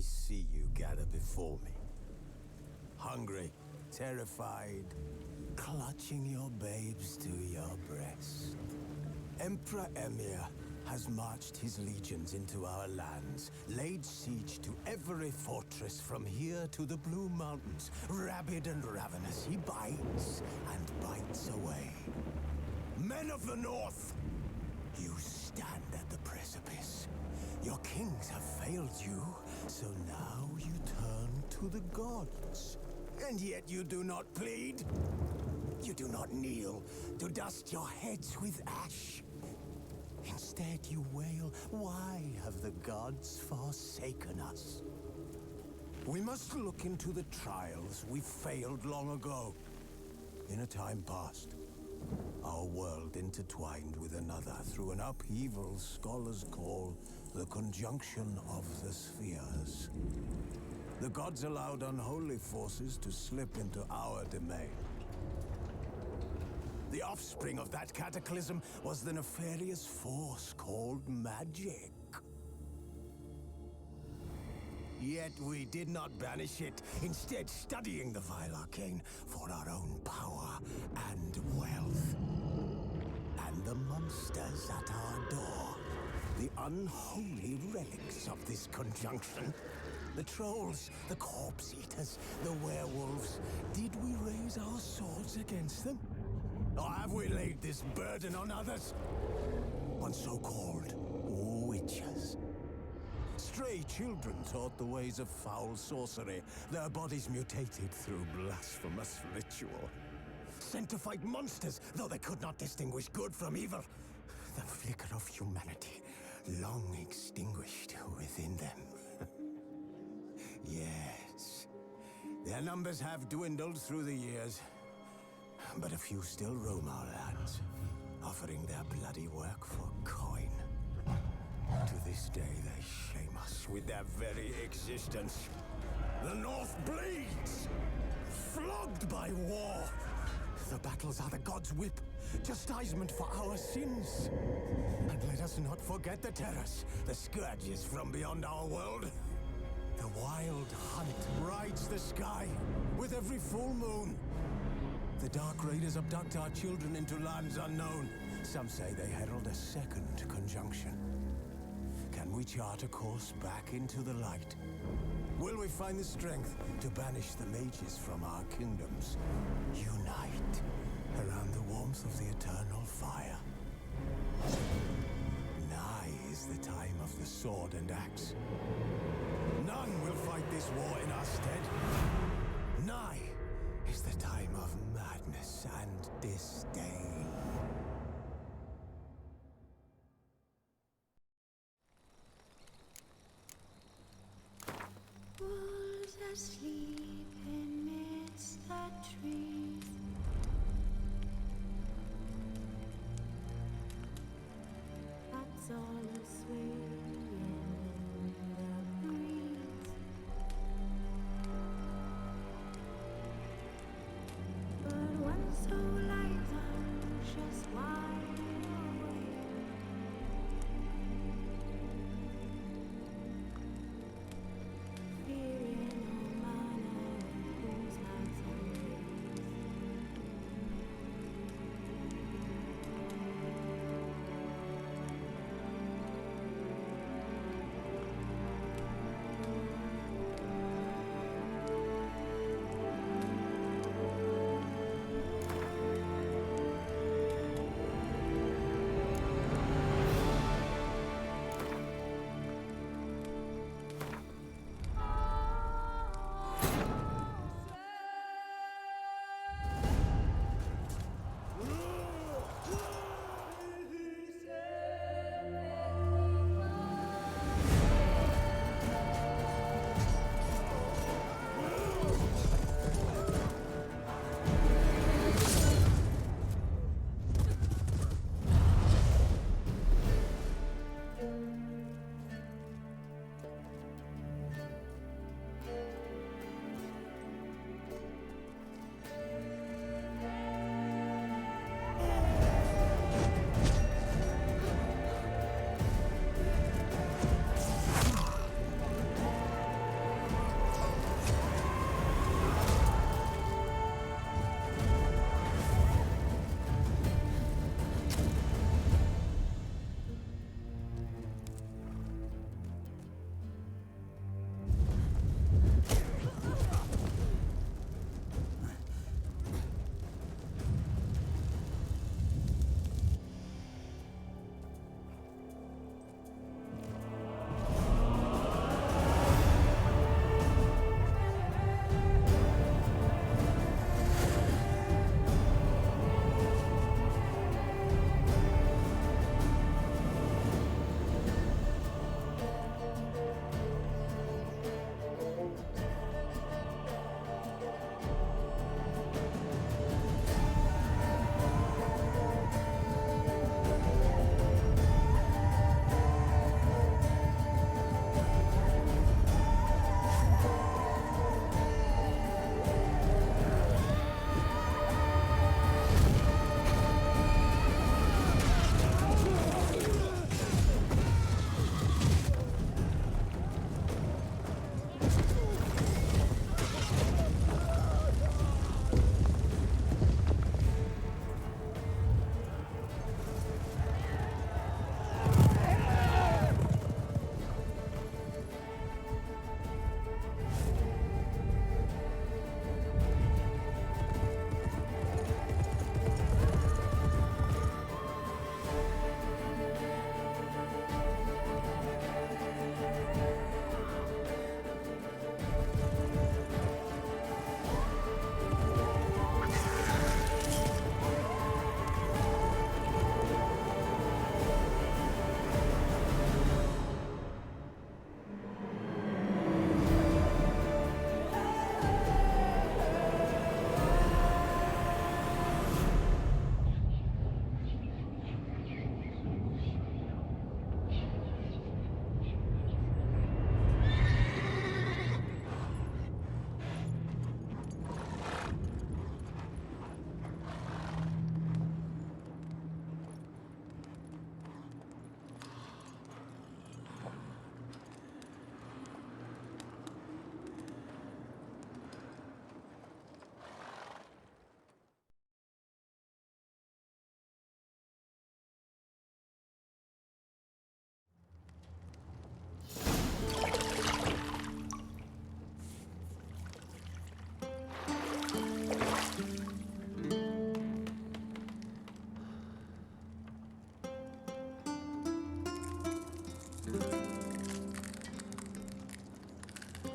see you gather before me. Hungry, terrified, clutching your babes to your breast. Emperor Emir has marched his legions into our lands, laid siege to every fortress from here to the Blue Mountains. Rabid and ravenous, he bites and bites away. Men of the North, you stand at the precipice. Your kings have failed you, so now you turn to the gods. And yet you do not plead. You do not kneel to dust your heads with ash. Instead you wail, why have the gods forsaken us? We must look into the trials we failed long ago. In a time past, our world intertwined with another through an upheaval scholars call the conjunction of the spheres. The gods allowed unholy forces to slip into our domain. The offspring of that cataclysm was the nefarious force called magic. Yet we did not banish it, instead studying the vile arcane for our own power and wealth. And the monsters at our door, the unholy relics of this conjunction. The trolls, the corpse eaters, the werewolves. Did we raise our swords against them? Or have we laid this burden on others? On so-called witches. Stray children taught the ways of foul sorcery, their bodies mutated through blasphemous ritual. Sent to fight monsters, though they could not distinguish good from evil. The flicker of humanity, long extinguished within them. Yes, their numbers have dwindled through the years. But a few still roam our lands, offering their bloody work for coin. To this day, they shame us with their very existence. The North bleeds, flogged by war. The battles are the gods' whip, chastisement for our sins. And let us not forget the terrors, the scourges from beyond our world. The wild hunt rides the sky with every full moon. The Dark Raiders abduct our children into lands unknown. Some say they herald a second conjunction. Can we chart a course back into the light? Will we find the strength to banish the mages from our kingdoms? Unite around the warmth of the eternal fire. Nigh is the time of the sword and axe. None will fight this war in our stead. Nigh is the time of madness and disdain. Wolves asleep amidst the trees. Bats all a-swaying in the breeze. But one soul lies anxious, wide awake. Fearing all manner of fools' hearts and ways.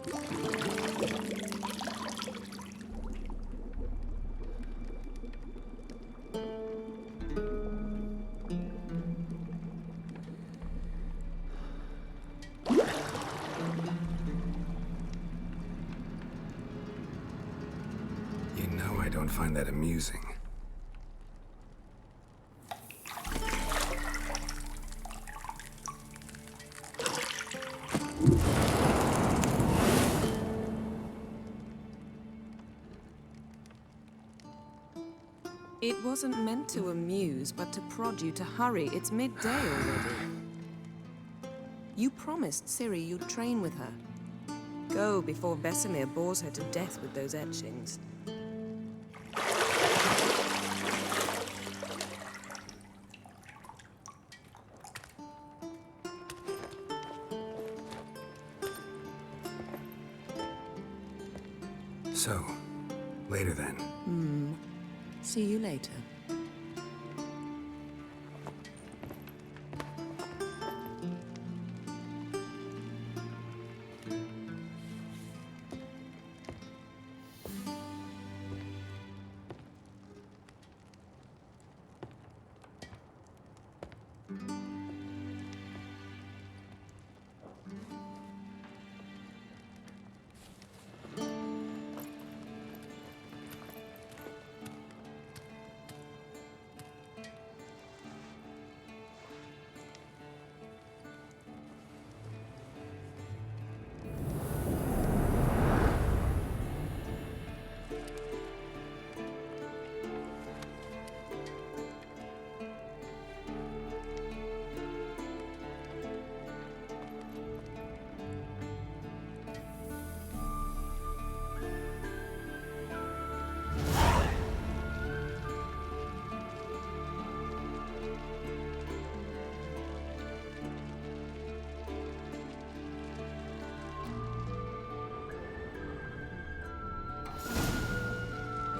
You know I don't find that amusing. It wasn't meant to amuse, but to prod you to hurry. It's midday already. You promised Ciri you'd train with her. Go before Vesemir bores her to death with those etchings. So, later then. See you later.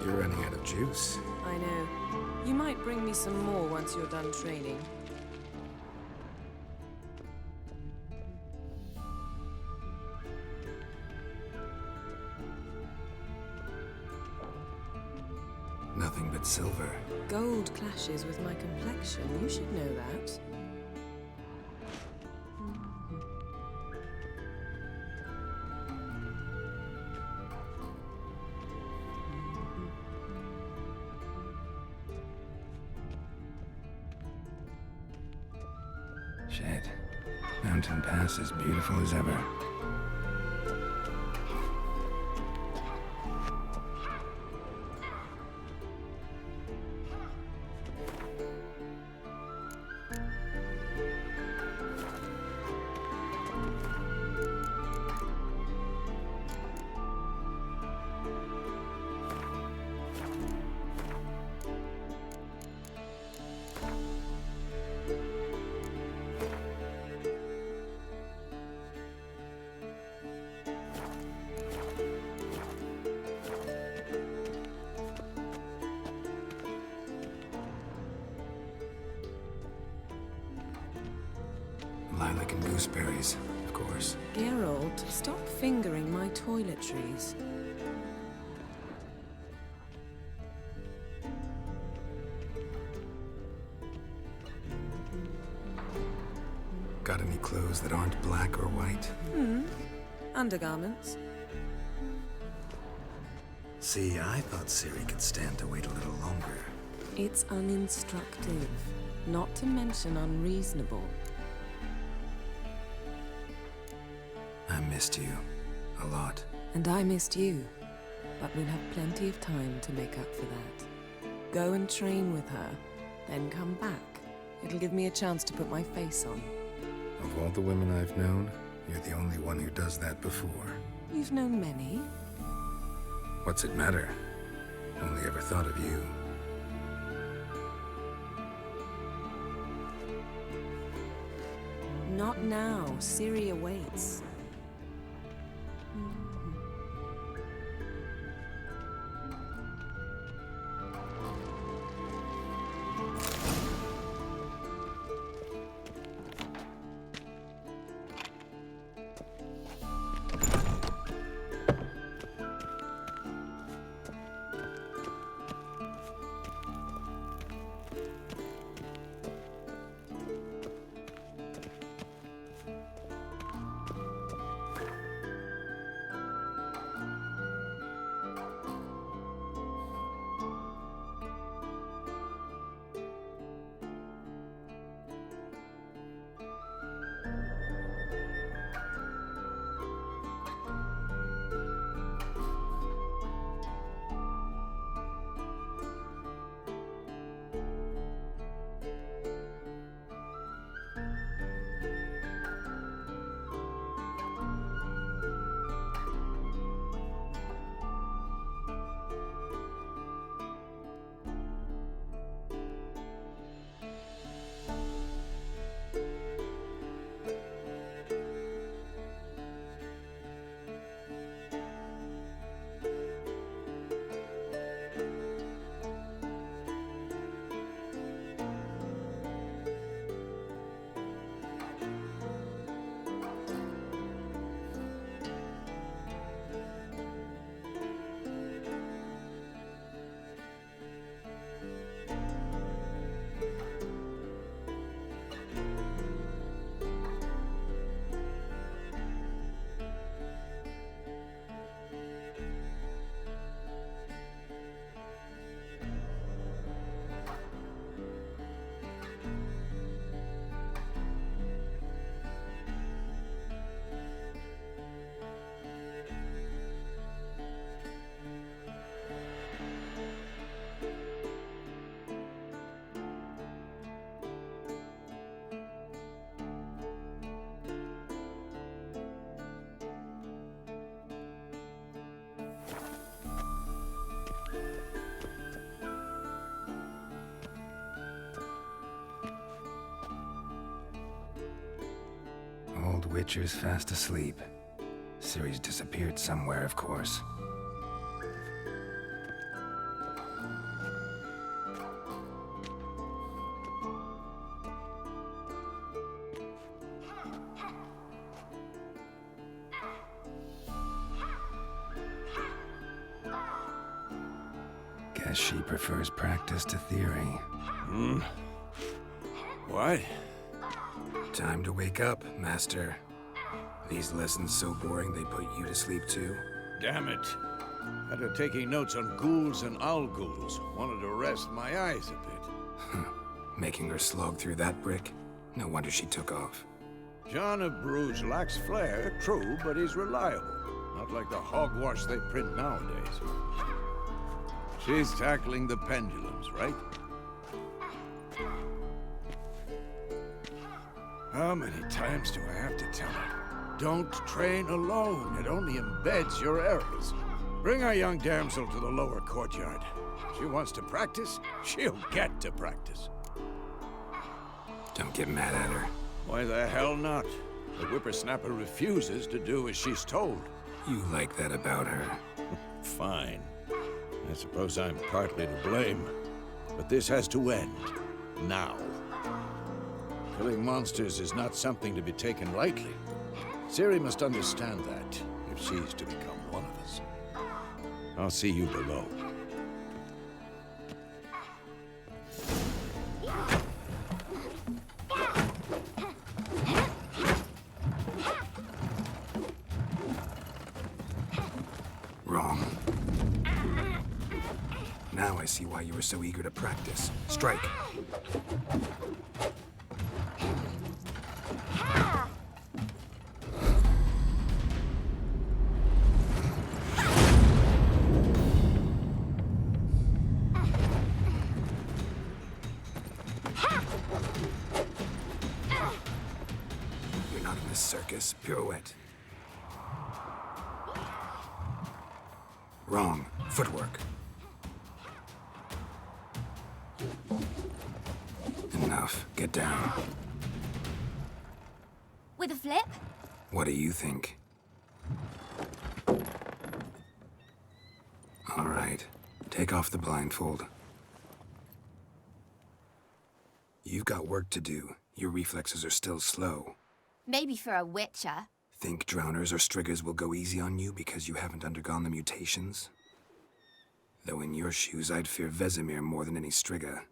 You're running out of juice. I know. You might bring me some more once you're done training. Nothing but silver. Gold clashes with my complexion. You should know that. Shit. Mountain Pass as beautiful as ever. Lilac and gooseberries, of course. Geralt, stop fingering my toiletries. Got any clothes that aren't black or white? Undergarments. See, I thought Ciri could stand to wait a little longer. It's uninstructive, not to mention unreasonable. I missed you. A lot. And I missed you, but we'll have plenty of time to make up for that. Go and train with her, then come back. It'll give me a chance to put my face on. Of all the women I've known, you're the only one who does that before. You've known many. What's it matter? Only ever thought of you. Not now. Ciri awaits. Witcher's fast asleep. Ciri's disappeared somewhere, of course. Guess she prefers practice to theory. What? Time to wake up, Master. These lessons so boring they put you to sleep too? Damn it. Had her taking notes on ghouls and owl-ghouls. Wanted to rest my eyes a bit. Making her slog through that brick? No wonder she took off. John of Bruges lacks flair, true, but he's reliable. Not like the hogwash they print nowadays. She's tackling the pendulums, right? How many times do I have to tell her? Don't train alone. It only embeds your errors. Bring our young damsel to the lower courtyard. She wants to practice, she'll get to practice. Don't get mad at her. Why the hell not? The whippersnapper refuses to do as she's told. You like that about her. Fine. I suppose I'm partly to blame. But this has to end. Now. Killing monsters is not something to be taken lightly. Ciri must understand that, if she's to become one of us. I'll see you below. Wrong. Now I see why you were so eager to practice. Strike. You're not in this circus. Pirouette. Wrong. Footwork. Enough. Get down. With a flip? What do you think? All right. Take off the blindfold. You've got work to do. Your reflexes are still slow. Maybe for a witcher. Think drowners or striggers will go easy on you because you haven't undergone the mutations? Though in your shoes, I'd fear Vesemir more than any strigger.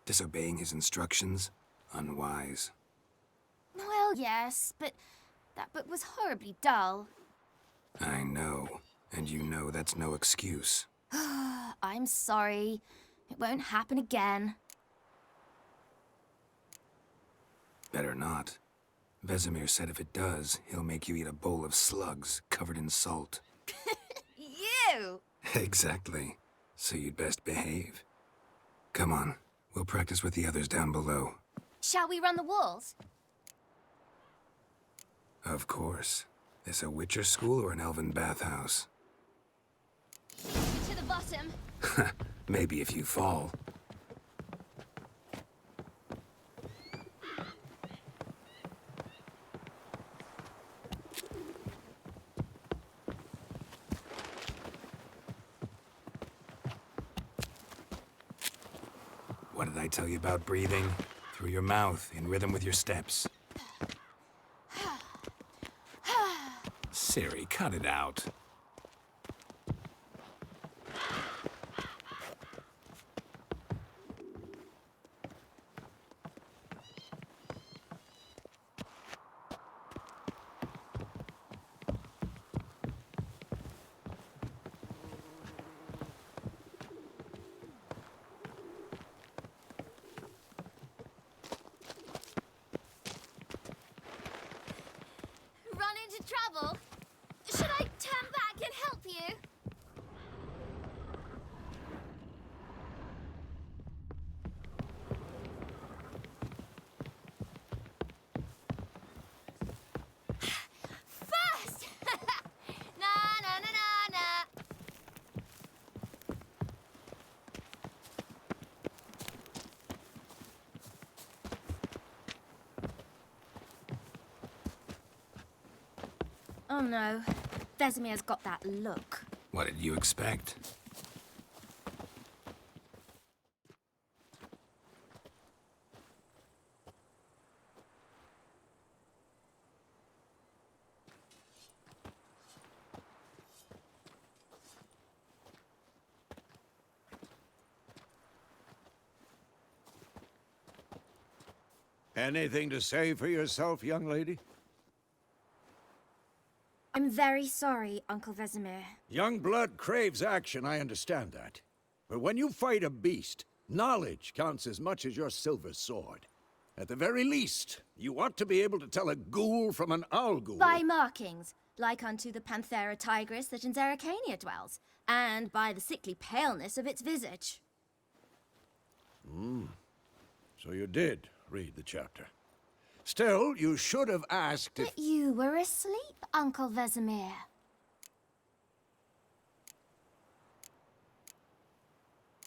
Disobeying his instructions? Unwise. Well, yes, but that book was horribly dull. I know. And you know that's no excuse. I'm sorry. It won't happen again. Better not. Vesemir said if it does, he'll make you eat a bowl of slugs covered in salt. You! Exactly. So you'd best behave. Come on. We'll practice with the others down below. Shall we run the walls? Of course. This a Witcher school or an elven bathhouse? To the bottom. Maybe if you fall. What did I tell you about breathing? Through your mouth, in rhythm with your steps. Ciri, cut it out. Run into trouble? Should I turn back and help you? First! Na na na na na. Oh no. Vesemir's got that look. What did you expect? Anything to say for yourself, young lady? I'm very sorry, Uncle Vesemir. Young blood craves action, I understand that. But when you fight a beast, knowledge counts as much as your silver sword. At the very least, you ought to be able to tell a ghoul from an owl ghoul. By markings, like unto the Panthera tigris that in Zerrikania dwells, and by the sickly paleness of its visage. So you did read the chapter. Still, you should have asked if... But you were asleep, Uncle Vesemir.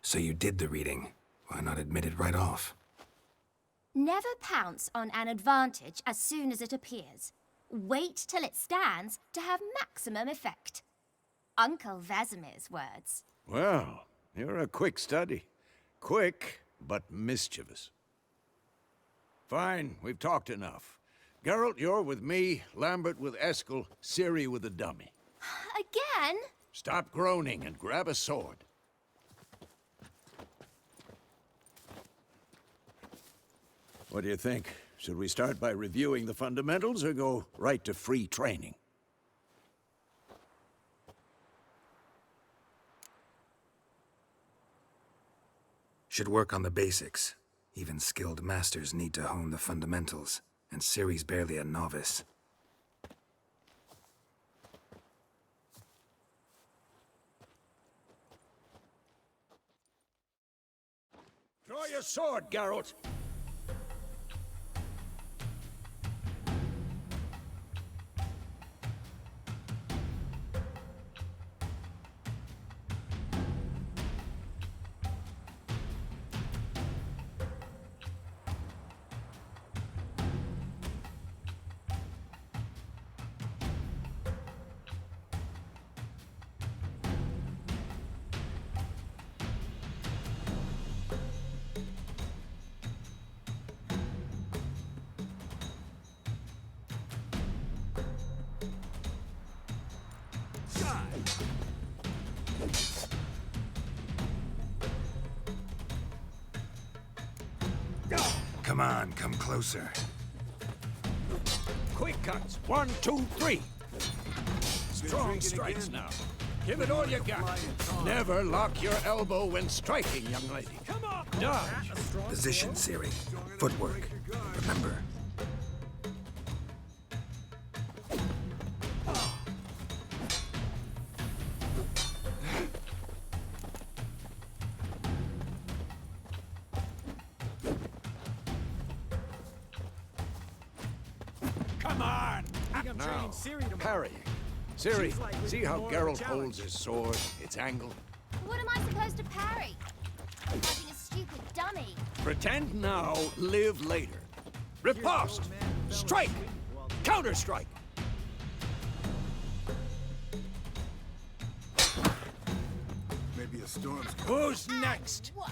So you did the reading. Why not admit it right off? Never pounce on an advantage as soon as it appears. Wait till it stands to have maximum effect. Uncle Vesemir's words. Well, you're a quick study. Quick, but mischievous. Fine, we've talked enough. Geralt, you're with me, Lambert with Eskel, Ciri with the dummy. Again? Stop groaning and grab a sword. What do you think? Should we start by reviewing the fundamentals or go right to free training? Should work on the basics. Even skilled masters need to hone the fundamentals, and Ciri's barely a novice. Draw your sword, Geralt! Come on, come closer. Quick cuts! 1, 2, 3! Strong strikes now. Give it all you got. Never lock your elbow when striking, young lady. Come on! Dodge! Position, Ciri. Footwork. Remember. Come on! Now, parry. Ciri, see how Geralt holds his sword, its angle? What am I supposed to parry? Fighting a stupid dummy. Pretend now, live later. Riposte! Strike! Counter-strike! Maybe a storm's Who's next? What?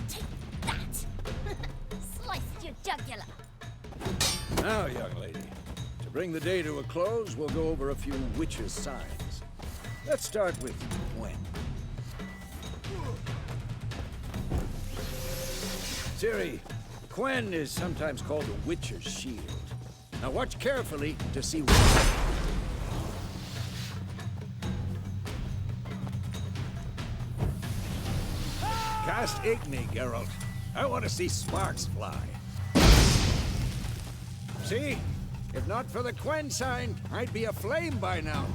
Take that! Sliced your jugular. Now, young lady, to bring the day to a close, we'll go over a few witches' signs. Let's start with Gwen. Ciri, Gwen is sometimes called the Witcher's Shield. Now watch carefully to see what... Cast Igni, Geralt. I want to see sparks fly. See? If not for the Gwen sign, I'd be aflame by now.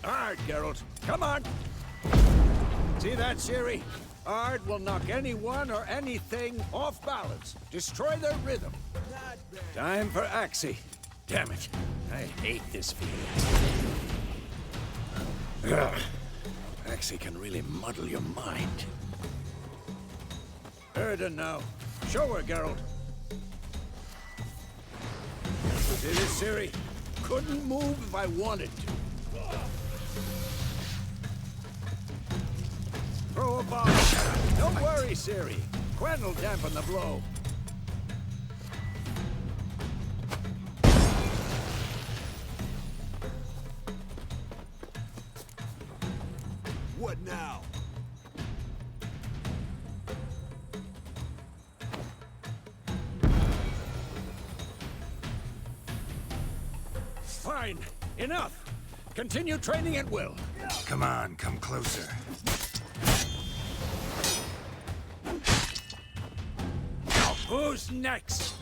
Ard, Geralt. Come on! See that, Ciri? Ard will knock anyone or anything off balance. Destroy their rhythm. Time for Axie. Damn it. I hate this feeling. Ugh. Axie can really muddle your mind. Heard her now. Show her, Geralt. See this, Ciri? Couldn't move if I wanted to. Throw a bomb. Don't worry, Ciri. Quen will dampen the blow. What now? Fine. Enough. Continue training at will. Come on, come closer. Who's next?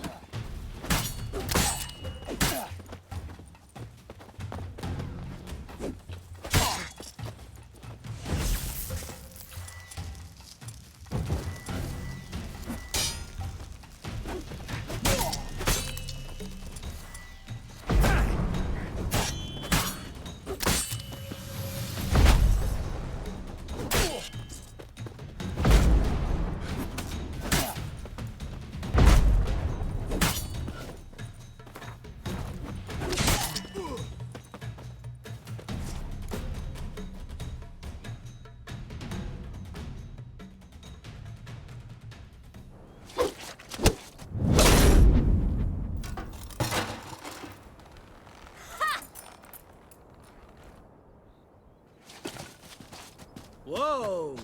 Whoa!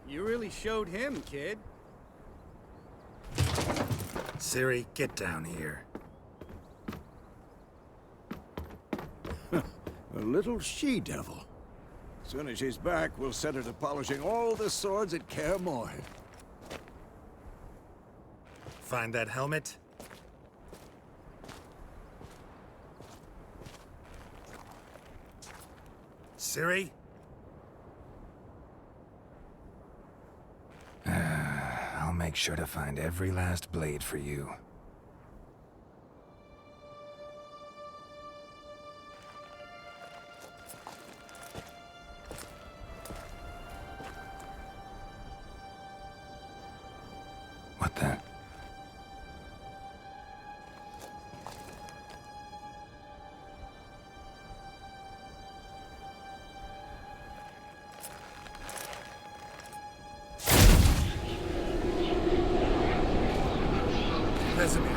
You really showed him, kid. Ciri, get down here. A little she-devil. As soon as she's back, we'll set her to polishing all the swords at Kaer Morhen. Find that helmet? Ciri? I'll make sure to find every last blade for you. What the? Vesemir.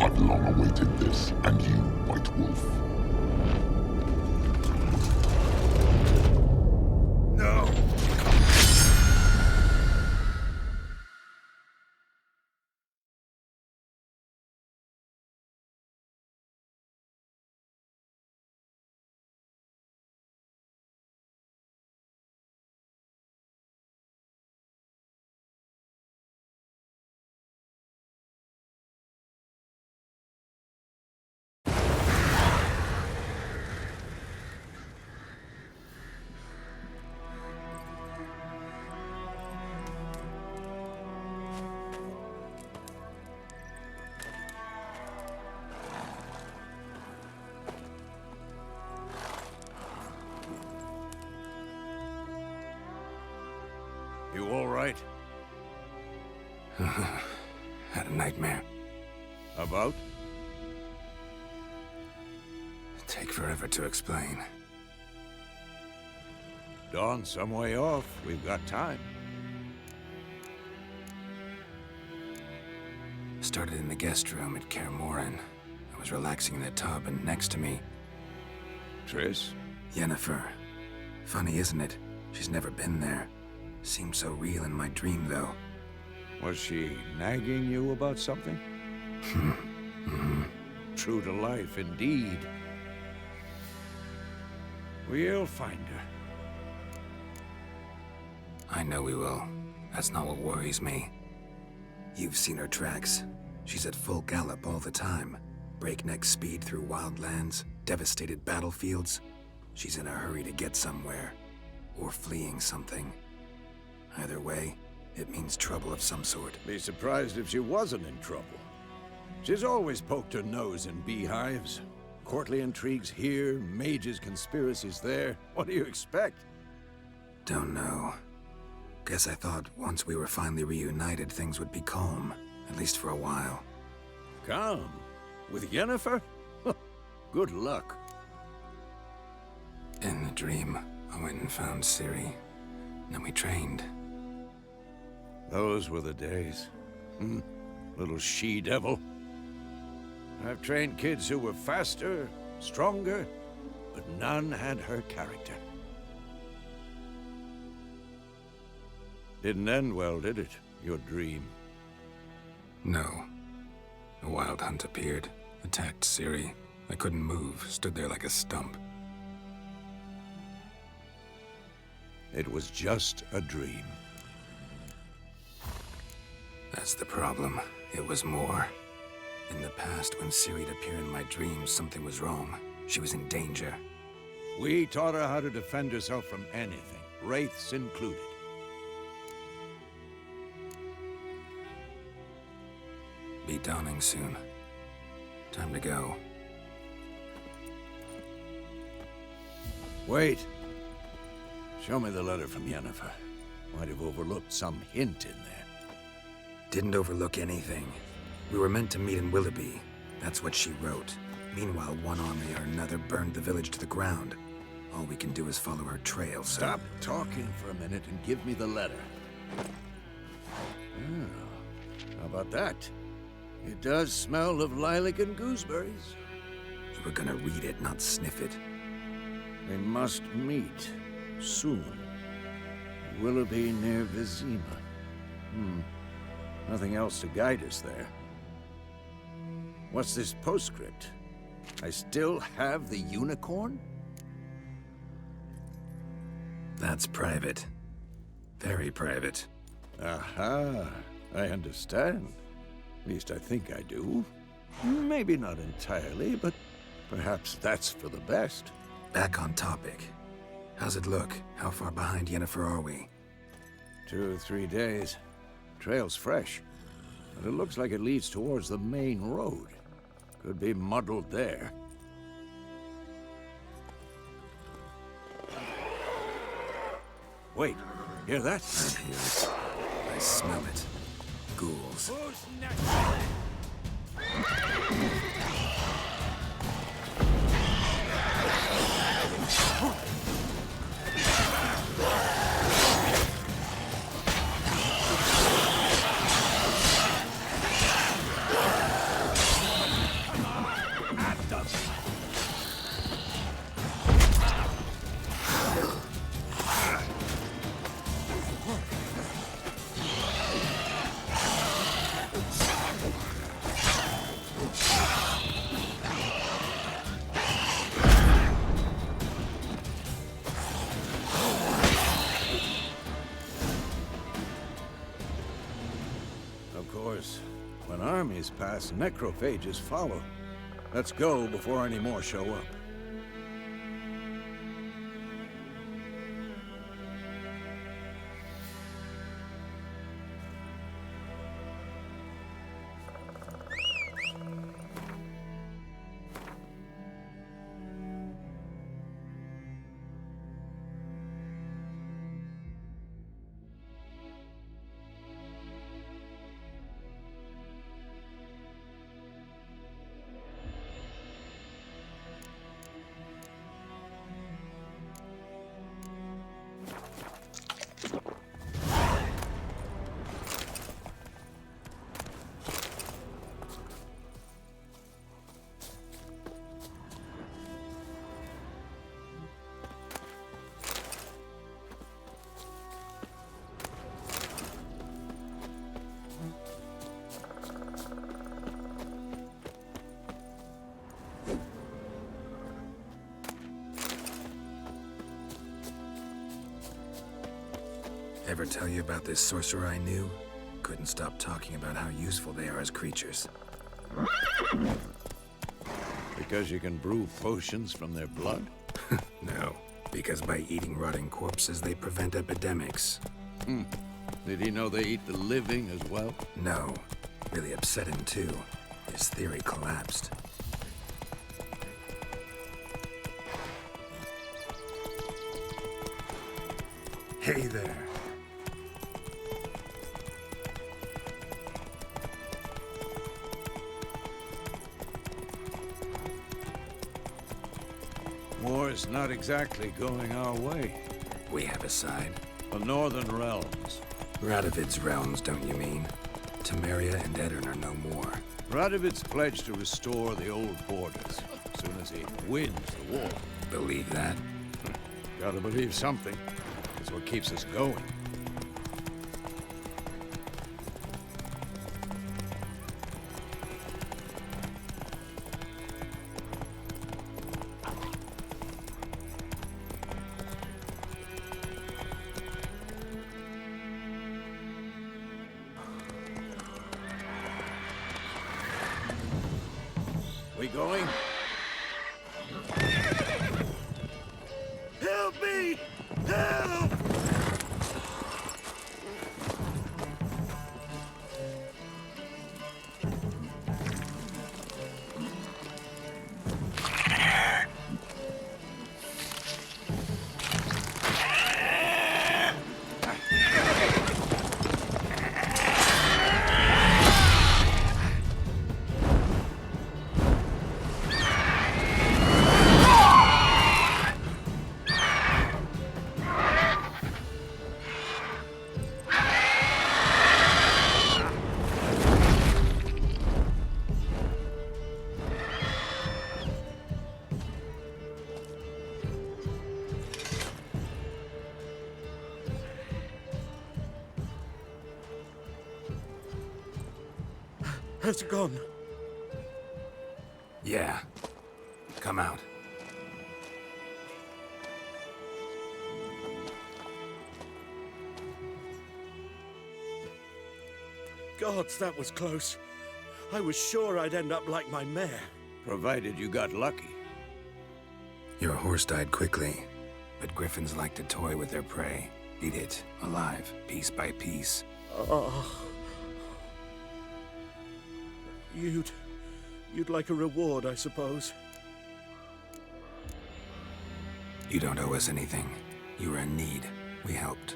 I've long awaited this, and you, White Wolf. No! You all right? Had a nightmare. About? Take forever to explain. Dawn's some way off. We've got time. Started in the guest room at Kaer Morhen. I was relaxing in the tub, and next to me, Triss? Yennefer. Funny, isn't it? She's never been there. Seemed so real in my dream, though. Was she nagging you about something? True to life, indeed. We'll find her. I know we will. That's not what worries me. You've seen her tracks. She's at full gallop all the time. Breakneck speed through wildlands, devastated battlefields. She's in a hurry to get somewhere. Or fleeing something. Either way, it means trouble of some sort. Be surprised if she wasn't in trouble. She's always poked her nose in beehives. Courtly intrigues here, mages' conspiracies there. What do you expect? Don't know. Guess I thought once we were finally reunited, things would be calm. At least for a while. Calm? With Yennefer? Good luck. In the dream, I went and found Ciri. Then we trained. Those were the days. Little she-devil. I've trained kids who were faster, stronger, but none had her character. Didn't end well, did it? Your dream? No. A wild hunt appeared, attacked Ciri. I couldn't move, stood there like a stump. It was just a dream. That's the problem. It was more. In the past, when Ciri'd appear in my dreams, something was wrong. She was in danger. We taught her how to defend herself from anything, wraiths included. Be dawning soon. Time to go. Wait. Show me the letter from Yennefer. Might have overlooked some hint in there. Didn't overlook anything. We were meant to meet in Willoughby. That's what she wrote. Meanwhile, one army or another burned the village to the ground. All we can do is follow her trail, so... Stop talking for a minute and give me the letter. How about that? It does smell of lilac and gooseberries. You were gonna read it, not sniff it. We must meet. Soon. Willoughby near Vizima. Nothing else to guide us there. What's this postscript? I still have the unicorn? That's private. Very private. Aha, I understand. At least I think I do. Maybe not entirely, but perhaps that's for the best. Back on topic. How's it look? How far behind Yennefer are we? 2 or 3 days. Trail's fresh, but it looks like it leads towards the main road. Could be muddled there. Wait, hear that? I hear it. I smell it. Ghouls. Who's next? When armies pass, necrophages follow. Let's go before any more show up. Ever tell you about this sorcerer I knew? Couldn't stop talking about how useful they are as creatures. Because you can brew potions from their blood? No, because by eating rotting corpses, they prevent epidemics. Did he know they eat the living as well? No. Really upset him, too. His theory collapsed. Hey there. War's not exactly going our way. We have a side. The Northern Realms. Radovid's realms, don't you mean? Temeria and Edirn are no more. Radovid's pledged to restore the old borders as soon as he wins the war. Believe that? Gotta believe something. It's what keeps us going. We going? Help me! Help! Has it gone? Yeah. Come out. Gods, that was close. I was sure I'd end up like my mare. Provided you got lucky. Your horse died quickly, but griffins like to toy with their prey. Eat it, alive, piece by piece. Oh. You'd like a reward, I suppose. You don't owe us anything. You were in need. We helped.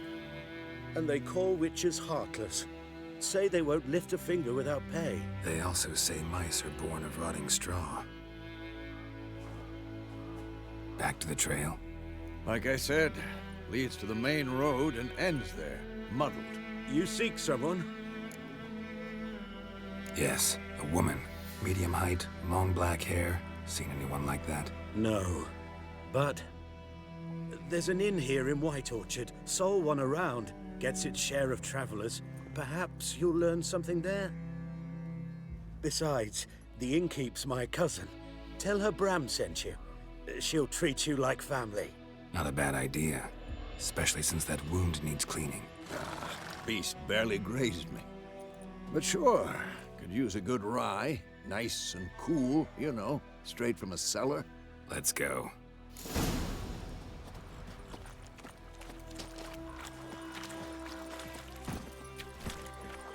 And they call witches heartless. Say they won't lift a finger without pay. They also say mice are born of rotting straw. Back to the trail. Like I said, leads to the main road and ends there, muddled. You seek someone? Yes, a woman. Medium height, long black hair. Seen anyone like that? No. But there's an inn here in White Orchard. Sole one around. Gets its share of travelers. Perhaps you'll learn something there? Besides, the innkeep's my cousin. Tell her Bram sent you. She'll treat you like family. Not a bad idea. Especially since that wound needs cleaning. Beast barely grazed me. But sure, could use a good rye. Nice and cool, you know, straight from a cellar. Let's go.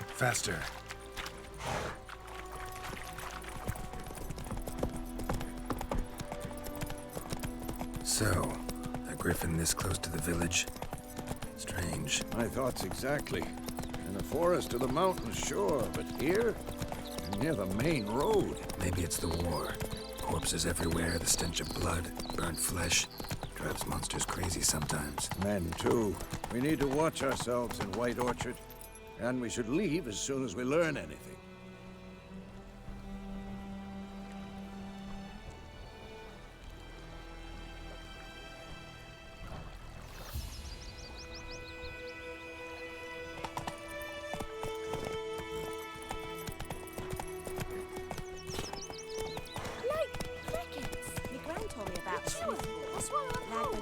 Faster. So, a griffin this close to the village? Strange. My thoughts exactly. In the forest or the mountains, sure, but here? Near the main road. Maybe it's the war. Corpses everywhere, the stench of blood, burnt flesh. Drives monsters crazy sometimes. Men, too. We need to watch ourselves in White Orchard. And we should leave as soon as we learn anything.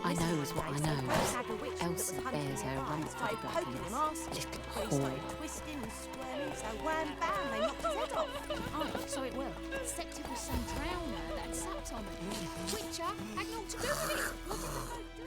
I know is what I know. Elsa bears her rump for the black little whore. Twisting and squirming, so wham bam, they knocked his head off. Oh, so it will. Except it was some drowner that sat on it. Witcher had naught to do with it. What did the folk do?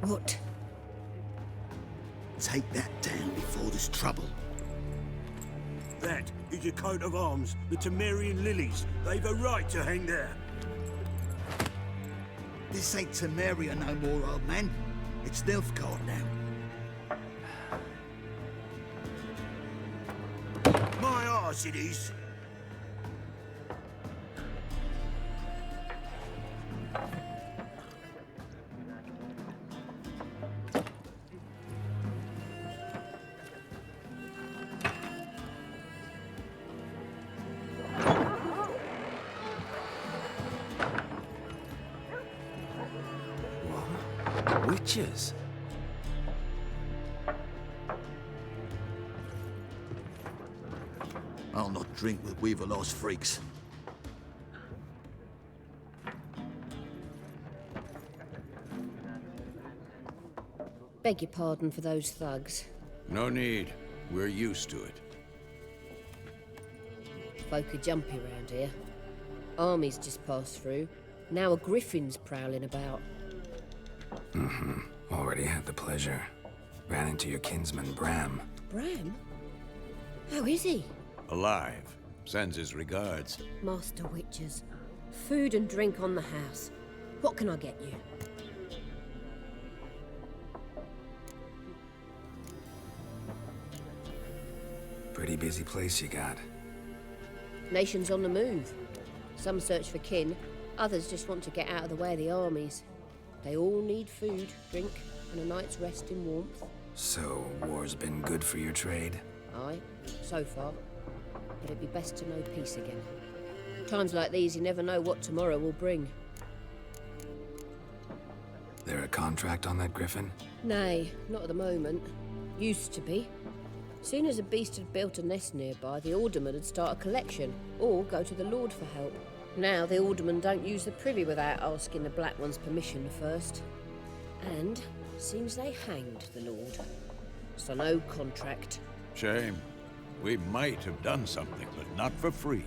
What? Take that down before there's trouble. That is a coat of arms, the Temerian lilies. They've a right to hang there. This ain't Temeria no more, old man. It's Nilfgaard now. My arse it is. Witches? I'll not drink with Weaverlaw's freaks. Beg your pardon for those thugs. No need. We're used to it. Folk are jumpy round here. Armies just passed through. Now a griffin's prowling about. Already had the pleasure. Ran into your kinsman, Bram. Bram? How is he? Alive. Sends his regards. Master Witches. Food and drink on the house. What can I get you? Pretty busy place you got. Nations on the move. Some search for kin, others just want to get out of the way of the armies. They all need food, drink, and a night's rest in warmth. So, war's been good for your trade? Aye, so far. But it'd be best to know peace again. Times like these, you never know what tomorrow will bring. There a contract on that griffin? Nay, not at the moment. Used to be. Soon as a beast had built a nest nearby, the alderman would start a collection, or go to the Lord for help. Now the aldermen don't use the privy without asking the Black One's permission first. And seems they hanged the Lord. So no contract. Shame. We might have done something, but not for free.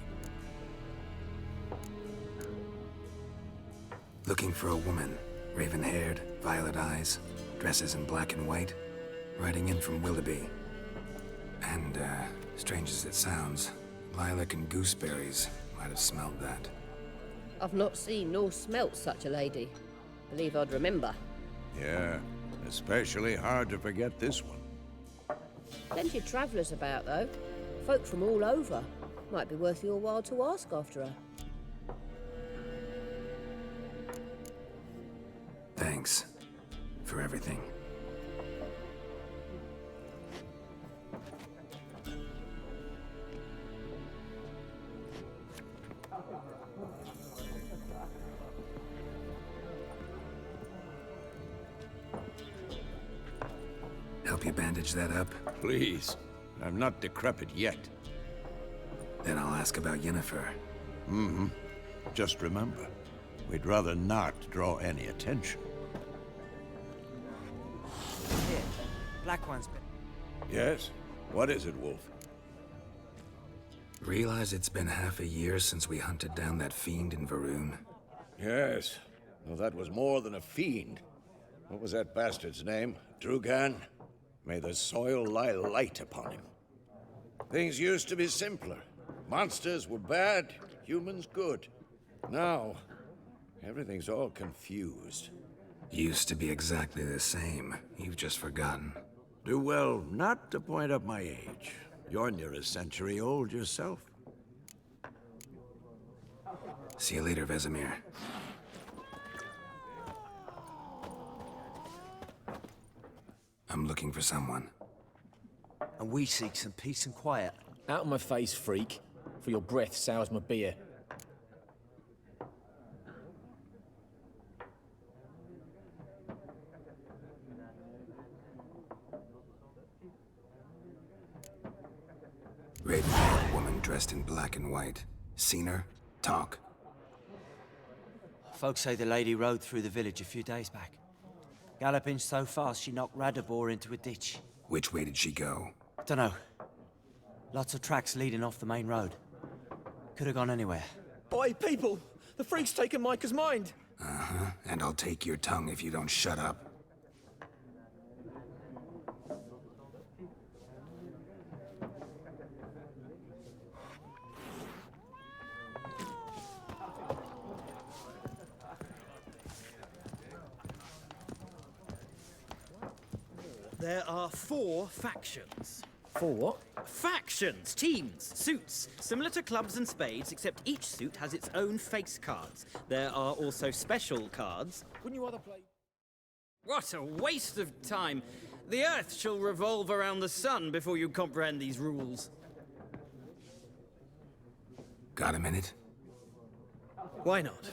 Looking for a woman. Raven-haired, violet eyes, dresses in black and white. Riding in from Willoughby. And, strange as it sounds, lilac and gooseberries might have smelled that. I've not seen nor smelt such a lady. Believe I'd remember. Yeah, especially hard to forget this one. Plenty of travellers about, though. Folk from all over. Might be worth your while to ask after her. Thanks. For everything. Help you bandage that up? Please. I'm not decrepit yet. Then I'll ask about Yennefer. Just remember, we'd rather not draw any attention. Here, Black One's been... Yes? What is it, Wolf? Realize it's been half a year since we hunted down that fiend in Varun. Yes. Well, that was more than a fiend. What was that bastard's name? Drugan? May the soil lie light upon him. Things used to be simpler. Monsters were bad, humans good. Now, everything's all confused. Used to be exactly the same. You've just forgotten. Do well not to point up my age. You're near a century old yourself. See you later, Vesemir. I'm looking for someone. And we seek some peace and quiet. Out of my face, freak. For your breath sours my beer. Raven-haired woman dressed in black and white. Seen her? Talk. Folks say the lady rode through the village a few days back. Galloping so fast she knocked Radabor into a ditch. Which way did she go? Dunno. Lots of tracks leading off the main road. Could have gone anywhere. Boy, people! The freak's taken Micah's mind! Uh-huh. And I'll take your tongue if you don't shut up. There are 4 factions. 4 what? Factions, teams, suits. Similar to clubs and spades, except each suit has its own face cards. There are also special cards. Wouldn't you rather play... What a waste of time. The Earth shall revolve around the sun before you comprehend these rules. Got a minute? Why not?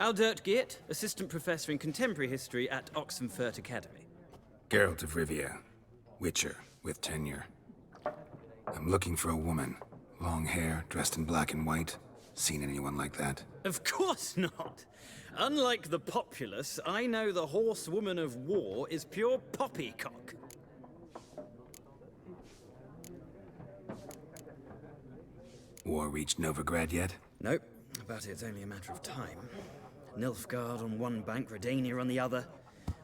Aldert Geert, Assistant Professor in Contemporary History at Oxenfurt Academy. Geralt of Rivia, Witcher, with tenure. I'm looking for a woman. Long hair, dressed in black and white. Seen anyone like that? Of course not. Unlike the populace, I know the horsewoman of war is pure poppycock. War reached Novigrad yet? Nope, but it's only a matter of time. Nilfgaard on one bank, Redania on the other,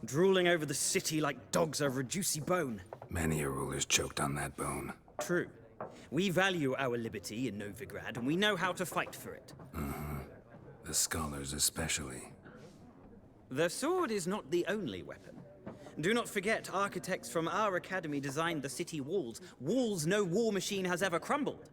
drooling over the city like dogs over a juicy bone. Many a ruler's choked on that bone. True. We value our liberty in Novigrad, and we know how to fight for it. The scholars especially. The sword is not the only weapon. Do not forget, architects from our academy designed the city walls. Walls no war machine has ever crumbled.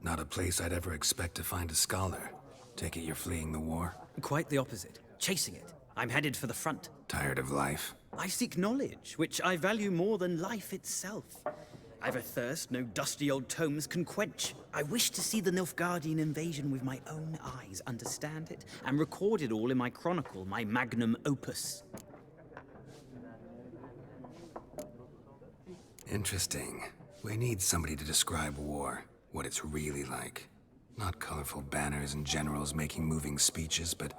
Not a place I'd ever expect to find a scholar. Take it you're fleeing the war? Quite the opposite. Chasing it. I'm headed for the front. Tired of life? I seek knowledge, which I value more than life itself. I've a thirst no dusty old tomes can quench. I wish to see the Nilfgaardian invasion with my own eyes, understand it, and record it all in my chronicle, my magnum opus. Interesting. We need somebody to describe war, what it's really like. Not colorful banners and generals making moving speeches, but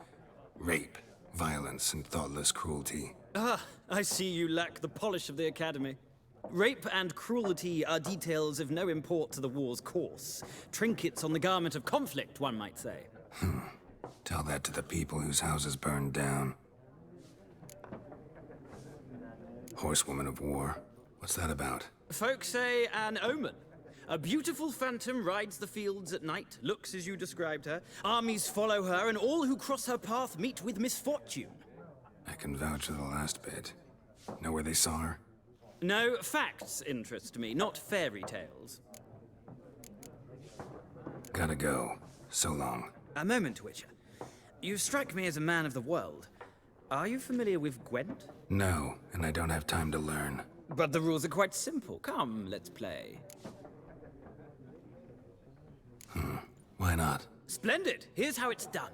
rape, violence, and thoughtless cruelty. Ah, I see you lack the polish of the academy. Rape and cruelty are details of no import to the war's course. Trinkets on the garment of conflict, one might say. Tell that to the people whose houses burned down. Horsewoman of war. What's that about? Folk say an omen. A beautiful phantom rides the fields at night, looks as you described her. Armies follow her, and all who cross her path meet with misfortune. I can vouch for the last bit. Know where they saw her? No, facts interest me, not fairy tales. Gotta go. So long. A moment, Witcher. You strike me as a man of the world. Are you familiar with Gwent? No, and I don't have time to learn. But the rules are quite simple. Come, let's play. Why not? Splendid! Here's how it's done.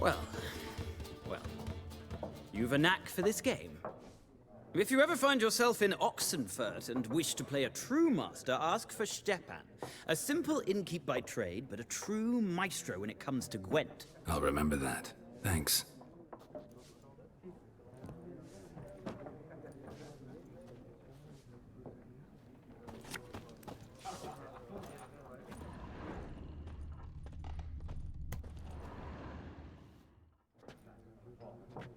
Well, you've a knack for this game. If you ever find yourself in Oxenfurt and wish to play a true master, ask for Stepan. A simple innkeep by trade, but a true maestro when it comes to Gwent. I'll remember that. Thanks.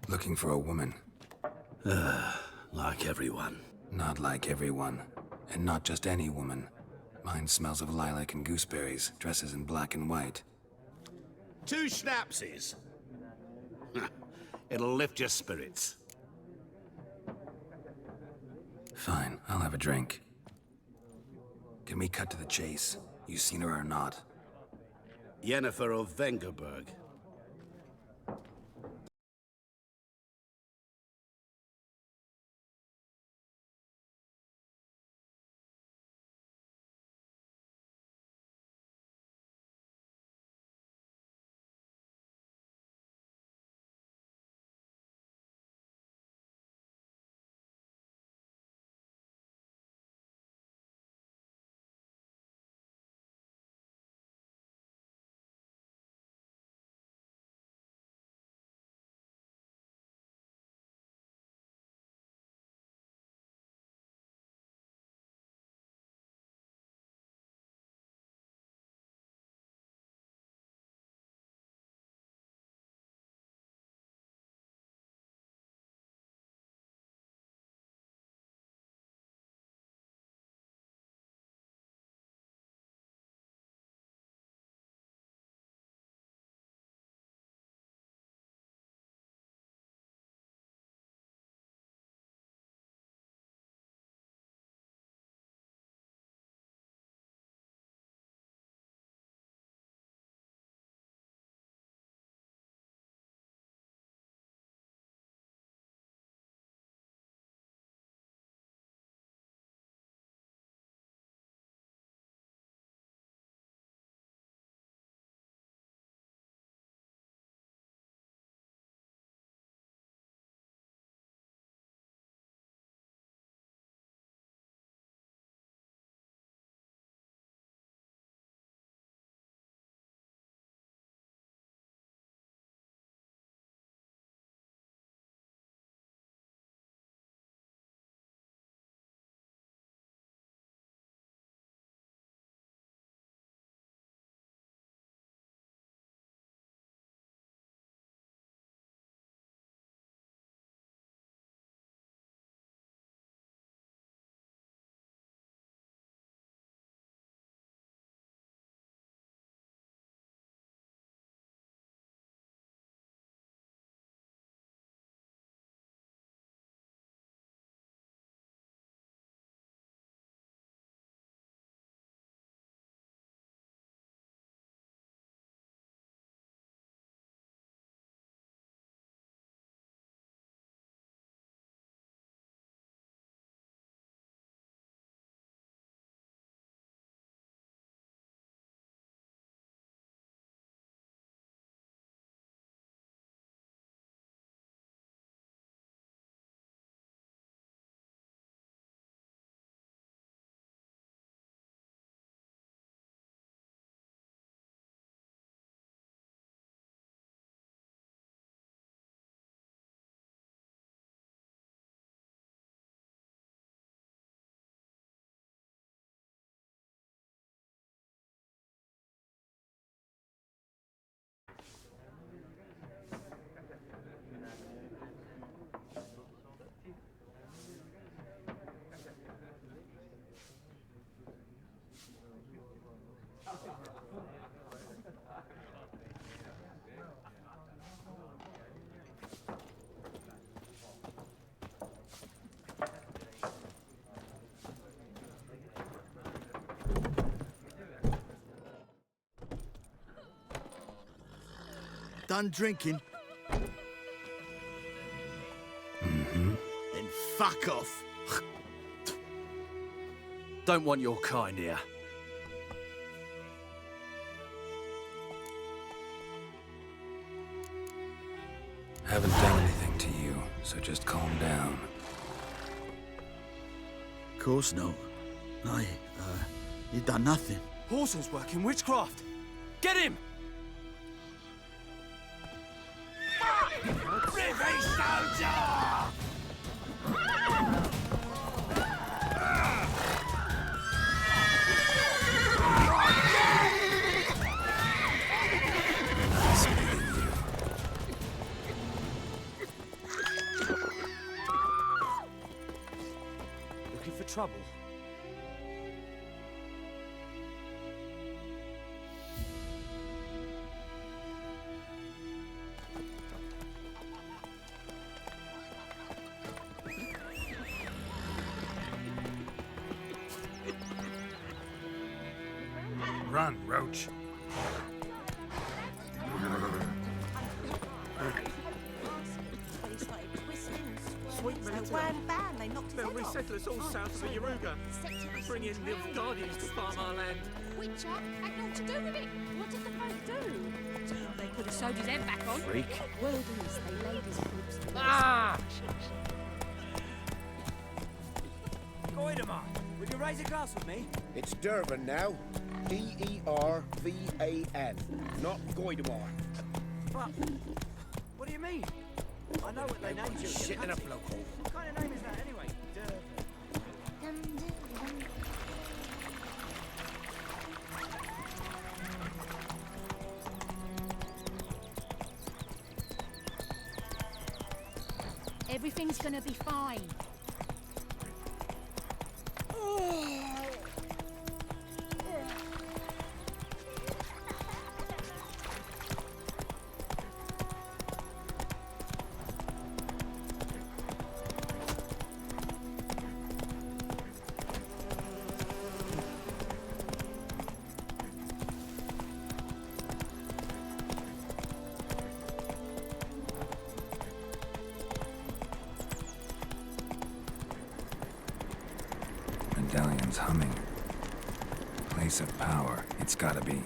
Looking for a woman. Like everyone. Not like everyone. And not just any woman. Mine smells of lilac and gooseberries, dresses in black and white. 2 schnapsies. It'll lift your spirits. Fine, I'll have a drink. Can we cut to the chase? You seen her or not? Yennefer of Vengerberg. Done drinking? Mm-hmm. Then fuck off. Don't want your kind here. Haven't done anything to you, so just calm down. Of course no. You done nothing. Horsel's working witchcraft! Get him! River soldier! Nice meeting you. Looking for trouble? Run, Roach. They'll resettle us all south of the Yaruga. Bring in Nilfgaardians to farm our land. Witcher had naught to do with it. What did the folk do? They put a soldier's head back on. Freak. Wilderness, they laid his corpse. Ah! Goidemar, will you raise a glass with me? It's Dervan now. D-E-R-V-A-N, not Goidemar. But, what do you mean? I know what they named you. Shit in a blowhole. What kind of name is that anyway? Everything's gonna be fine. Medallion's humming. Place of power, it's gotta be.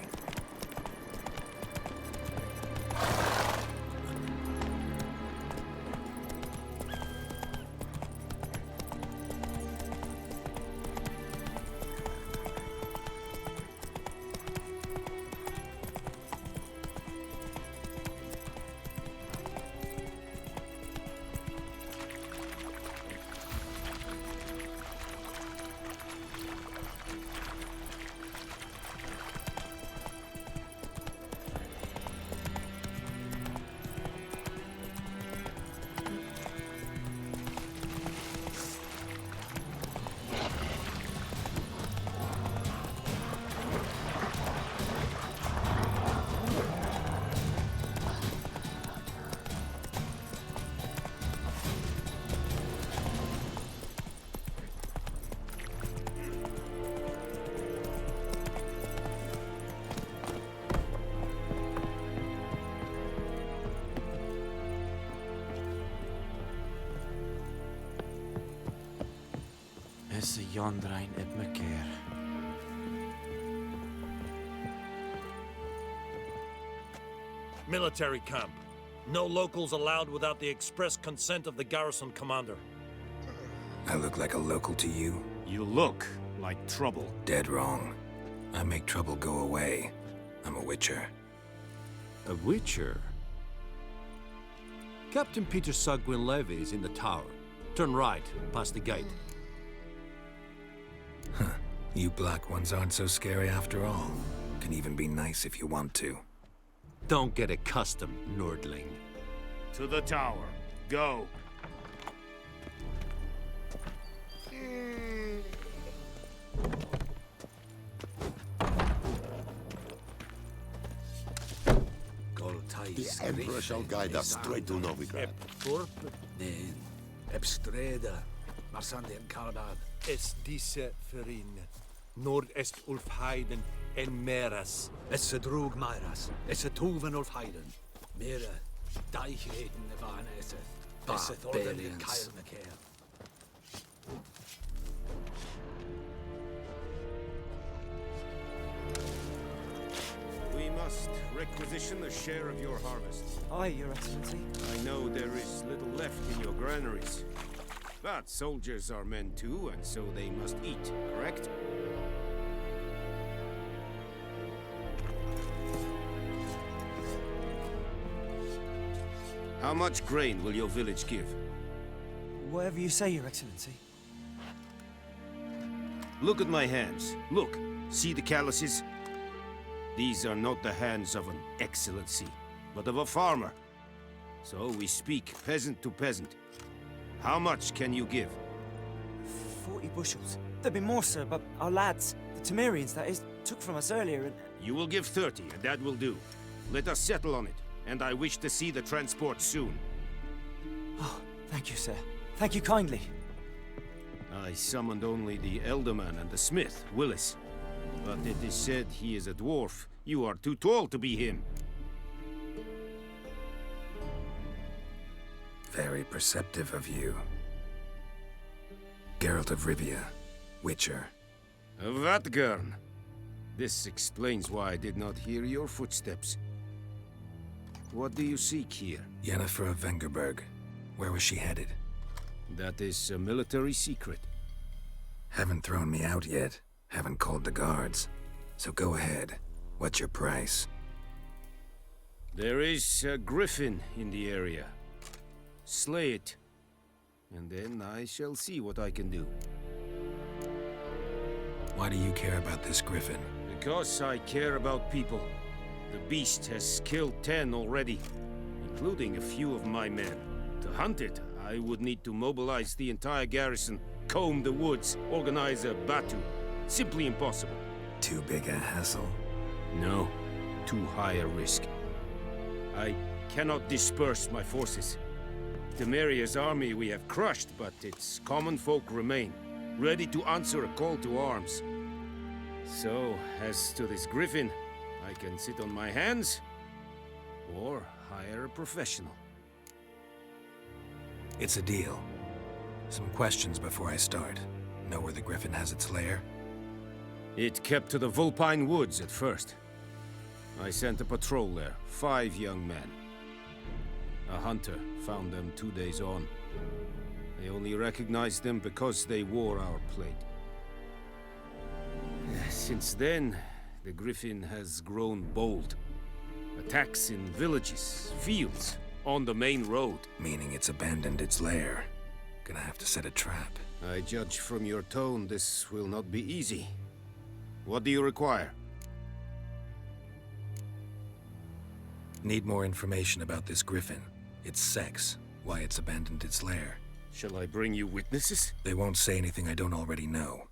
Is a Yondrain ib me Kaer. Military camp. No locals allowed without the express consent of the garrison commander. I look like a local to you? You look like trouble. Dead wrong. I make trouble go away. I'm a witcher. A witcher? Captain Peter Sagwin Levy is in the tower. Turn right, past the gate. Huh. You black ones aren't so scary after all. Can even be nice if you want to. Don't get accustomed, Nordling. To the tower. Go. The Emperor shall guide us straight to Novigrad. Nen, Ebstreda, Marsandem Karbad. Es disse Ferin. Nord-est Ulfheiden en Meras. Es drog Mairas, es tuven Ulfheiden. Mera, Deichheden Nevaneseth. Es Thorden Kaer Kaer. We must requisition a share of your harvest. Aye, Your Excellency. I know there is little left in your granaries. But soldiers are men too, and so they must eat, correct? How much grain will your village give? Whatever you say, Your Excellency. Look at my hands. Look. See the calluses? These are not the hands of an excellency, but of a farmer. So we speak peasant to peasant. How much can you give? 40 bushels. There'd be more, sir, but our lads, the Temerians, that is, took from us earlier and... You will give 30, and that will do. Let us settle on it, and I wish to see the transport soon. Oh, thank you, sir. Thank you kindly. I summoned only the Elderman and the smith, Willis. But it is said he is a dwarf. You are too tall to be him. Very perceptive of you. Geralt of Rivia, Witcher. Vatgern. This explains why I did not hear your footsteps. What do you seek here? Yennefer of Vengerberg. Where was she headed? That is a military secret. Haven't thrown me out yet. Haven't called the guards. So go ahead. What's your price? There is a griffin in the area. Slay it. And then I shall see what I can do. Why do you care about this griffin? Because I care about people. The beast has killed 10 already, including a few of my men. To hunt it, I would need to mobilize the entire garrison, comb the woods, organize a batu. Simply impossible. Too big a hassle? No, too high a risk. I cannot disperse my forces. Temeria's army we have crushed, but its common folk remain, ready to answer a call to arms. So, as to this griffin, I can sit on my hands, or hire a professional. It's a deal. Some questions before I start. Know where the griffin has its lair? It kept to the Vulpine Woods at first. I sent a patrol there, 5 young men. A hunter found them 2 days on. They only recognized them because they wore our plate. Since then, the griffin has grown bold. Attacks in villages, fields, on the main road. Meaning it's abandoned its lair. Gonna have to set a trap. I judge from your tone this will not be easy. What do you require? Need more information about this griffin. Its sex, why it's abandoned its lair. Shall I bring you witnesses? They won't say anything I don't already know.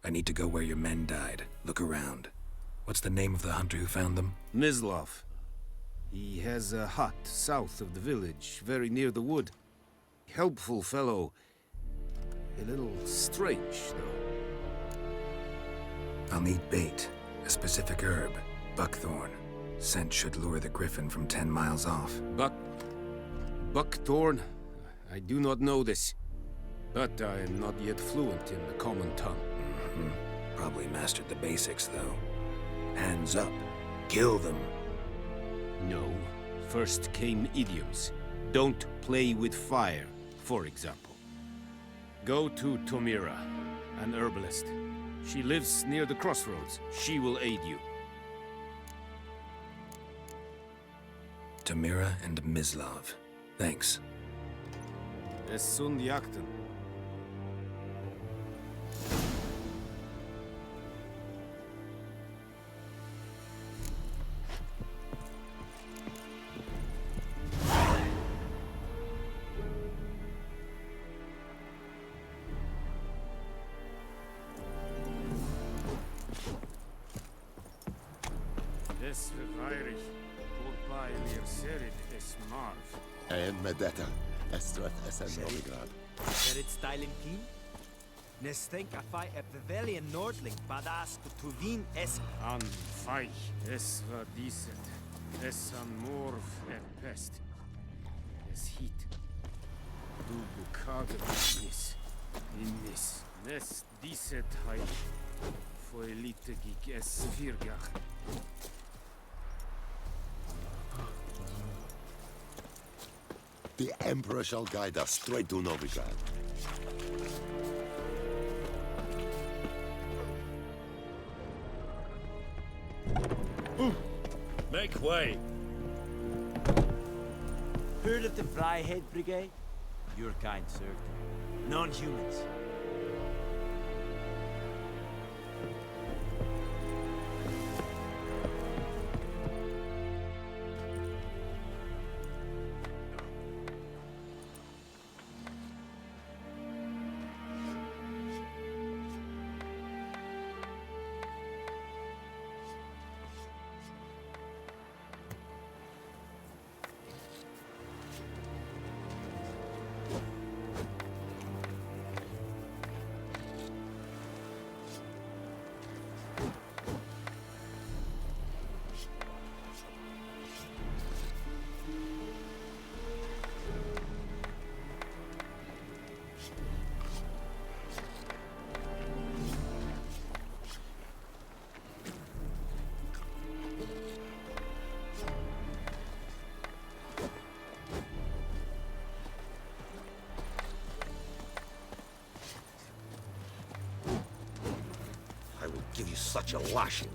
I need to go where your men died. Look around. What's the name of the hunter who found them? Mislav. He has a hut south of the village, very near the wood. Helpful fellow. A little strange, though. I'll need bait, a specific herb, buckthorn. Scent should lure the griffin from 10 miles off. Buckthorn? I do not know this. But I am not yet fluent in the common tongue. Probably mastered the basics, though. Hands up. Kill them. No. First came idioms. Don't play with fire, for example. Go to Tomira, an herbalist. She lives near the crossroads. She will aid you. Tomira and Mislav. Thanks. Es sunt jakten. Es verweirig, voorbij leer serit es marv. En medetta, estreth esen novigrad. Serit styling keen? Nestenk afai epvelian nordling badas to tuvin es... An feich, es war diset. Es an morv pest. Es hit. Du bukade nis. In nis. Nes diset hai. Foelite gig es virgach. The Emperor shall guide us straight to Novigrad. Make way! Heard of the Fryhead Brigade? Your kind served them. Non-humans. I will give you such a lashing.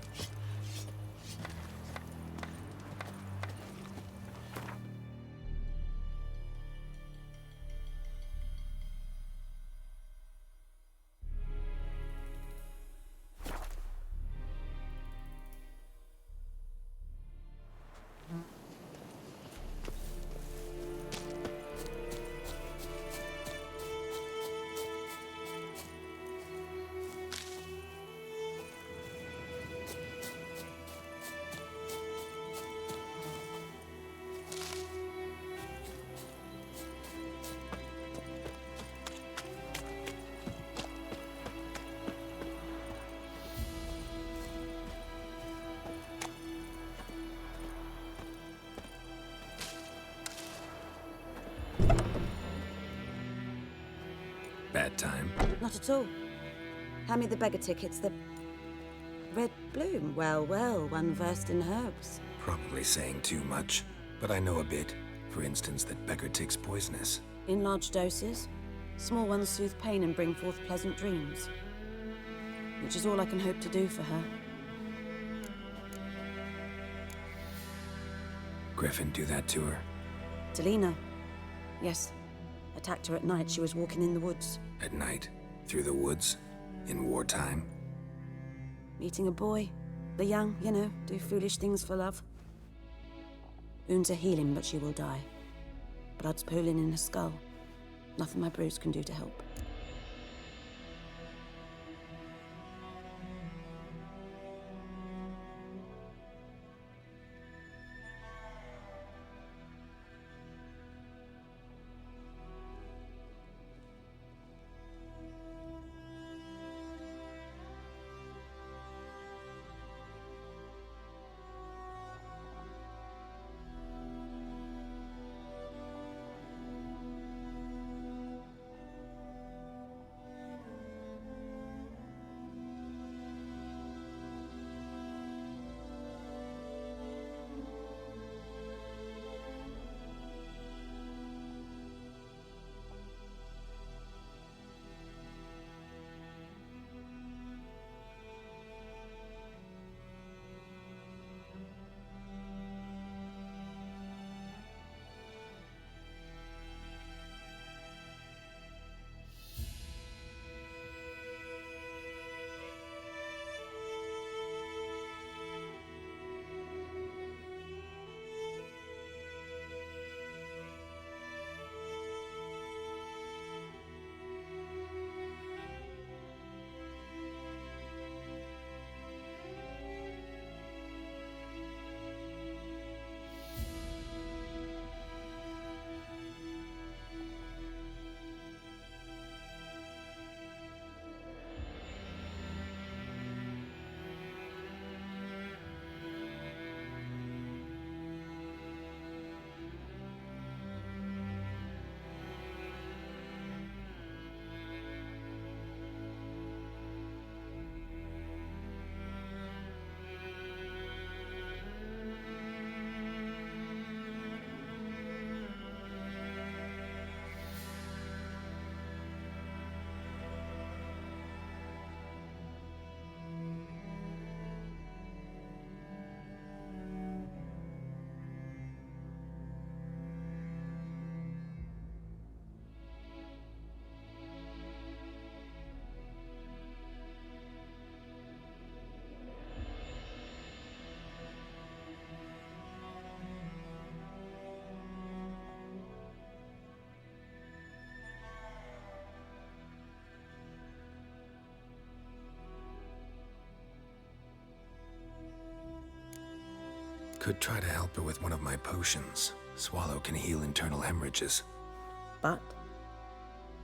Bad time? Not at all. Hand me the beggar tickets, the red bloom. Well, well, one versed in herbs. Probably saying too much, but I know a bit. For instance, that beggar tick's poisonous. In large doses. Small ones soothe pain and bring forth pleasant dreams. Which is all I can hope to do for her. Griffin do that to her? Delina. Yes. Attacked her at night. She was walking in the woods. At night? Through the woods? In wartime? Meeting a boy. The young, you know, do foolish things for love. Wounds are healing, but she will die. Blood's pooling in her skull. Nothing my bruise can do to help. could try to help her with one of my potions. Swallow can heal internal hemorrhages. But?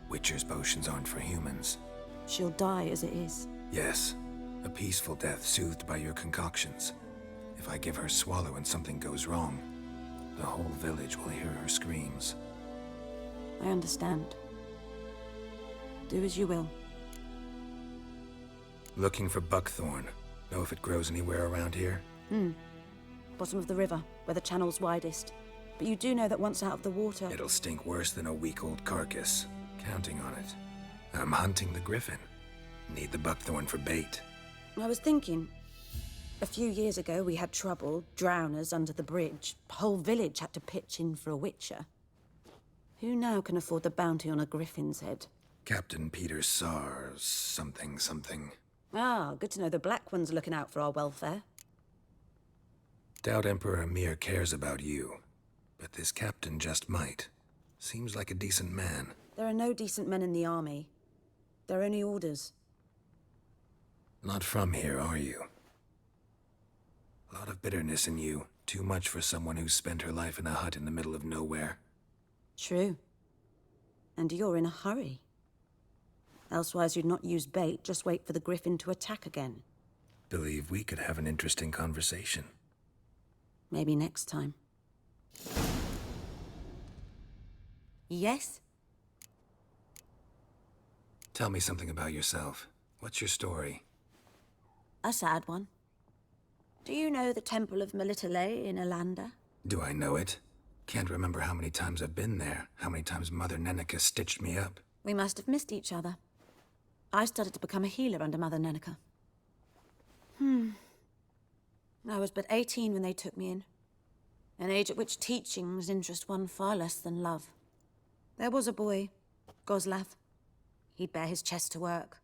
Witcher's potions aren't for humans. She'll die as it is. Yes. A peaceful death soothed by your concoctions. If I give her Swallow and something goes wrong, the whole village will hear her screams. I understand. Do as you will. Looking for buckthorn. Know if it grows anywhere around here? Bottom of the river, where the channel's widest. But you do know that once out of the water... It'll stink worse than a week-old carcass. Counting on it. I'm hunting the griffin. Need the buckthorn for bait. I was thinking... A few years ago, we had trouble, drowners under the bridge. The whole village had to pitch in for a witcher. Who now can afford the bounty on a griffin's head? Captain Peter Sars... something. Ah, good to know the Black One's looking out for our welfare. Doubt Emperor Emir cares about you. But this captain just might. Seems like a decent man. There are no decent men in the army. They're only orders. Not from here, are you? A lot of bitterness in you. Too much for someone who's spent her life in a hut in the middle of nowhere. True. And you're in a hurry. Elsewise you'd not use bait, just wait for the griffin to attack again. Believe we could have an interesting conversation. Maybe next time. Yes? Tell me something about yourself. What's your story? A sad one. Do you know the Temple of Melitele in Alanda? Do I know it? Can't remember how many times I've been there, how many times Mother Neneka stitched me up. We must have missed each other. I started to become a healer under Mother Neneka. I was but 18 when they took me in. An age at which teachings interest one far less than love. There was a boy, Goslav. He'd bare his chest to work.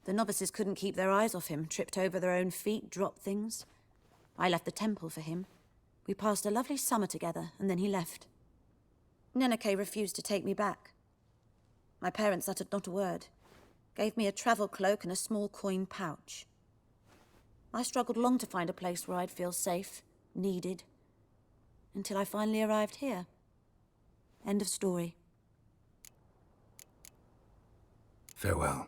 The novices couldn't keep their eyes off him, tripped over their own feet, dropped things. I left the temple for him. We passed a lovely summer together, and then he left. Neneke refused to take me back. My parents uttered not a word. Gave me a travel cloak and a small coin pouch. I struggled long to find a place where I'd feel safe, needed, until I finally arrived here. End of story. Farewell.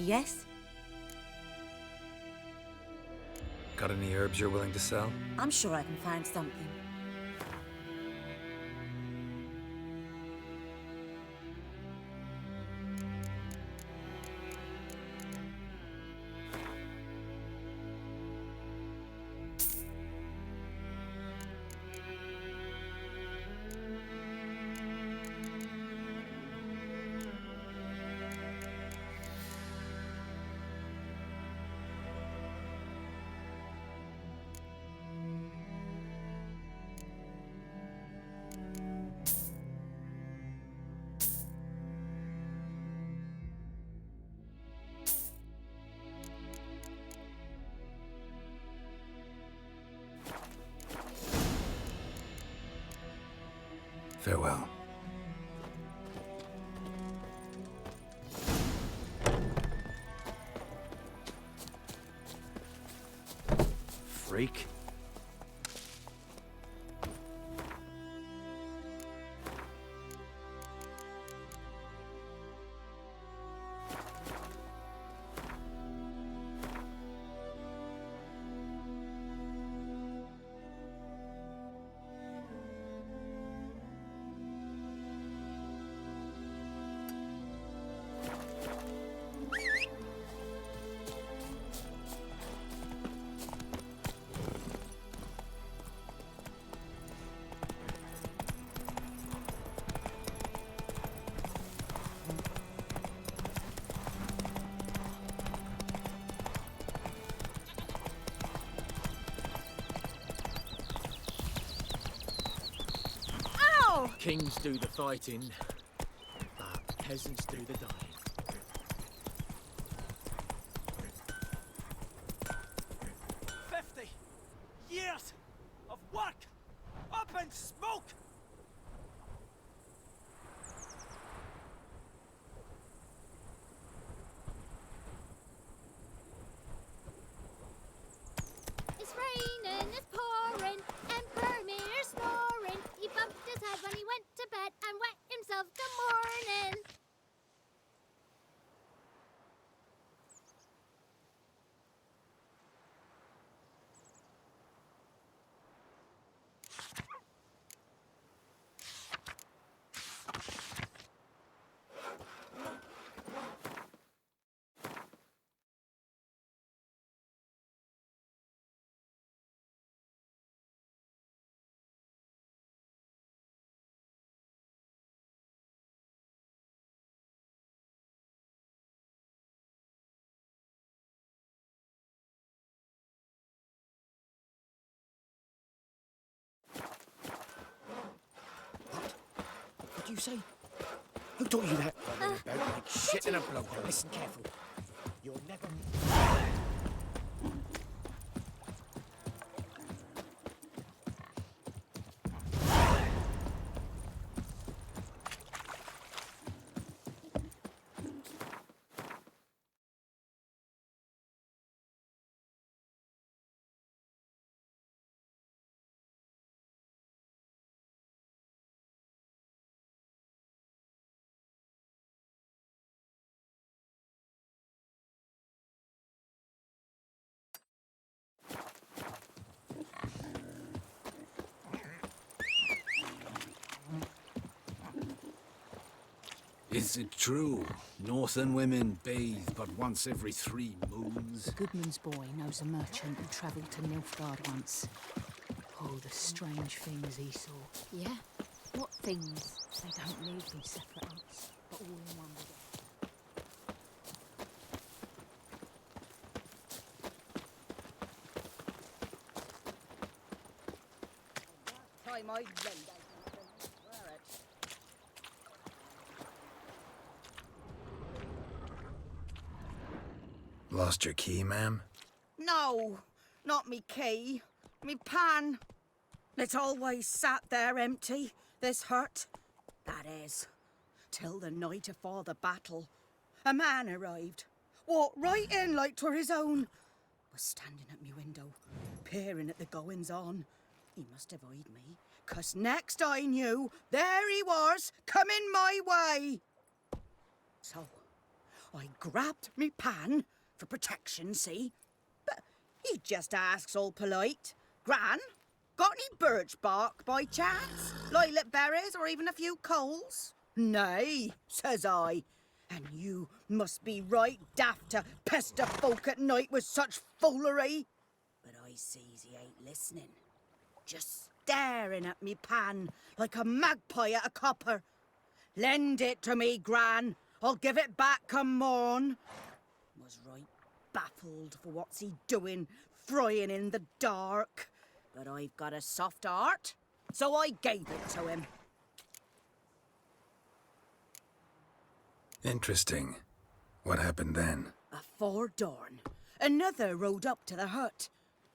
Yes? Got any herbs you're willing to sell? I'm sure I can find something. Farewell. Freak. Kings do the fighting, but peasants do the dying. 50 years of work up in smoke! It's raining, it's pouring, Emperor Mirror snoring. He bumped his head when he went to bed and wet himself till morning. What do you say? Who taught you that? About like shit in a blowhole. Listen careful. You'll never... Is it true? Northern women bathe but once every 3 moons? Goodman's boy knows a merchant who travelled to Nilfgaard once. Oh, the strange things he saw. Yeah? What things? They don't live in separate huts, but all in one together. Time I laid out, swear it. Lost your key, ma'am? No, not me key. Me pan. It's always sat there empty, this hut. That is, till the night afore the battle. A man arrived, walked right in like 'twere his own. Was standing at me window, peering at the goings-on. He must have eyed me, 'cause next I knew, there he was, coming my way. So, I grabbed me pan for protection, see? But he just asks all polite. Gran, got any birch bark by chance? Lilac berries or even a few coals? Nay, says I. And you must be right daft to pester folk at night with such foolery. But I sees he ain't listening. Just staring at me pan like a magpie at a copper. Lend it to me, Gran. I'll give it back come morn. Was right baffled for what's he doing, frying in the dark. But I've got a soft heart, so I gave it to him. Interesting. What happened then? Afore dawn, another rode up to the hut.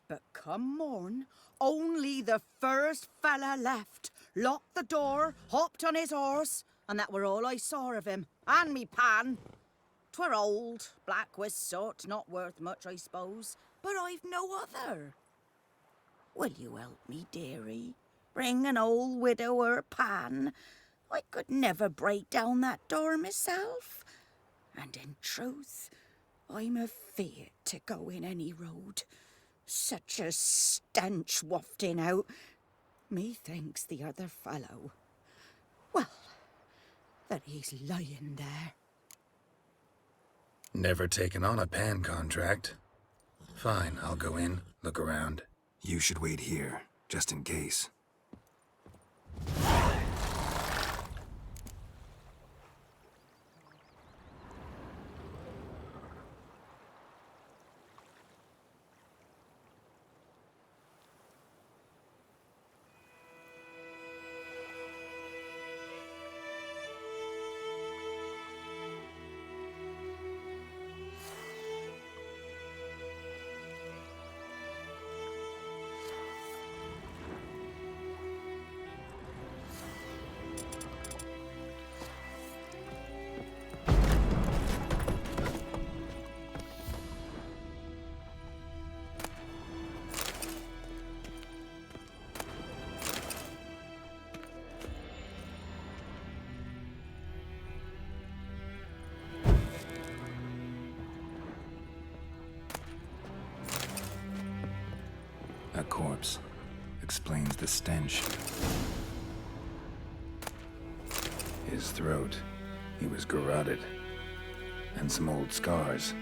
But come morn, only the first fella left, locked the door, hopped on his horse, and that were all I saw of him, and me pan. 'Twere old, black with soot, not worth much, I suppose, but I've no other. Will you help me, dearie? Bring an old widower pan. I could never break down that door myself. And in truth, I'm afeard to go in any road. Such a stench wafting out. Methinks the other fellow, well, that he's lying there. Never taken on a pan contract. Fine, I'll go in, look around. You should wait here, just in case. A corpse explains the stench. His throat, he was garroted. And some old scars.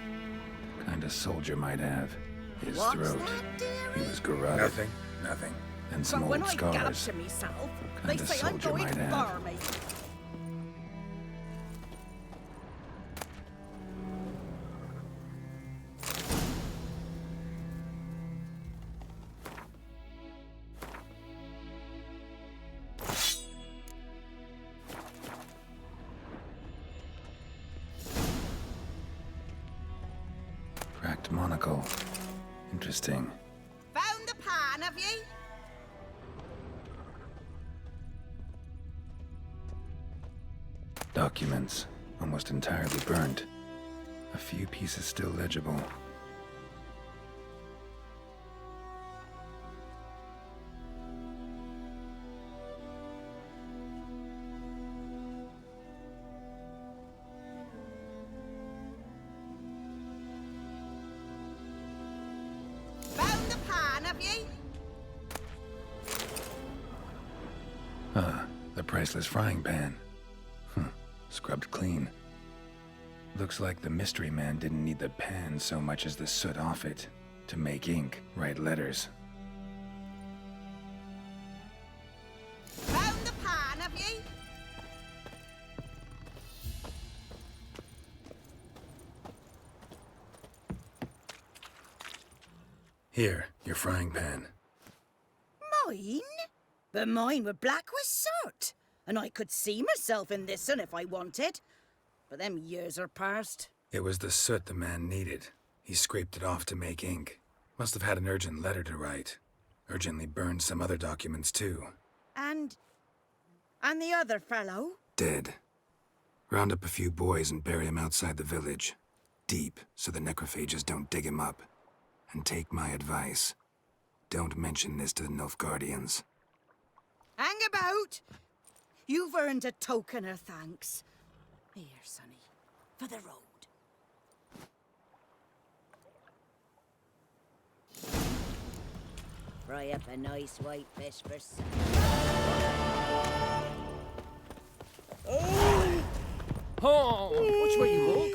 Kind of soldier might have. His What's throat, that, he was garroted. Nothing. And some But when old I gallop scars. to myself, they Kind of say I'm soldier going might to have. bar me. Cracked monocle. Interesting. Found the pan, have ye? Documents, almost entirely burnt. A few pieces still legible. Found the pan, have ye? The priceless frying pan. Scrubbed clean. Looks like the mystery man didn't need the pan so much as the soot off it to make ink, write letters. Found the pan, have ye? Here, your frying pan. Mine? But mine were black with soot, and I could see myself in this one if I wanted. But them years are past. It was the soot the man needed. He scraped it off to make ink. Must have had an urgent letter to write. Urgently burned some other documents too. And the other fellow? Dead. Round up a few boys and bury him outside the village. Deep, so the necrophages don't dig him up. And take my advice. Don't mention this to the Nilfgaardians. Hang about! You've earned a token of thanks. Here, sonny, for the road. Fry up a nice white fish for supper. Oh, watch where you walk.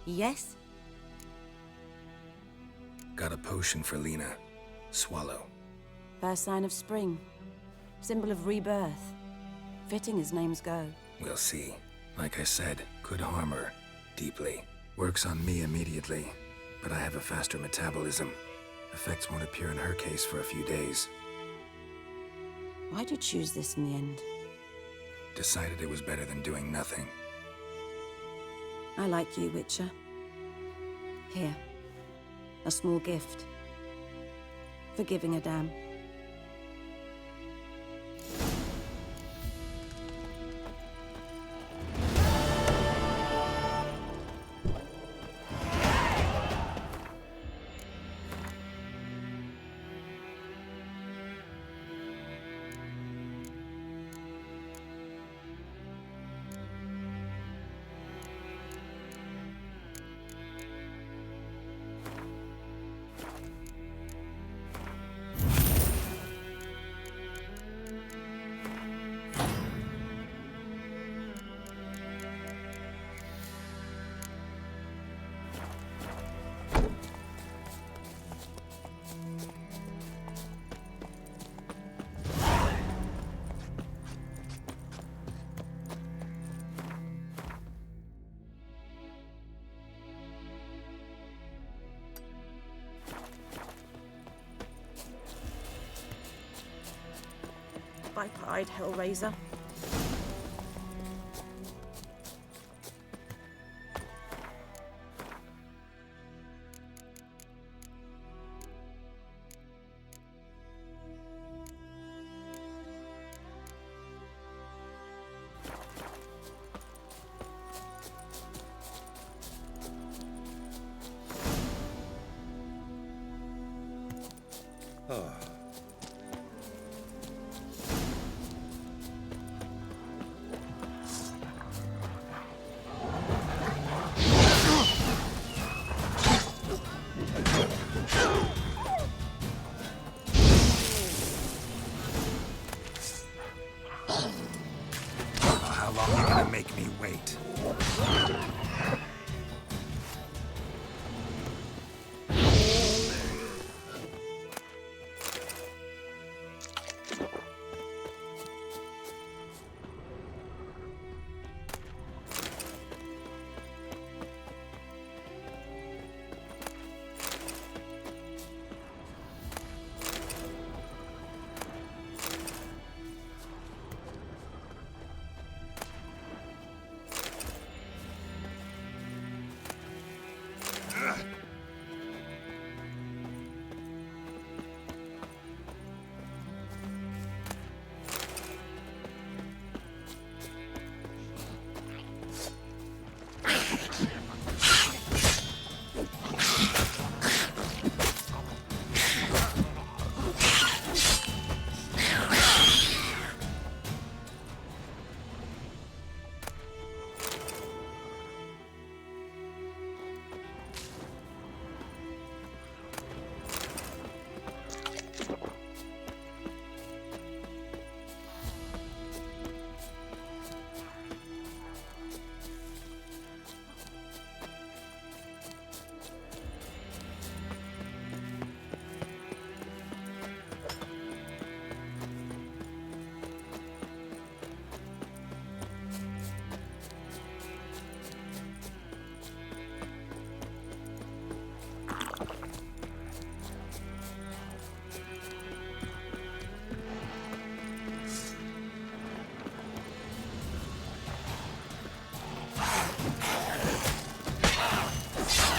Yes? Got a potion for Lena. Swallow. First sign of spring. Symbol of rebirth. Fitting as names go. We'll see. Like I said, could harm her. Deeply. Works on me immediately, but I have a faster metabolism. Effects won't appear in her case for a few days. Why'd you choose this in the end? Decided it was better than doing nothing. I like you, Witcher. Here. A small gift. For giving a damn. snipe-eyed hellraiser. How long are you gonna make me wait?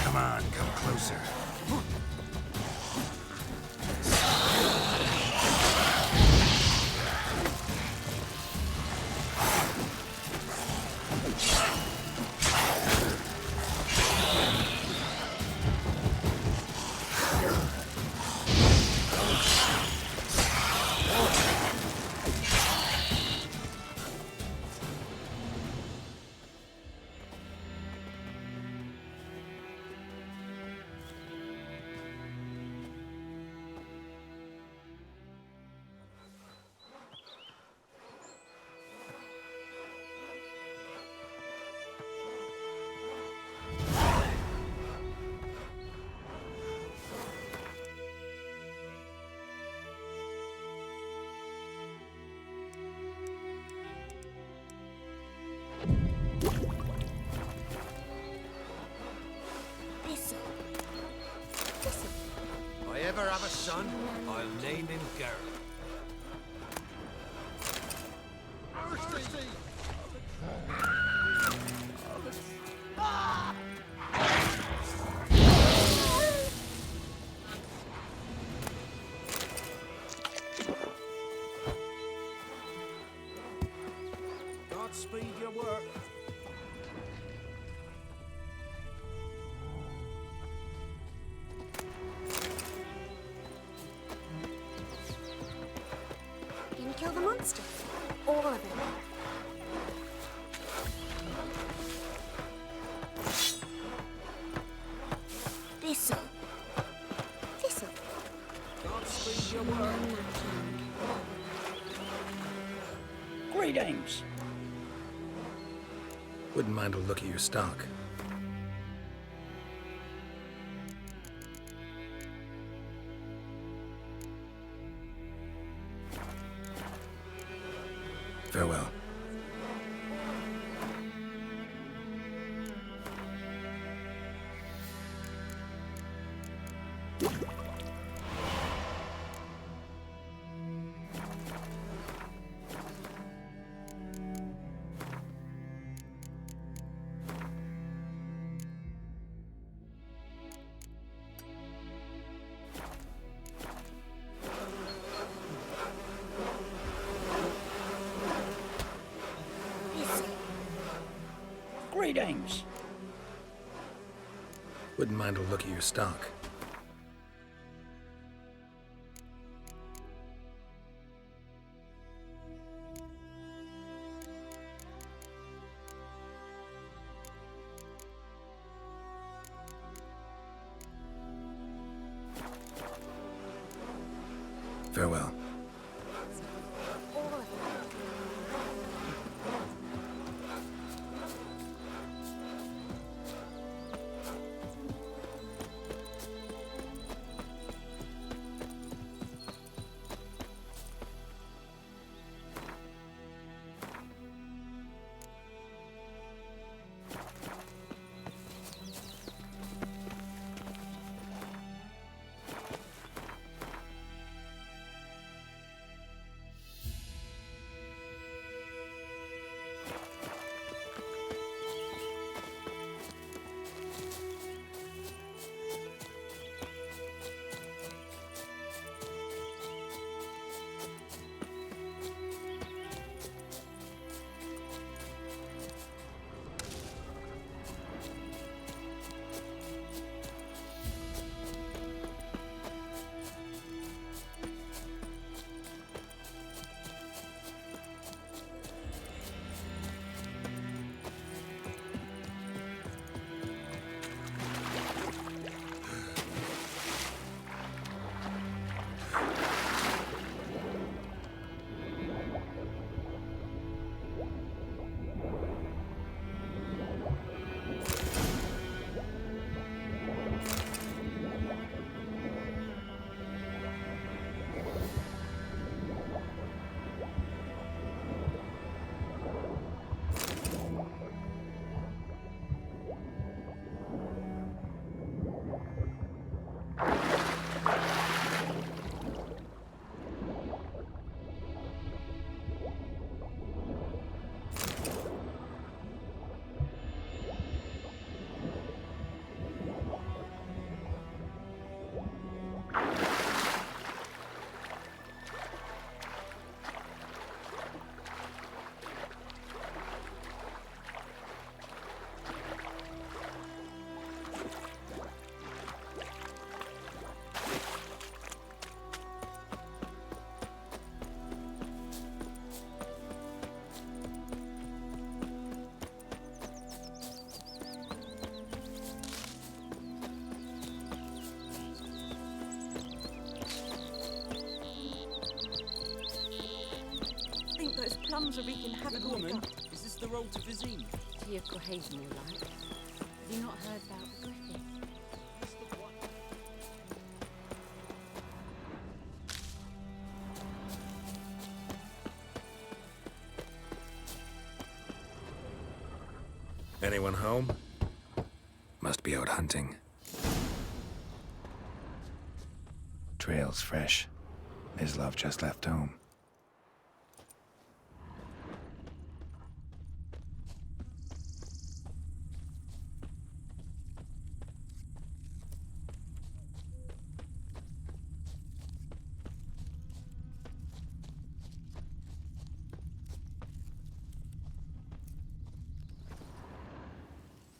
Come on, come closer. If I ever have a son, I'll name him Kaer. Godspeed your work. Gonna kill the monster. All of them. This'll. This'll. Godspeed your work. Greetings. Wouldn't mind a look at your stock. Farewell. Greetings. Wouldn't mind a look at your stock. Farewell. Those plums are wreaking havoc on the gut. Is this the road to Vizine? To your cohesion, all right. Have you not heard about the griffin? Anyone home? Must be out hunting. Trail's fresh. Mislav just left home.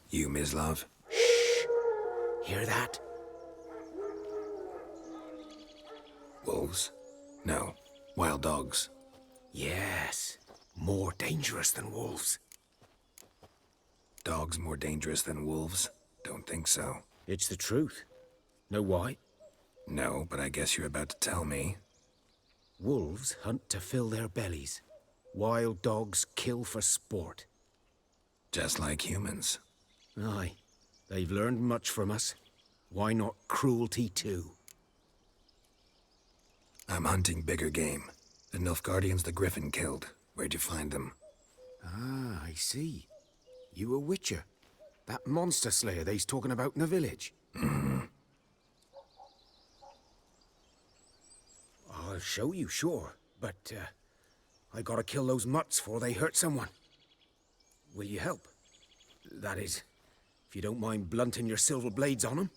You, Mislav? Shh! Hear that? Wolves? No. Wild dogs. Yes. More dangerous than wolves. Dogs more dangerous than wolves? Don't think so. It's the truth. Know why? No, but I guess you're about to tell me. Wolves hunt to fill their bellies. Wild dogs kill for sport. Just like humans. Aye. They've learned much from us. Why not cruelty too? I'm hunting bigger game. The Nilfgaardians the griffin killed. Where'd you find them? Ah, I see. You a witcher. That monster slayer they's talking about in the village. Mm-hmm. I'll show you, sure. But, I gotta kill those mutts before they hurt someone. Will you help? That is, if you don't mind blunting your silver blades on them.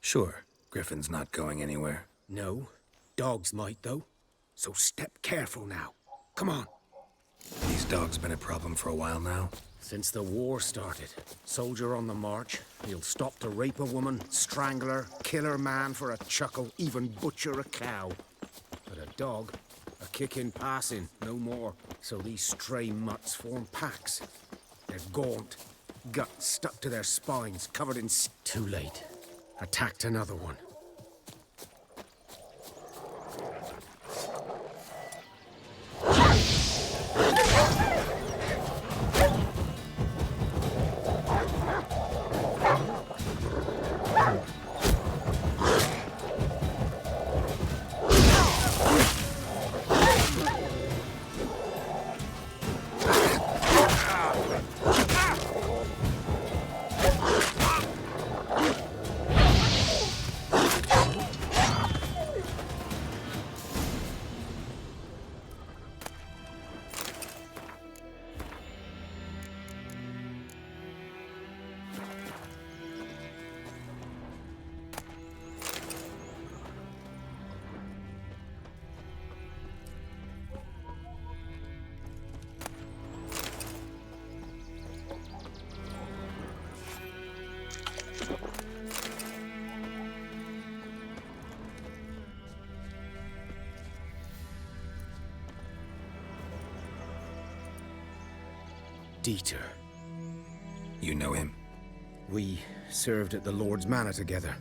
Sure. Griffin's not going anywhere. No. Dogs might, though. So step careful now. Come on. These dog's been a problem for a while now? Since the war started. Soldier on the march, he'll stop to rape a woman, strangle her, kill her man for a chuckle, even butcher a cow. But a dog, a kick in passing, no more. So these stray mutts form packs. They're gaunt, guts stuck to their spines, covered in... Too late. Attacked another one. Dieter. You know him? We served at the Lord's Manor together,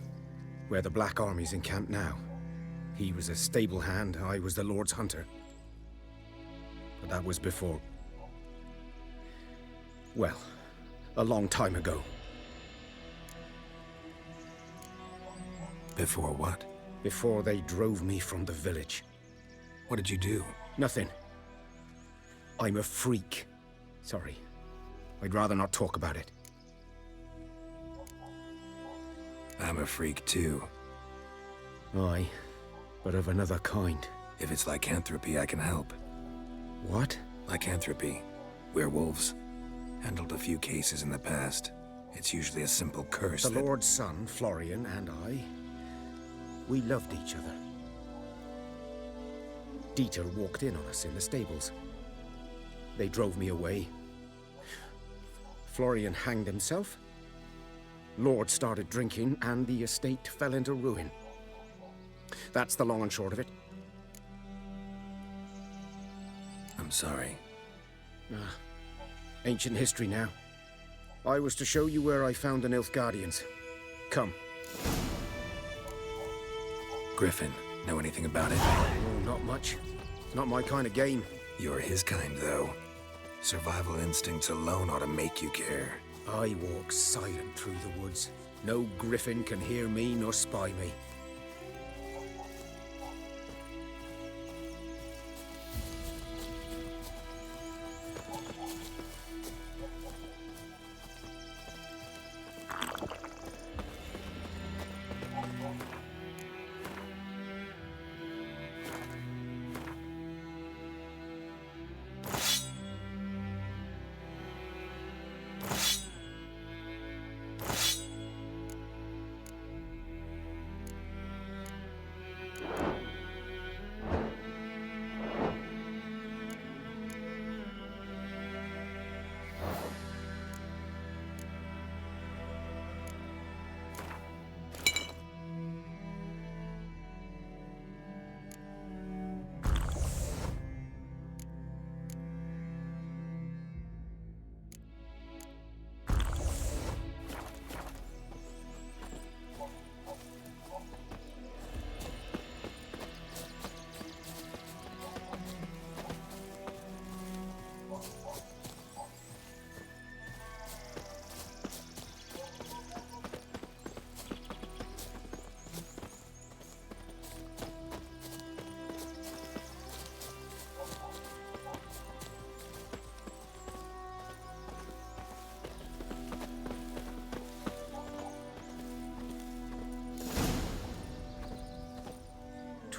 where the Black Army's encamped now. He was a stable hand, I was the Lord's hunter. But that was before... well, a long time ago. Before what? Before they drove me from the village. What did you do? Nothing. I'm a freak. Sorry. I'd rather not talk about it. I'm a freak too. Aye, but of another kind. If it's lycanthropy, I can help. What? Lycanthropy. Werewolves. Handled a few cases in the past. It's usually a simple curse The Lord's son, Florian, and I, we loved each other. Dieter walked in on us in the stables. They drove me away. Florian hanged himself. Lord started drinking, and the estate fell into ruin. That's the long and short of it. I'm sorry. Ancient history now. I was to show you where I found the Nilfgaardians. Come. Griffin, know anything about it? Oh, not much. Not my kind of game. You're his kind, though. Survival instincts alone ought to make you care. I walk silent through the woods. No griffin can hear me nor spy me.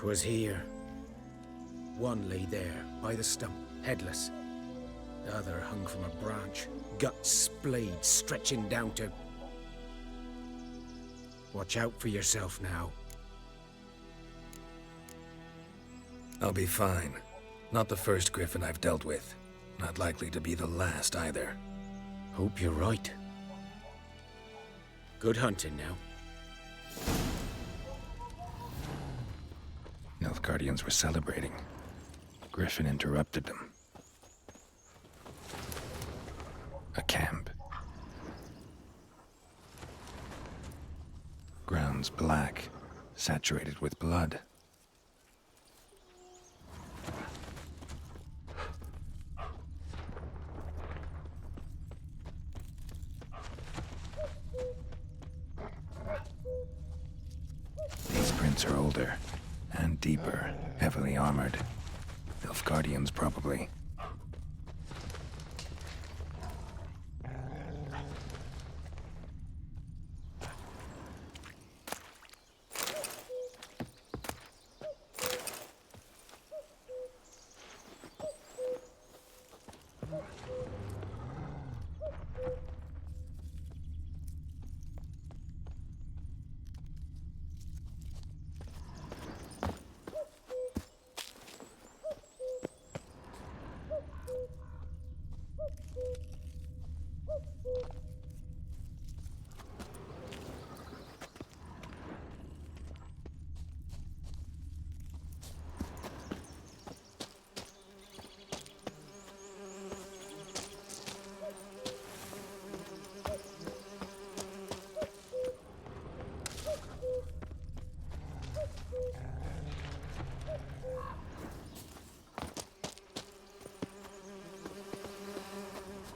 Was here. One lay there, by the stump, headless. The other hung from a branch, guts splayed, stretching down to... Watch out for yourself now. I'll be fine. Not the first griffin I've dealt with. Not likely to be the last either. Hope you're right. Good hunting now. Nilfgaardians were celebrating. Griffin interrupted them. A camp. Grounds black, saturated with blood. These prints are older and deeper, heavily armored. Nilfgaardians, probably.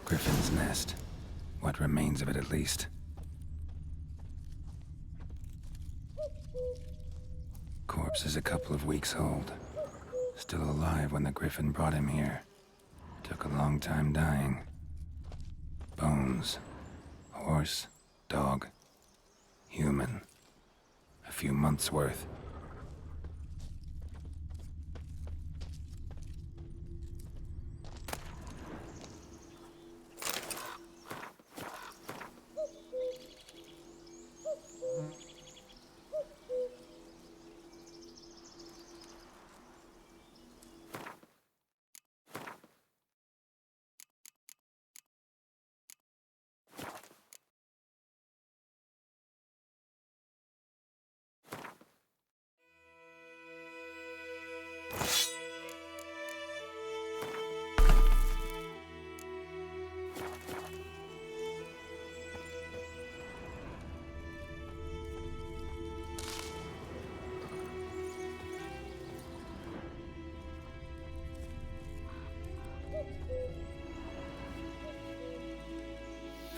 Griffin's nest. What remains of it, at least. Corpse is a couple of weeks old. Still alive when the Griffin brought him here. Took a long time dying. Bones. Horse. Dog. Human. A few months' worth.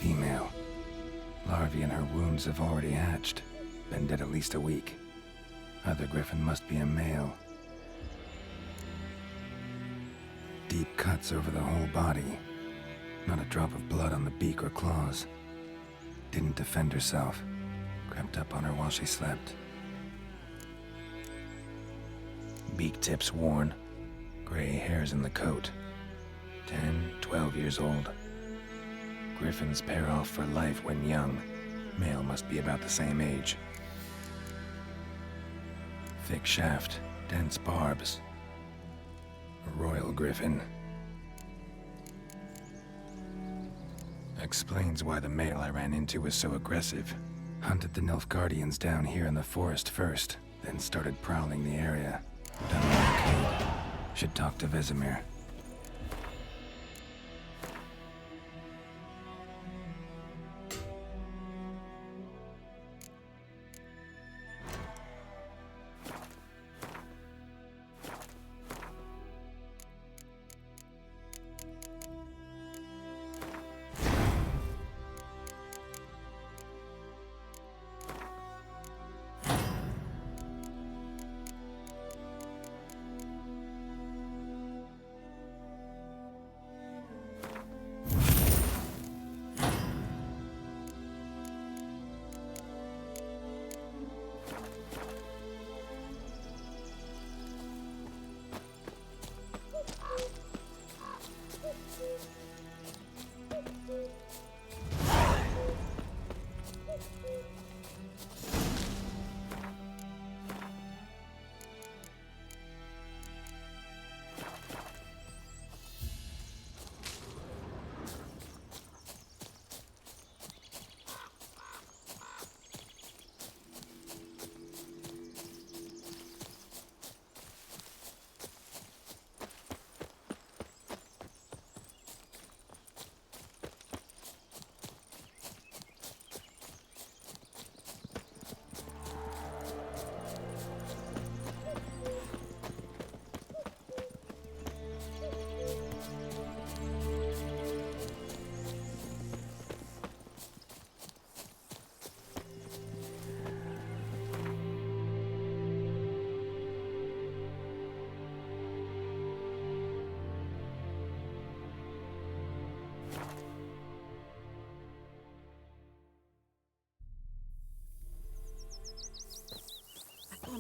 Female. Larvae in her wounds have already hatched. Been dead at least a week. Other Griffin must be a male. Deep cuts over the whole body. Not a drop of blood on the beak or claws. Didn't defend herself. Crept up on her while she slept. Beak tips worn. Gray hairs in the coat. 10, 12 years old. Griffins pair off for life when young. Male must be about the same age. Thick shaft, dense barbs. A royal griffin. Explains why the male I ran into was so aggressive. Hunted the Nilfgaardians down here in the forest first, then started prowling the area. Done what I could. Should talk to Vesemir.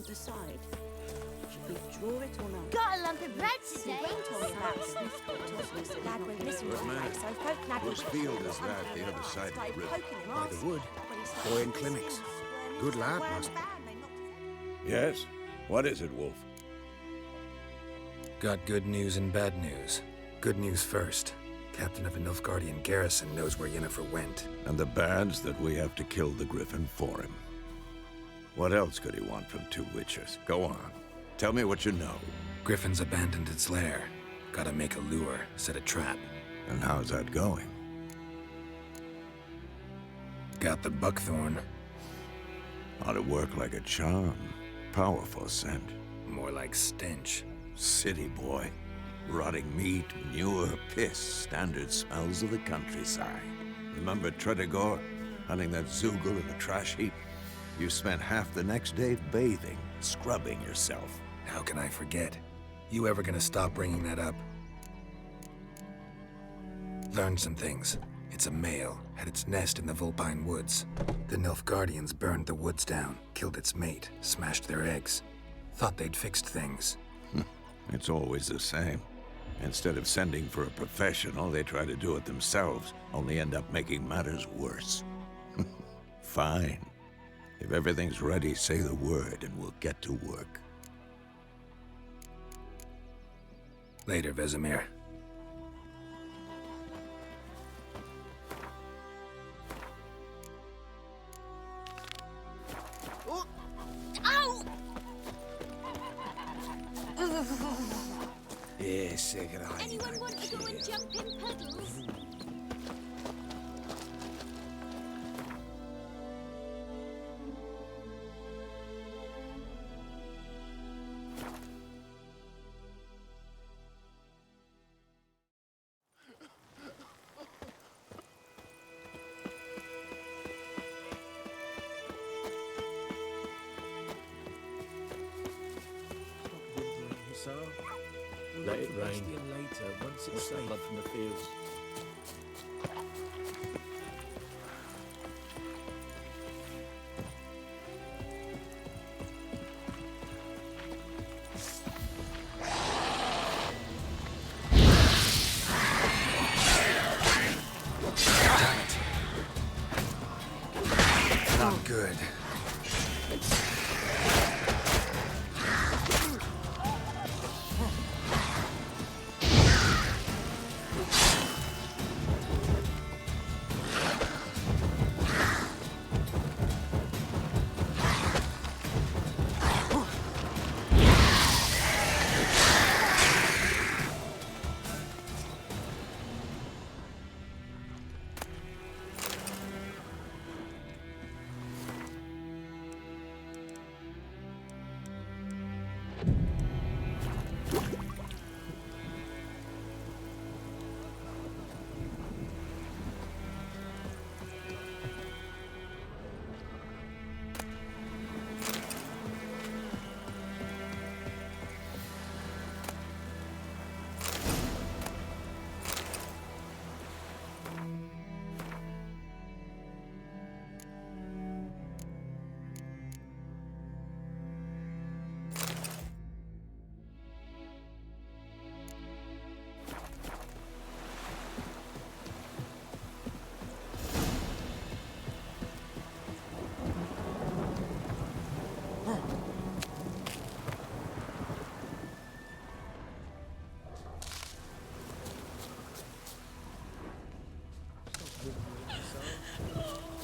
can't decide. Should we draw it or not? Got a lump of bread today. Whose field is that the other side of the river? By the wood. Boy in clinics. Good lad, must be. Yes? What is it, Wolf? Got good news and bad news. Good news first. Captain of a Nilfgaardian garrison knows where Yennefer went. And the bad's that we have to kill the griffin for him. What else could he want from two witchers? Go on. Tell me what you know. Griffin's abandoned its lair. Gotta make a lure, set a trap. And how's that going? Got the buckthorn. Ought to work like a charm. Powerful scent. More like stench. City boy. Rotting meat, manure, piss. Standard smells of the countryside. Remember Tredegor? Hunting that Zoogle in the trash heap? You spent half the next day bathing, scrubbing yourself. How can I forget? You ever gonna stop bringing that up? Learned some things. It's a male, had its nest in the Vulpine Woods. The Nilfgaardians burned the woods down, killed its mate, smashed their eggs. Thought they'd fixed things. It's always the same. Instead of sending for a professional, they try to do it themselves, only end up making matters worse. Fine. If everything's ready, say the word and we'll get to work. Later, Vesemir. Ow! Yes, Anyone want to go and jump in puddles? Let it rain. Later, once it's safe. Blood from the fields. Not good.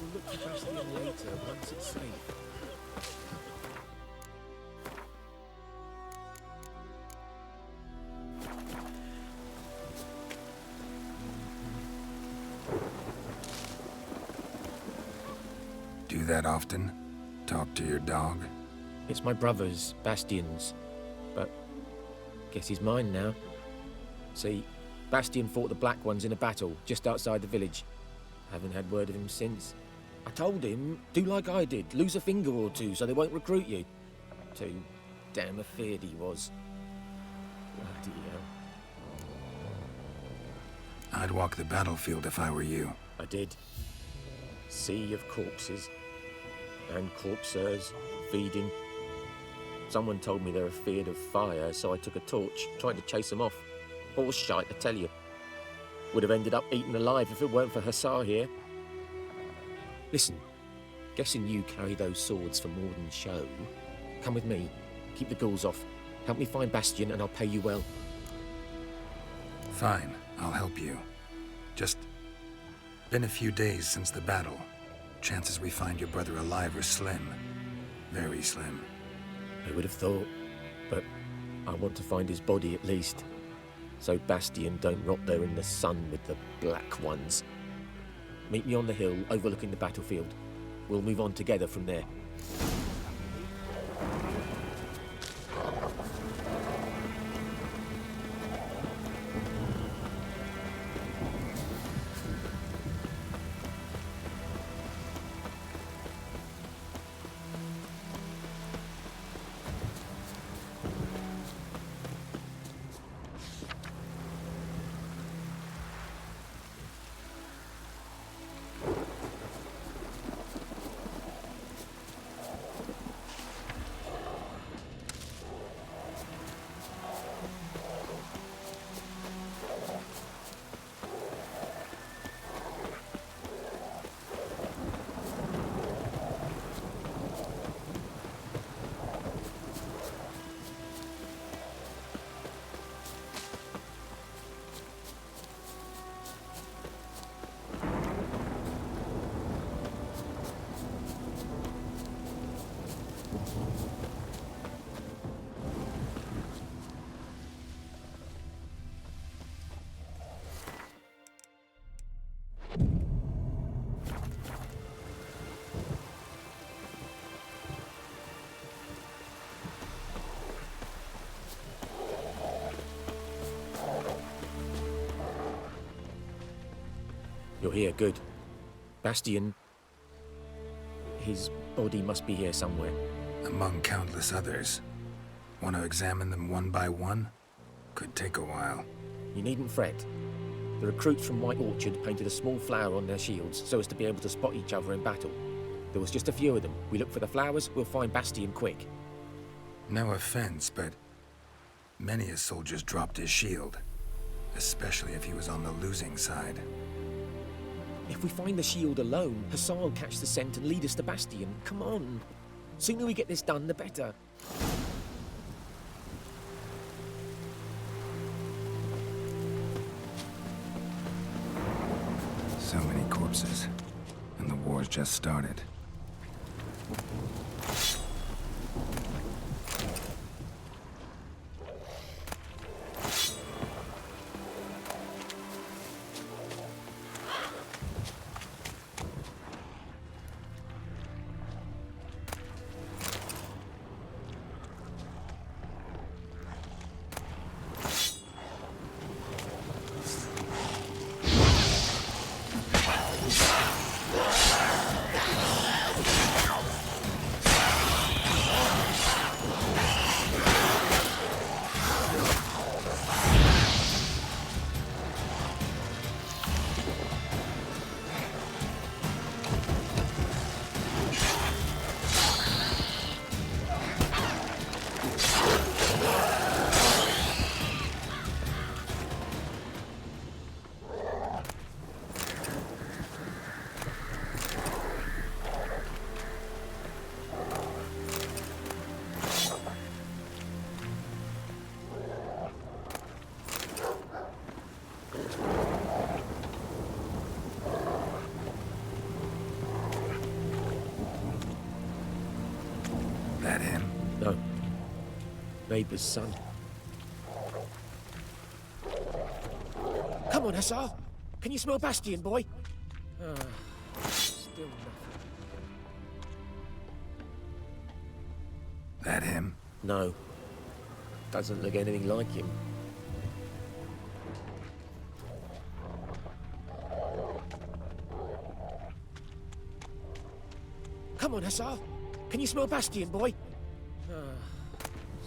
We'll look for Bastien later, once it's safe. Do that often? Talk to your dog? It's my brother's, Bastien's, but guess he's mine now. See, Bastien fought the Black Ones in a battle just outside the village. Haven't had word of him since. I told him, do like I did, lose a finger or two so they won't recruit you. Too damn afeard he was. Bloody hell. I'd walk the battlefield if I were you. I did. Sea of corpses. And corpsers feeding. Someone told me they're afeard of fire, so I took a torch, trying to chase them off. Horse shite, I tell you. Would have ended up eaten alive if it weren't for Hussar here. Listen, guessing you carry those swords for more than show. Come with me, keep the ghouls off, help me find Bastien and I'll pay you well. Fine, I'll help you. Just been a few days since the battle. Chances we find your brother alive are slim. Very slim. I would have thought, but I want to find his body at least. So Bastien don't rot there in the sun with the black ones. Meet me on the hill overlooking the battlefield. We'll move on together from there. You're here, good. Bastien... his body must be here somewhere. Among countless others. Want to examine them one by one? Could take a while. You needn't fret. The recruits from White Orchard painted a small flower on their shields so as to be able to spot each other in battle. There was just a few of them. We look for the flowers, we'll find Bastien quick. No offense, but many a soldier's dropped his shield. Especially if he was on the losing side. If we find the shield alone, Hussar will catch the scent and lead us to Bastien. Come on. Sooner we get this done, the better. So many corpses. And the war's just started. That him? No. Neighbour's son. Come on, Hussar! Can you smell Bastien, boy? Still nothing. That him? No. Doesn't look anything like him. Come on, Hussar! Can you smell Bastien, boy?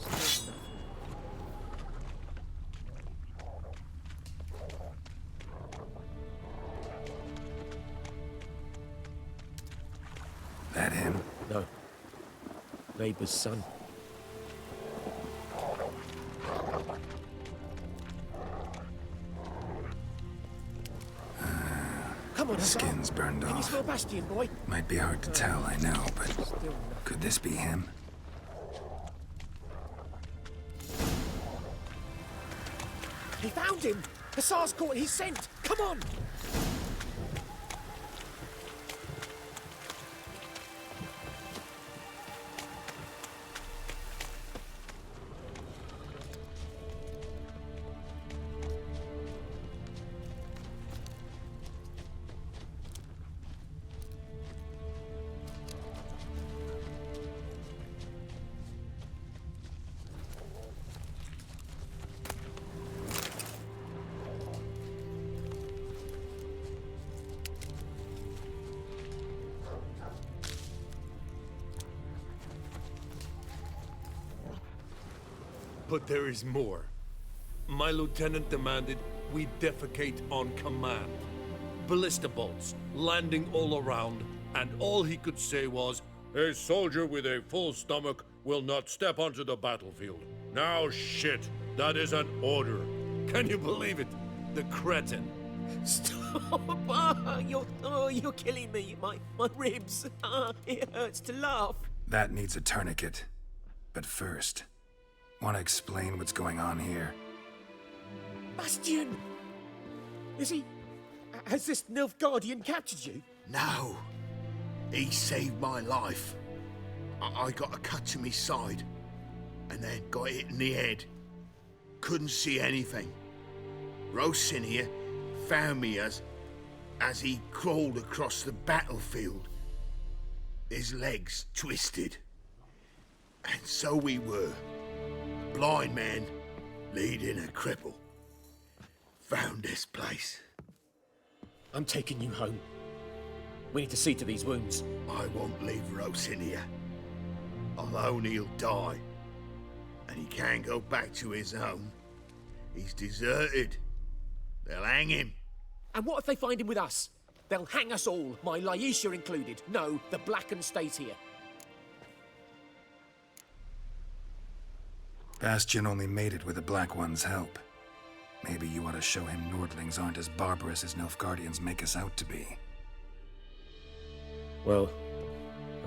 Still nothing. That him? No. Neighbour's son. Come on, Hussar. Skin's burned Can you off. smell Bastien, boy? Might be hard to tell, I know, but could this be him? He found him! Hussar's caught his scent! Come on! But there is more. My lieutenant demanded we defecate on command. Ballista bolts, landing all around, and all he could say was, "A soldier with a full stomach will not step onto the battlefield." Now shit, that is an order. Can you believe it? The cretin. Stop! You're killing me. My ribs. It hurts to laugh. That needs a tourniquet. But first, want to explain what's going on here? Bastien! Is he... Has this Nilfgaardian captured you? No. He saved my life. I got a cut to my side, and then got hit in the head. Couldn't see anything. Rosin here found me as he crawled across the battlefield. His legs twisted. And so we were. Blind man leading a cripple. Found this place. I'm taking you home. We need to see to these wounds. I won't leave Rosin here. Alone he'll die. And he can't go back to his home. He's deserted. They'll hang him. And what if they find him with us? They'll hang us all, my Laisha included. No, the Blackened stays here. Bastien only made it with the Black One's help. Maybe you ought to show him Nordlings aren't as barbarous as Nilfgaardians make us out to be. Well,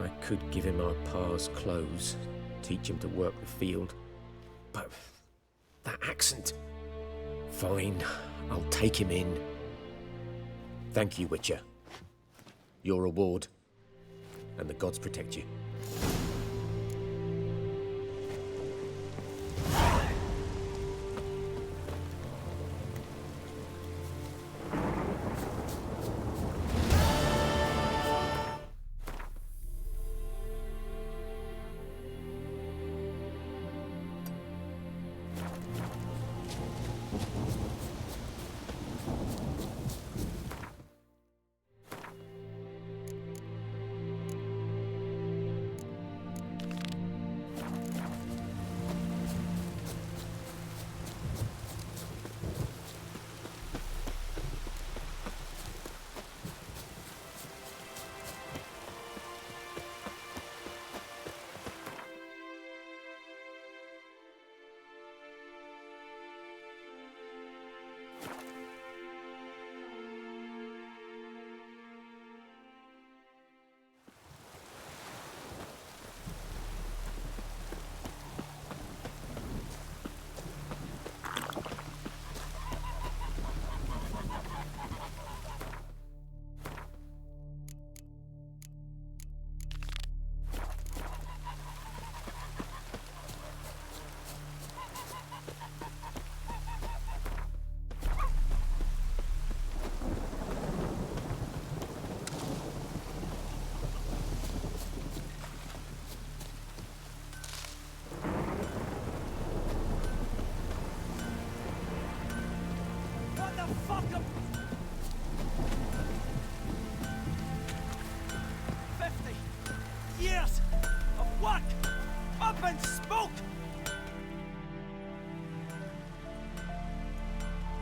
I could give him our pa's clothes, teach him to work the field. But that accent... Fine, I'll take him in. Thank you, Witcher. Your reward. And the gods protect you.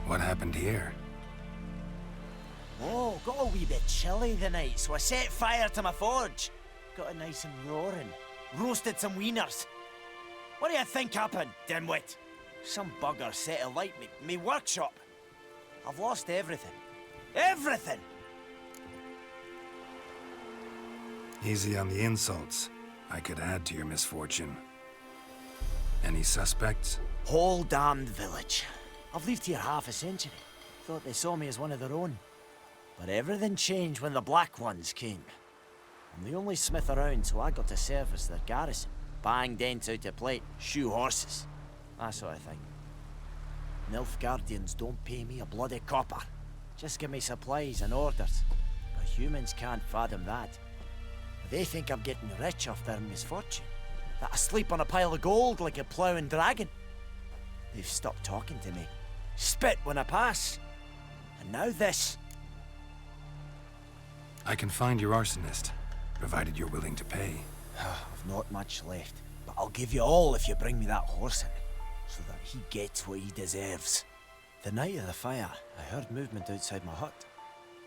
What happened here? Oh, got a wee bit chilly the night, so I set fire to my forge. Got it nice and roaring. Roasted some wieners. What do you think happened, dimwit? Some bugger set alight me workshop. I've lost everything. Everything! Easy on the insults. I could add to your misfortune. Any suspects? Whole damned village. I've lived here half a century. Thought they saw me as one of their own. But everything changed when the Black Ones came. I'm the only smith around, so I got to service their garrison. Bang dents out of plate, shoe horses. That sort of thing. Nilfgaardians don't pay me a bloody copper. Just give me supplies and orders. But humans can't fathom that. They think I'm getting rich off their misfortune. That I sleep on a pile of gold like a ploughing dragon. They've stopped talking to me. Spit when I pass. And now this. I can find your arsonist, provided you're willing to pay. I've not much left, but I'll give you all if you bring me that horse in, so that he gets what he deserves. The night of the fire, I heard movement outside my hut.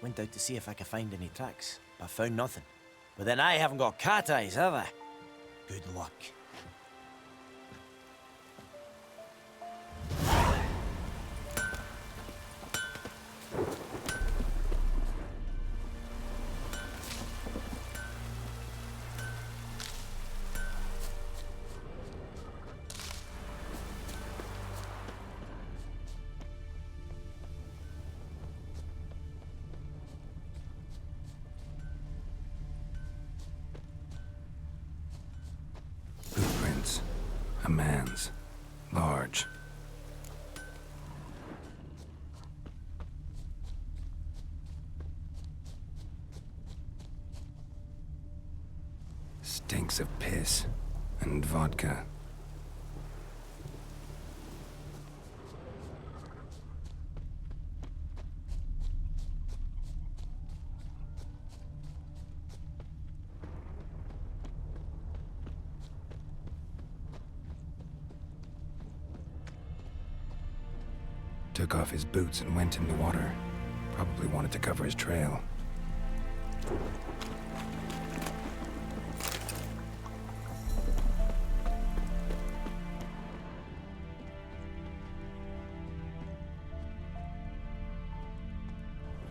Went out to see if I could find any tracks, but found nothing. But then I haven't got cat eyes, have I? Good luck. Footprints. A man's. Large. Stinks of piss and vodka. Took off his boots and went in the water. Probably wanted to cover his trail.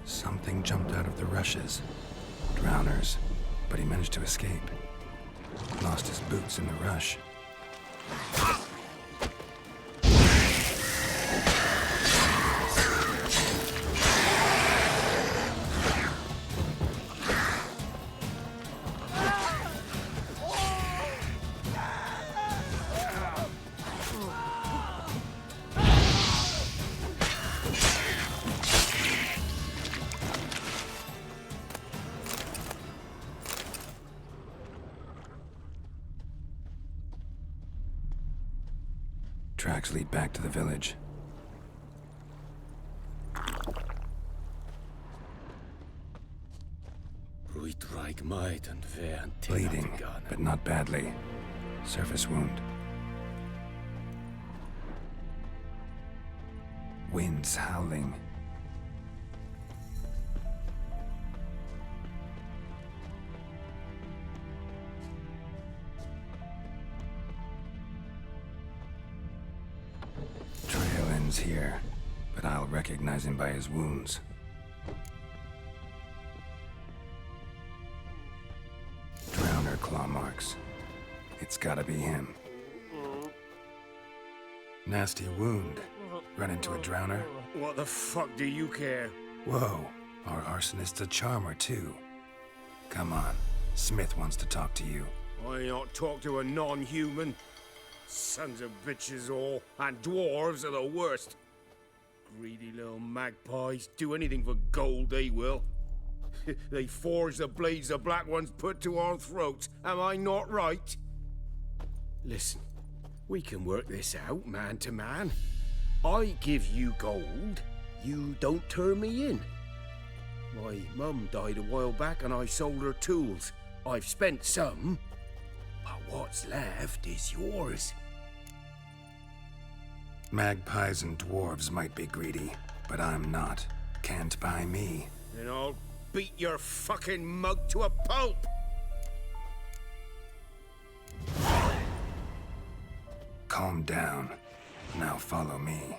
Something jumped out of the rushes. Drowners. But he managed to escape. Lost his boots in the rush. Tracks lead back to the village. Bleeding, but not badly. Surface wound. Winds howling. Trail ends here, but I'll recognize him by his wounds. Drowner claw marks. It's gotta be him. Nasty wound. Run into a drowner? What the fuck do you care? Whoa, our arsonist's a charmer too. Come on, Smith wants to talk to you. I not talk to a non-human. Sons of bitches all, and dwarves are the worst. Greedy little magpies, do anything for gold, they will. They forge the blades the Black Ones put to our throats, am I not right? Listen, we can work this out man to man. I give you gold, you don't turn me in. My mum died a while back and I sold her tools. I've spent some, but what's left is yours. Magpies and dwarves might be greedy, but I'm not. Can't buy me. Then I'll beat your fucking mug to a pulp! Calm down. Now follow me.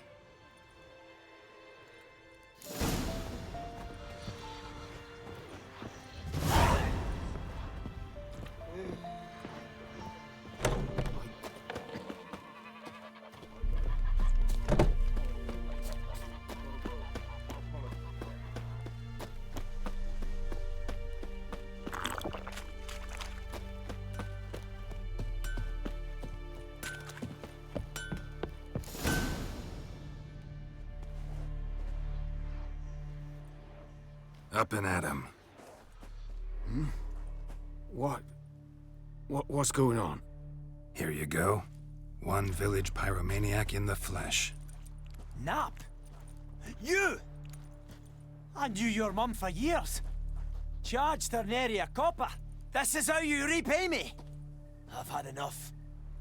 Up and at 'em. What's going on? Here you go. One village pyromaniac in the flesh. Nap? You! I knew your mum for years. Charged her nary a copper. This is how you repay me. I've had enough.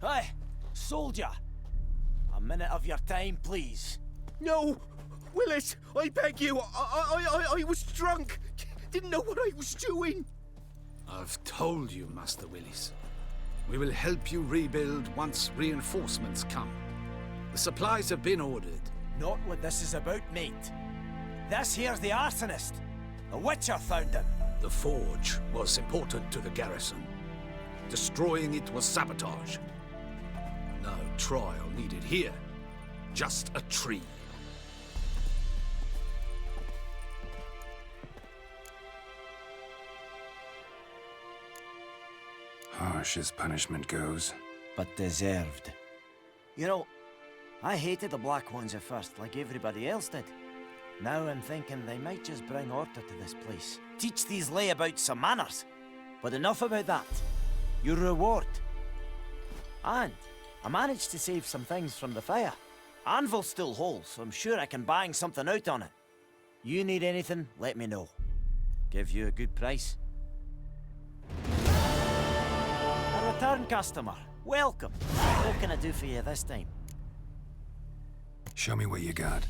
Hey, soldier. A minute of your time, please. No! Willis, I beg you. I was drunk. Didn't know what I was doing. I've told you, Master Willis. We will help you rebuild once reinforcements come. The supplies have been ordered. Not what this is about, mate. This here's the arsonist. The Witcher found him. The forge was important to the garrison. Destroying it was sabotage. No trial needed here. Just a tree. Harsh as punishment goes. But deserved. You know, I hated the Black Ones at first, like everybody else did. Now I'm thinking they might just bring order to this place. Teach these layabouts some manners. But enough about that. Your reward. And I managed to save some things from the fire. Anvil's still whole, so I'm sure I can bang something out on it. You need anything, let me know. Give you a good price. A return customer. Welcome. What can I do for you this time? Show me what you got.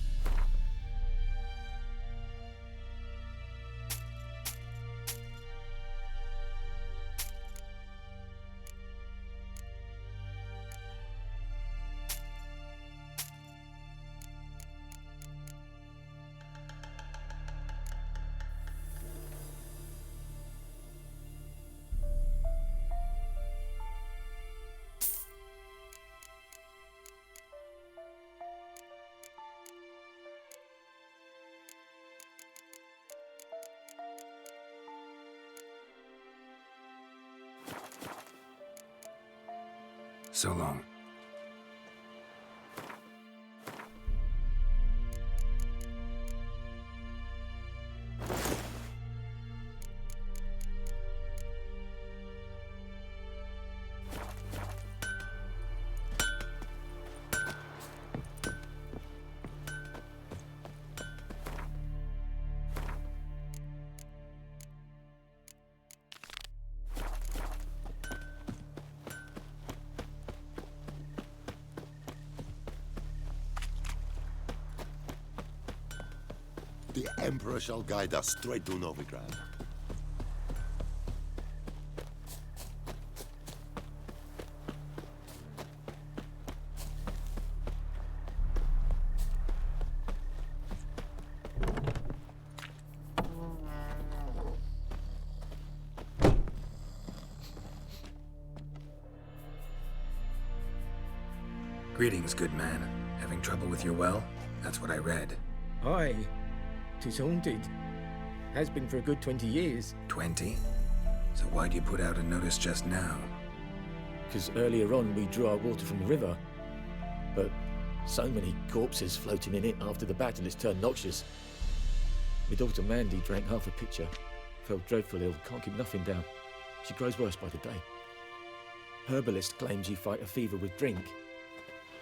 So long. The Emperor shall guide us straight to Novigrad. Greetings, good man. Having trouble with your well? That's what I read. Aye. 'Tis haunted. Has been for a good 20 years. 20? So why'd you put out a notice just now? Because earlier on we drew our water from the river. But so many corpses floating in it after the battle it's turned noxious. My daughter Mandy drank half a pitcher. Fell dreadful ill, can't keep nothing down. She grows worse by the day. Herbalist claims you fight a fever with drink.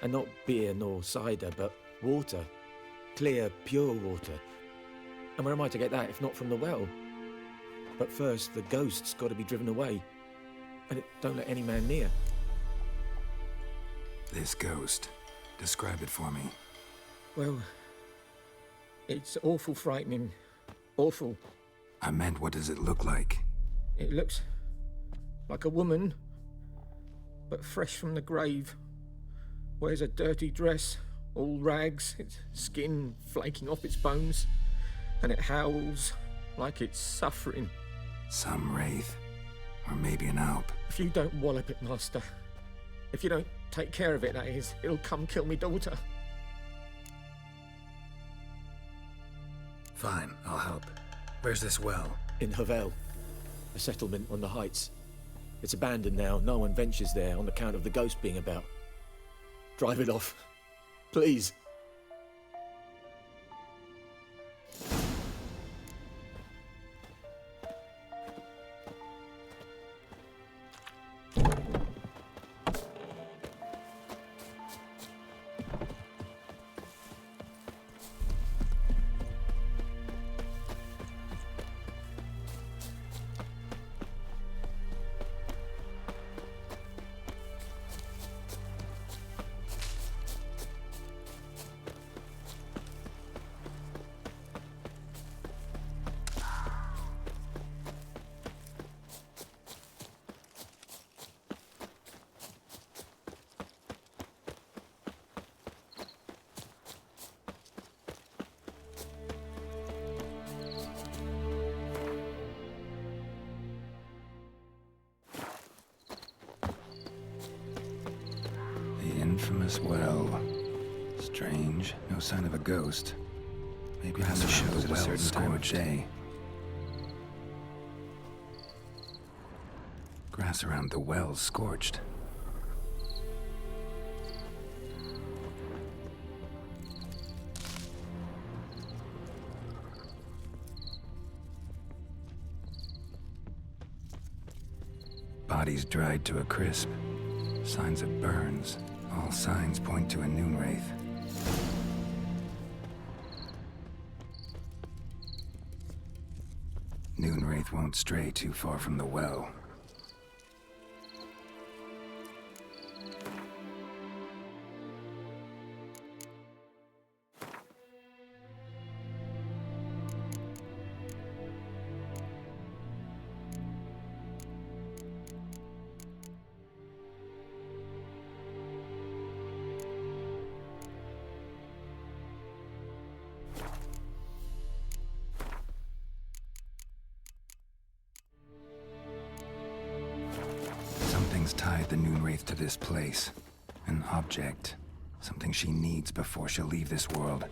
And not beer nor cider, but water. Clear, pure water. And where am I to get that if not from the well? But first, the ghost's got to be driven away. And it don't let any man near. This ghost. Describe it for me. Well, it's awful frightening. Awful. I meant, what does it look like? It looks like a woman, but fresh from the grave. Wears a dirty dress, all rags, its skin flaking off its bones. And it howls like it's suffering. Some wraith. Or maybe an alp. If you don't wallop it, Master. If you don't take care of it, that is, it'll come kill me daughter. Fine, I'll help. Where's this well? In Havel. A settlement on the heights. It's abandoned now. No one ventures there on account of the ghost being about. Drive it off. Please. infamous well. Strange. No sign of a ghost. Maybe it only shows at a certain time of day. Grass around the well's scorched. Bodies dried to a crisp. Signs of burns. All signs point to a noon wraith. Noon wraith won't stray too far from the well. Something's tied the Noon Wraith to this place. An object. Something she needs before she'll leave this world.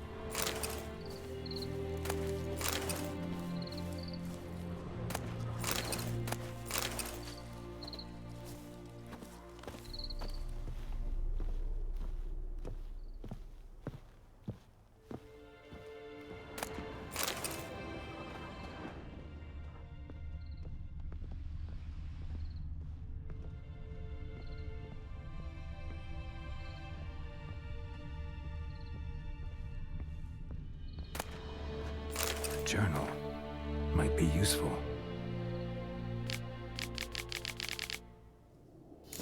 Journal might be useful.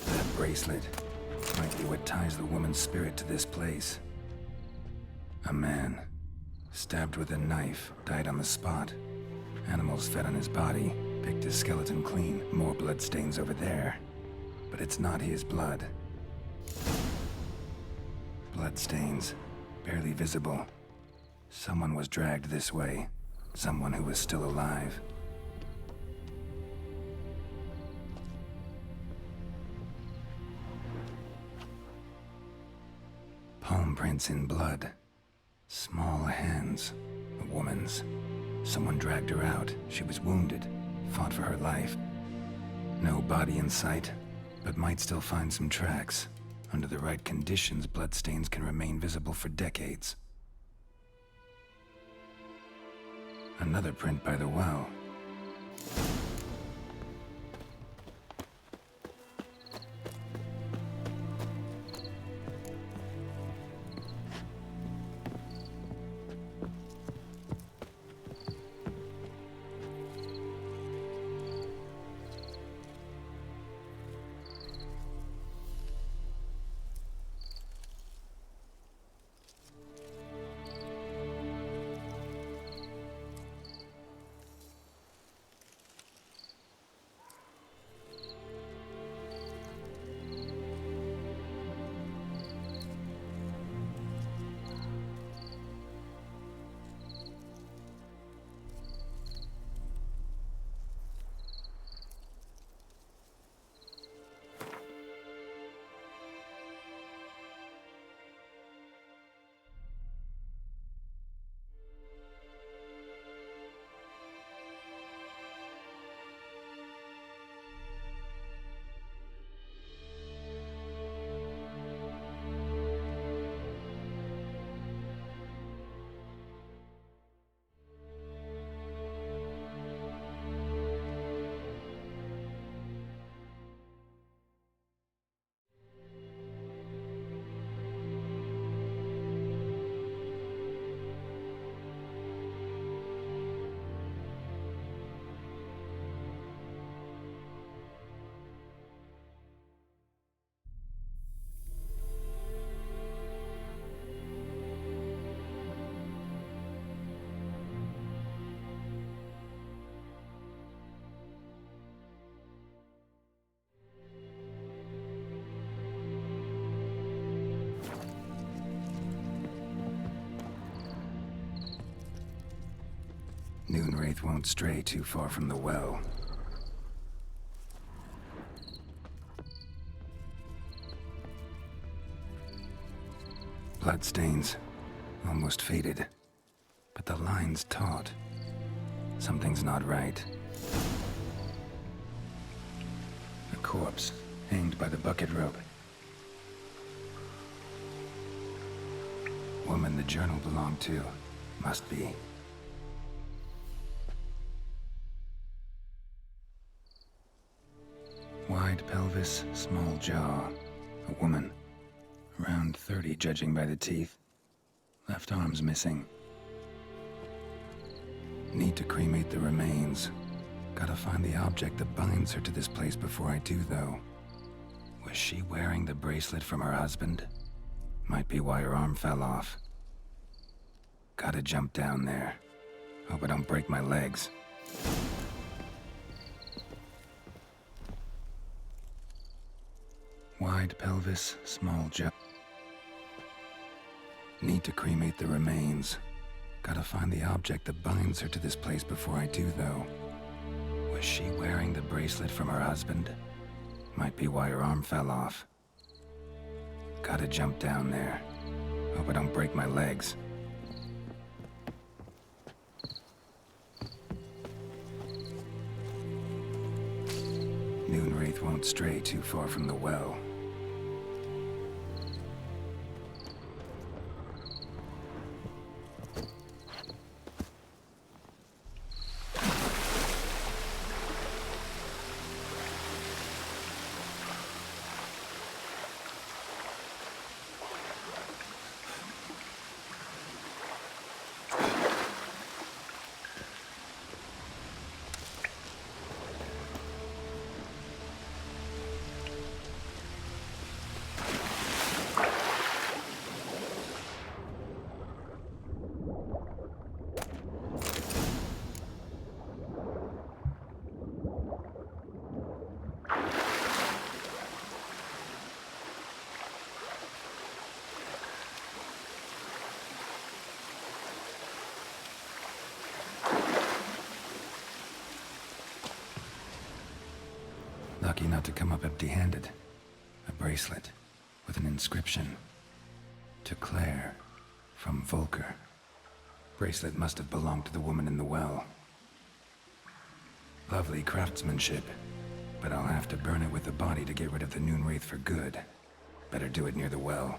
That bracelet might be what ties the woman's spirit to this place. A man, stabbed with a knife, died on the spot. Animals fed on his body, picked his skeleton clean. More bloodstains over there. But it's not his blood. Bloodstains, barely visible. Someone was dragged this way. Someone who was still alive. Palm prints in blood. Small hands. A woman's. Someone dragged her out. She was wounded. Fought for her life. No body in sight, but might still find some tracks. Under the right conditions, bloodstains can remain visible for decades. Another print by the well. Noon Wraith won't stray too far from the well. Bloodstains, almost faded. But the line's taut. Something's not right. A corpse, hanged by the bucket rope. Woman the journal belonged to, must be. Wide pelvis, small jaw. A woman. Around 30, judging by the teeth. Left arm's missing. Need to cremate the remains. Gotta find the object that binds her to this place before I do, though. Was she wearing the bracelet from her husband? Might be why her arm fell off. Gotta jump down there. Hope I don't break my legs. Wide pelvis, small jaw. Need to cremate the remains. Gotta find the object that binds her to this place before I do, though. Was she wearing the bracelet from her husband? Might be why her arm fell off. Gotta jump down there. Hope I don't break my legs. Moonwraith won't stray too far from the well. Lucky not to come up empty-handed. A bracelet with an inscription. To Kaer, from Volker. Bracelet must have belonged to the woman in the well. Lovely craftsmanship, but I'll have to burn it with the body to get rid of the Moonwraith for good. Better do it near the well.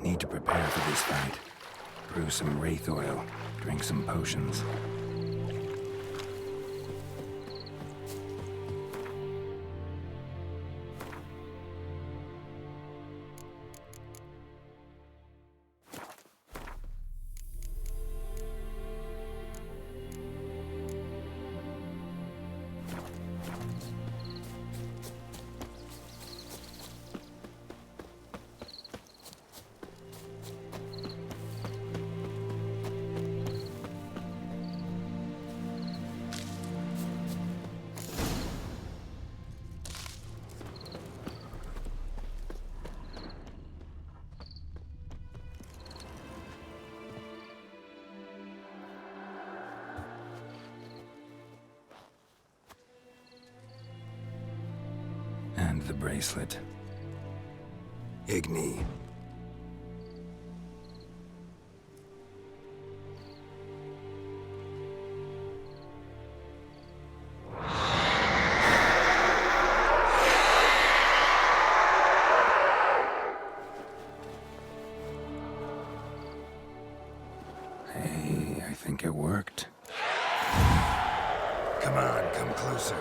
Need to prepare for this fight. Brew some wraith oil, drink some potions. And the bracelet. Igni. Hey, I think it worked. Come on, come closer.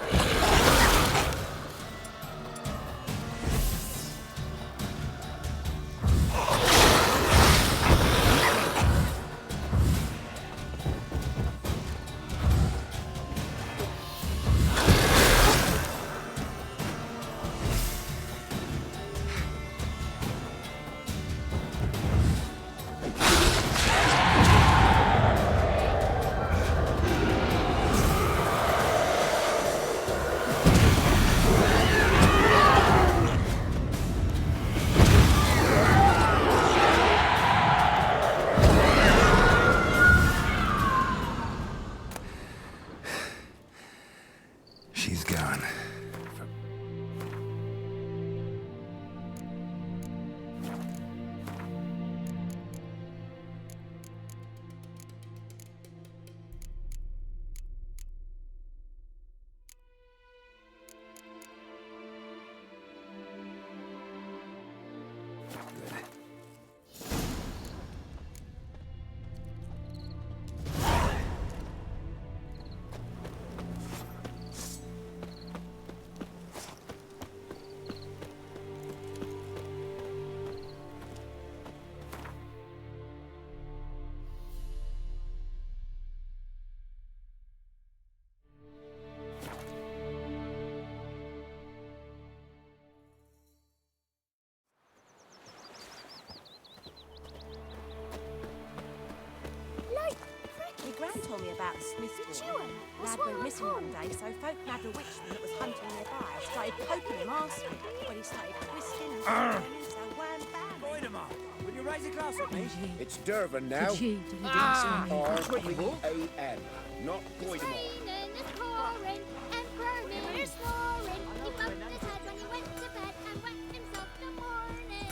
She's gone. Gran told me about the Smith's boy. Lad went missing one day, so folk nabbed a witchman that was hunting nearby. Started poking him arseward, when he started twisting and turning, so wham bam. Voidemar, will you raise a glass with me? It's Dervin now. R-V-A-N, not Voidemar. Raining, it's pouring, Emperor Mirror snoring. He bumped his head when he went to bed and wet himself till morning.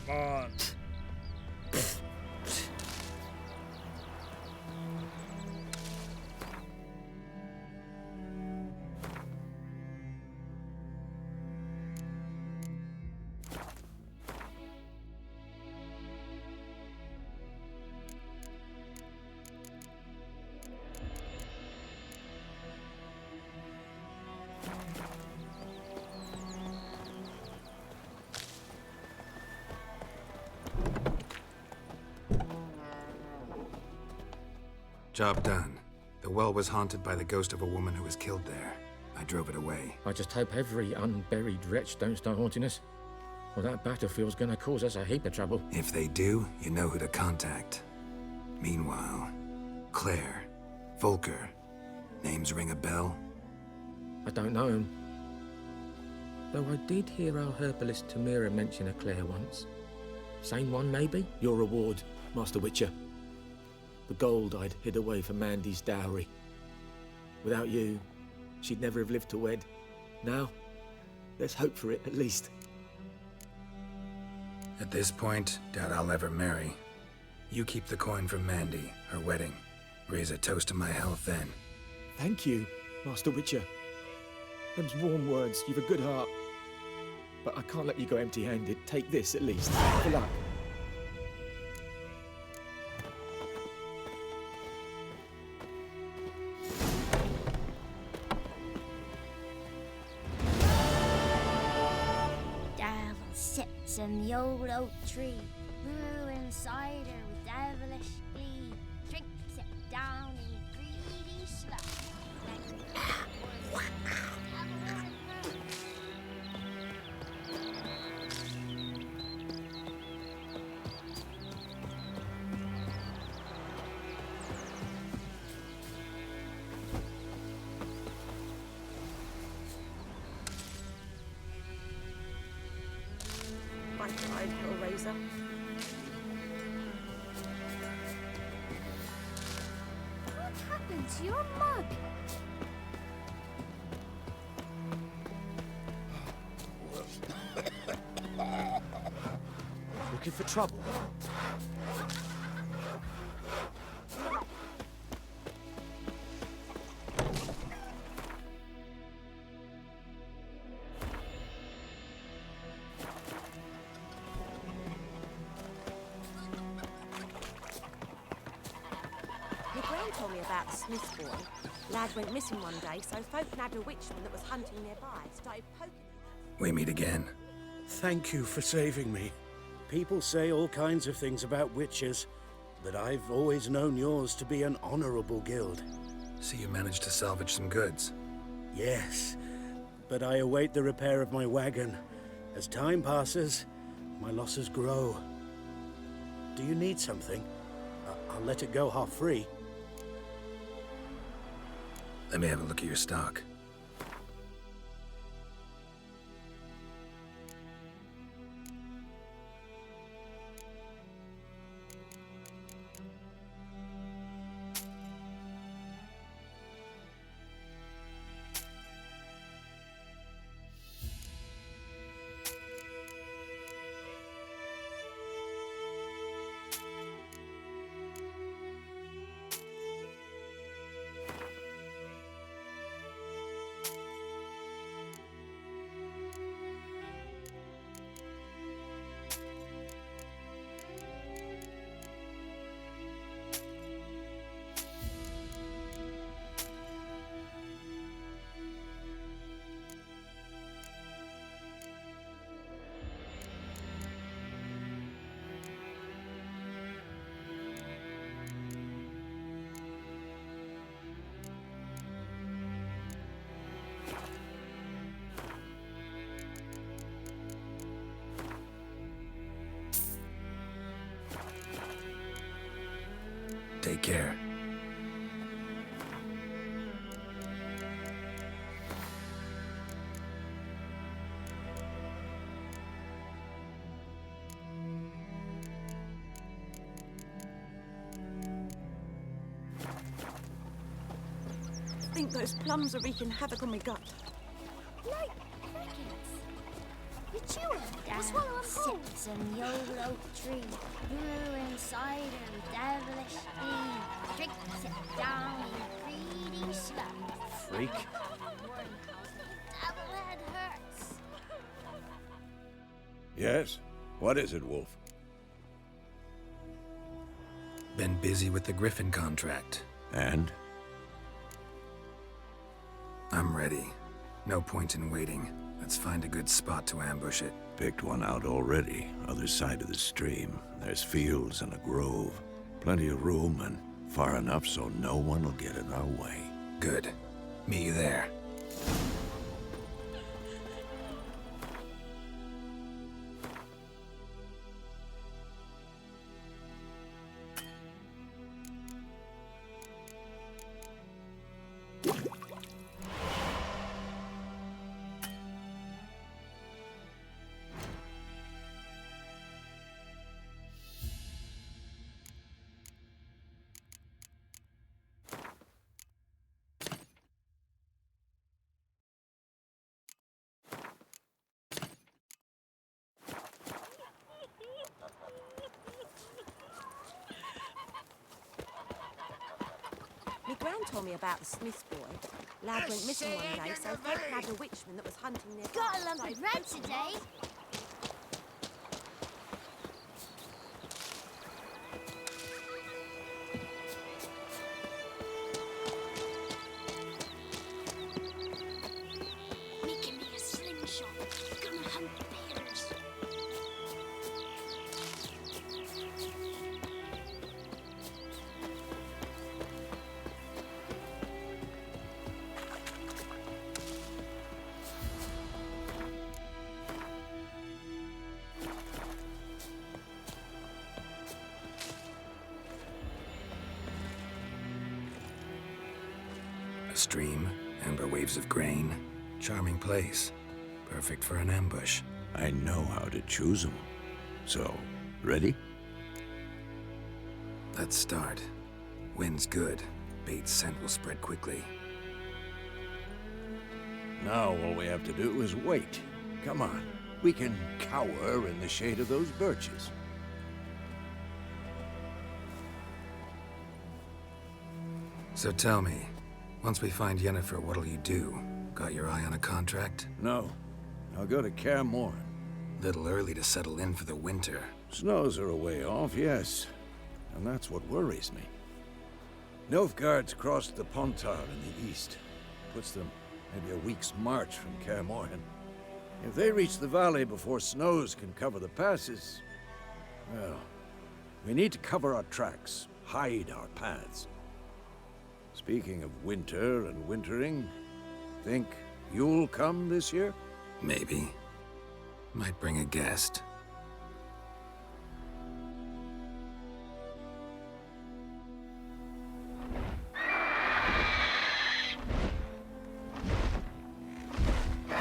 Come on. Job done. The well was haunted by the ghost of a woman who was killed there. I drove it away. I just hope every unburied wretch don't start haunting us. Well, that battlefield's gonna cause us a heap of trouble. If they do, you know who to contact. Meanwhile, Claire, Volker, names ring a bell? I don't know him. Though I did hear our herbalist Tamira mention a Claire once. Same one, maybe? Your reward, Master Witcher. The gold I'd hid away for Mandy's dowry. Without you, she'd never have lived to wed. Now, let's hope for it, at least. At this point, doubt I'll ever marry. You keep the coin from Mandy, her wedding. Raise a toast to my health then. Thank you, Master Witcher. Them's warm words, you've a good heart. But I can't let you go empty-handed. Take this, at least. Good luck. In the old oak tree, brewing cider with devilish glee, drinks it down in greedy slush. Hellraiser. into your mug. Looking for trouble? My gran told me about the Smith's boy. Lad went missing one day, so folk nabbed a witchman that was hunting nearby. Started poking him. We meet again. Thank you for saving me. People say all kinds of things about witches, but I've always known yours to be an honorable guild. So you managed to salvage some goods? Yes, but I await the repair of my wagon. As time passes, my losses grow. Do you need something? I'll let it go half-free. Let me have a look at your stock. Take care. I think those plums are wreaking havoc on my gut. Like crickets. You chew them, you swallow them whole. Sits in the old oak tree, brewing cider with devilish glee. Drinks it down in greedy sloth. Freak. Devil head hurts. Yes? What is it, Wolf? Been busy with the Griffin contract. And? I'm ready. No point in waiting. Let's find a good spot to ambush it. Picked one out already. Other side of the stream. There's fields and a grove. Plenty of room and far enough so no one will get in our way. Good. Meet you there. My gran told me about the Smith's boy. Lad went missing one day, so folk nabbed a witchman that was hunting nearby. Got a lump of bread today. Making me a slingshot. Gonna hunt bears. A stream, amber waves of grain. Charming place. Perfect for an ambush. I know how to choose them. So, ready? Let's start. Wind's good. Bait's scent will spread quickly. Now all we have to do is wait. Come on. We can cower in the shade of those birches. So tell me, once we find Yennefer, what'll you do? Got your eye on a contract? No. I'll go to Kaer. Little early to settle in for the winter. Snows are a way off, yes. And that's what worries me. Nilfgaard's crossed the Pontar in the east. Puts them maybe a week's march from Kaer. If they reach the valley before snows can cover the passes, well, we need to cover our tracks, hide our paths. Speaking of winter and wintering, think you'll come this year? Maybe. Might bring a guest. Hear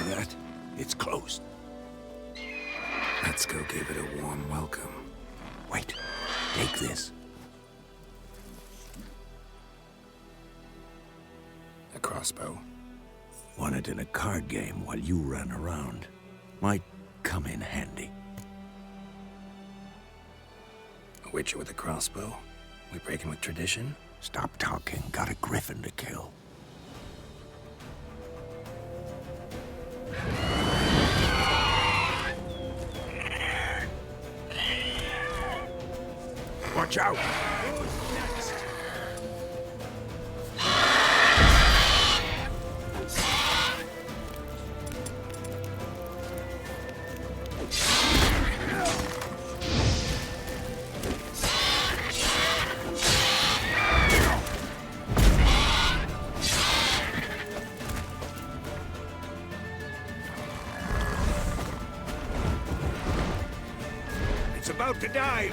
that? It's closed. Let's go give it a warm welcome. Wait, take this. A crossbow. Won it in a card game while you ran around. Might come in handy. A witcher with a crossbow? We breaking with tradition? Stop talking. Got a griffin to kill. Watch out! It's about to dive!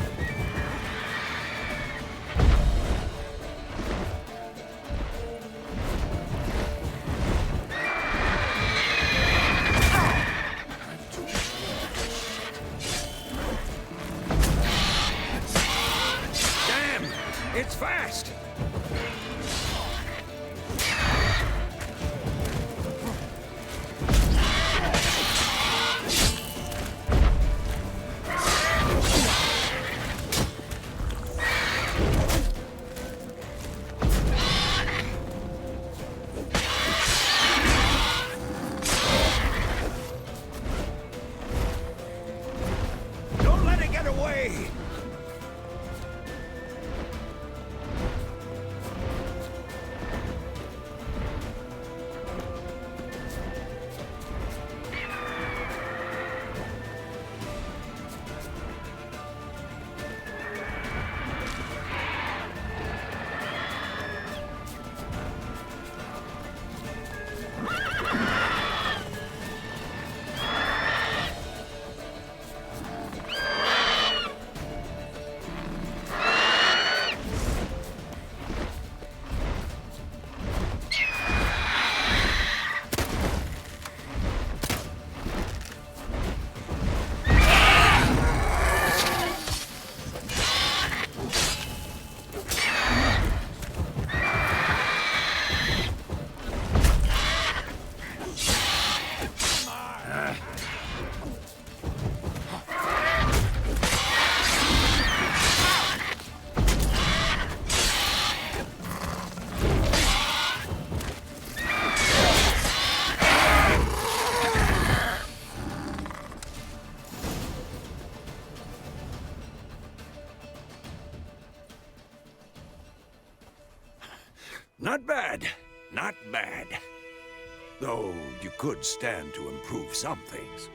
Damn! It's fast! Don't let it get away! Not bad. Not bad. Though you could stand to improve some things.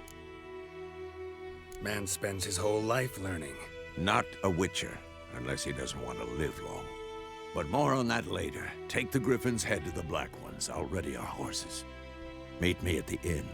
Man spends his whole life learning. Not a witcher, unless he doesn't want to live long. But more on that later. Take the griffin's head to the black ones. I'll ready our horses. Meet me at the inn.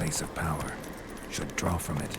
place of power, should draw from it.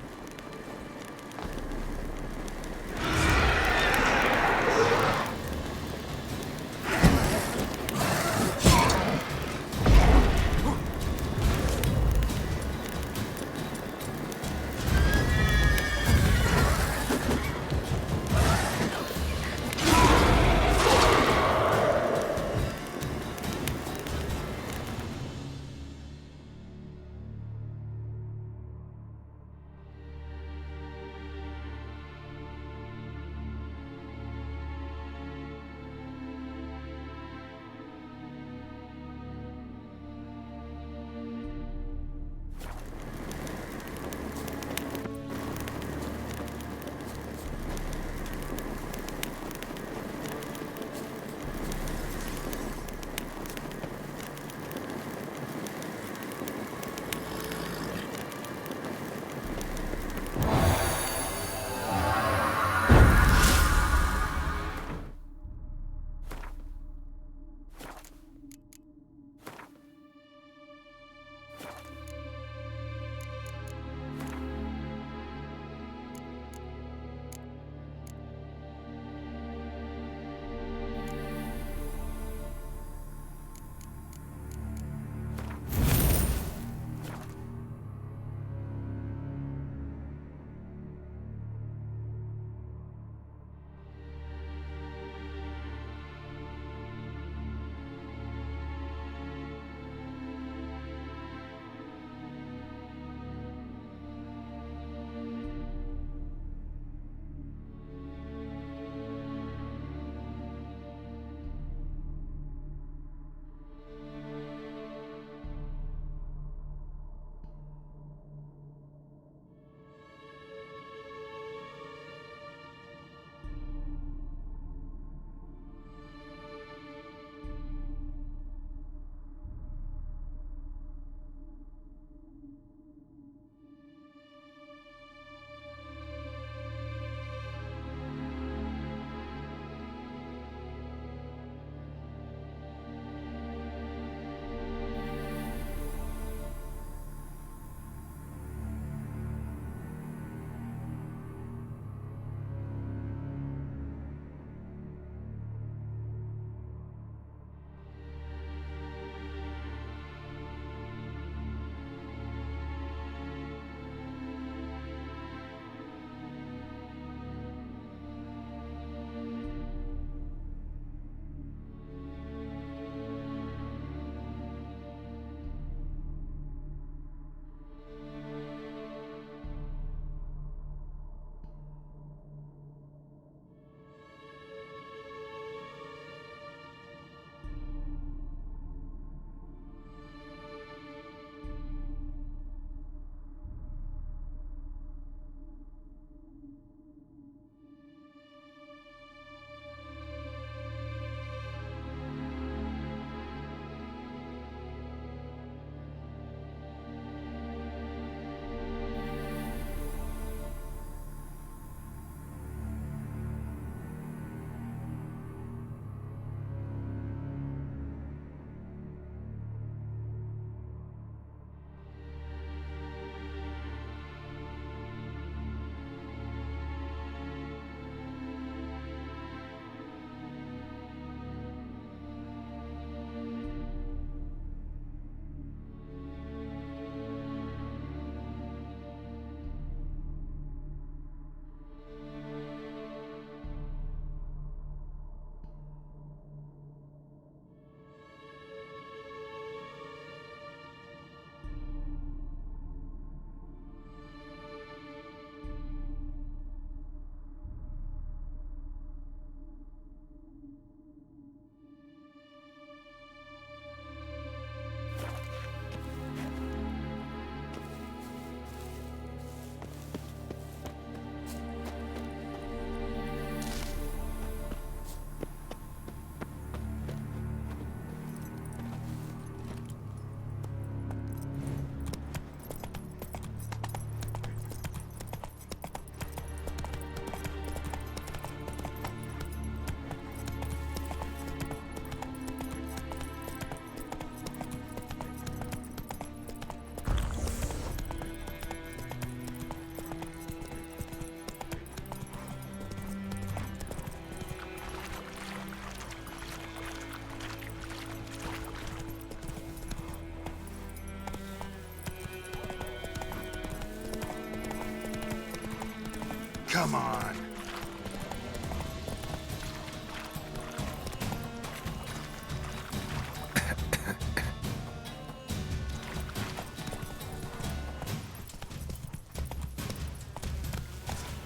Come on.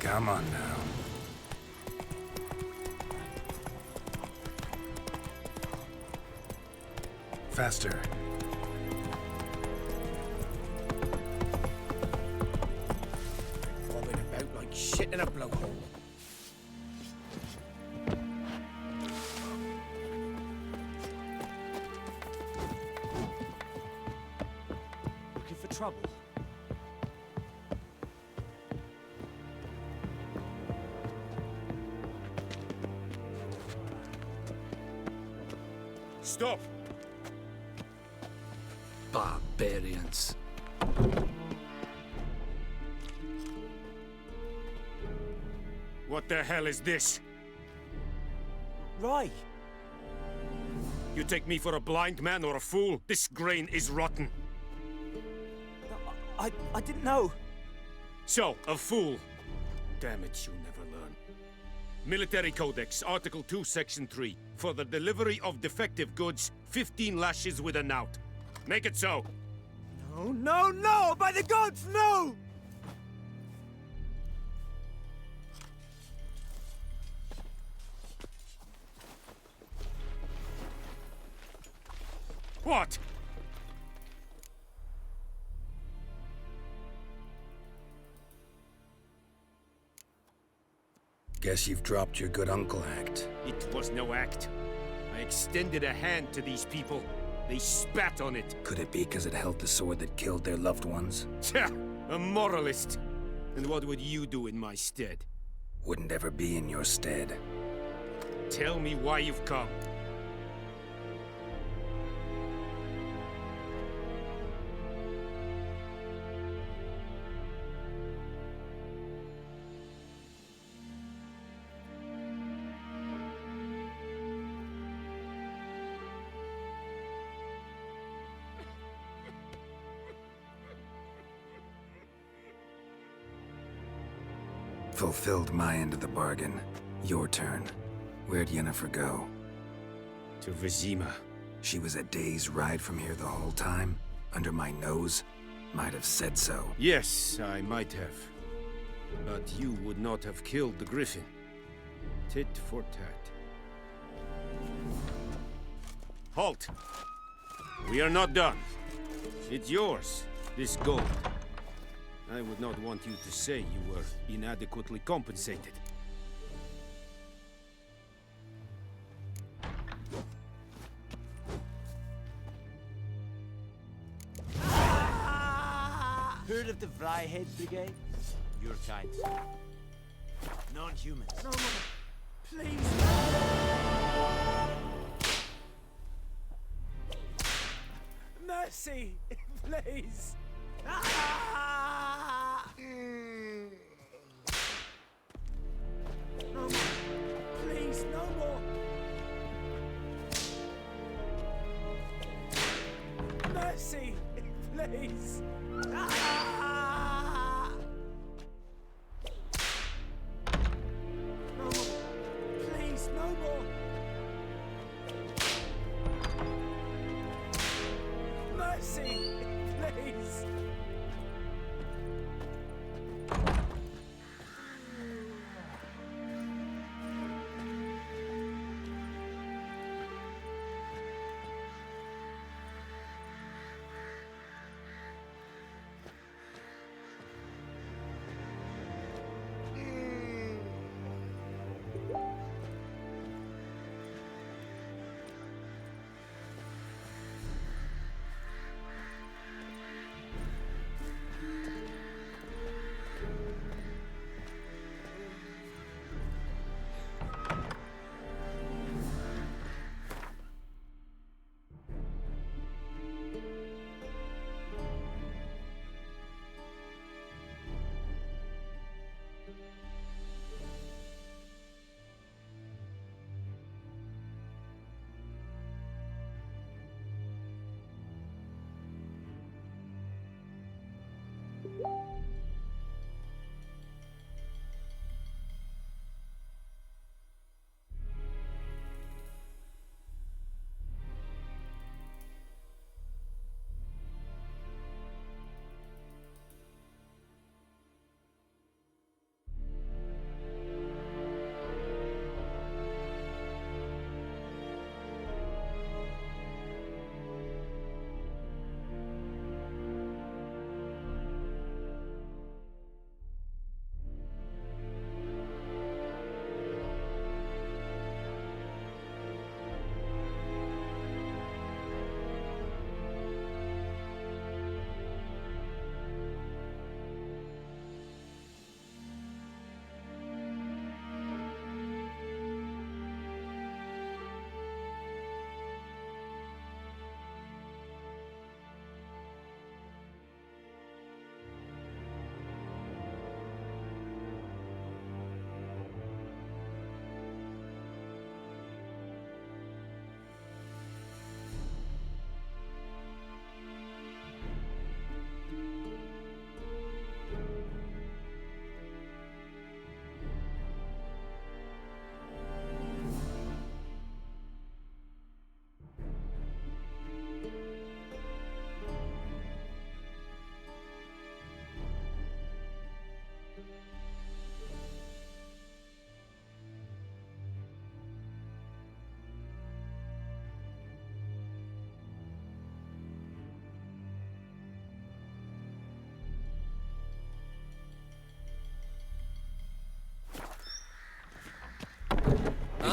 Come on now. Faster. Bobbing about like shit in a blowhole. Looking for trouble? Stop! Barbarians. What the hell is this? Right. You take me for a blind man or a fool? This grain is rotten. I didn't know. So, a fool. Damn it, you never learn. Military Codex, Article 2, Section 3. For the delivery of defective goods, 15 lashes with a knout. Make it so. No, no, no! By the gods, no! What? Guess you've dropped your good uncle act. It was no act. I extended a hand to these people. They spat on it. Could it be because it held the sword that killed their loved ones? Tja, a moralist. And what would you do in my stead? Wouldn't ever be in your stead. Tell me why you've come. Fulfilled my end of the bargain. Your turn. Where'd Yennefer go? To Vizima. She was a day's ride from here the whole time? Under my nose? Might have said so. Yes, I might have. But you would not have killed the griffin. Tit for tat. Halt! We are not done. It's yours, this gold. I would not want you to say you were inadequately compensated. Heard of the Vryhead Brigade? Your kind. Non-humans. No, Mother. Please. Mercy, please. No more. Please, no more. Mercy, please. No more. Please, no more. Mercy, please.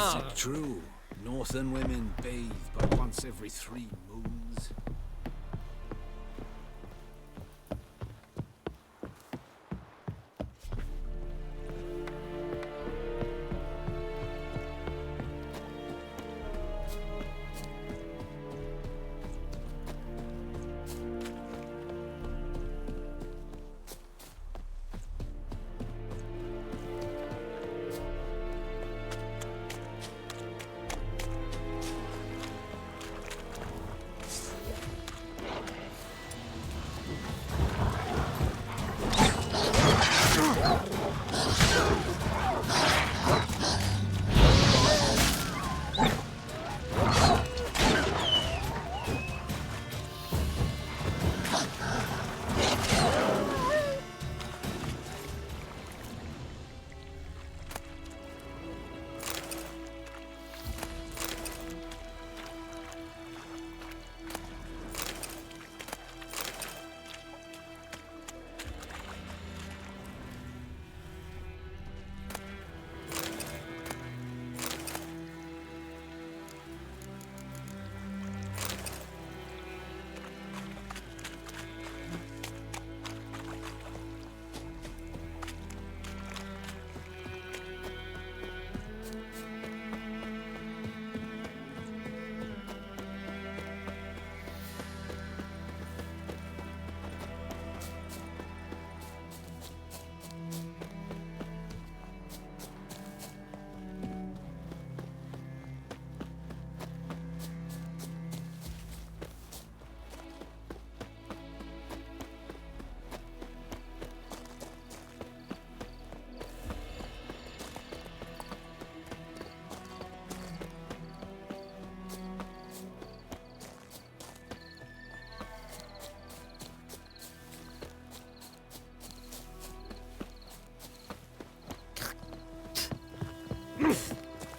Is it true? Northern women bathe but once every 3 moons.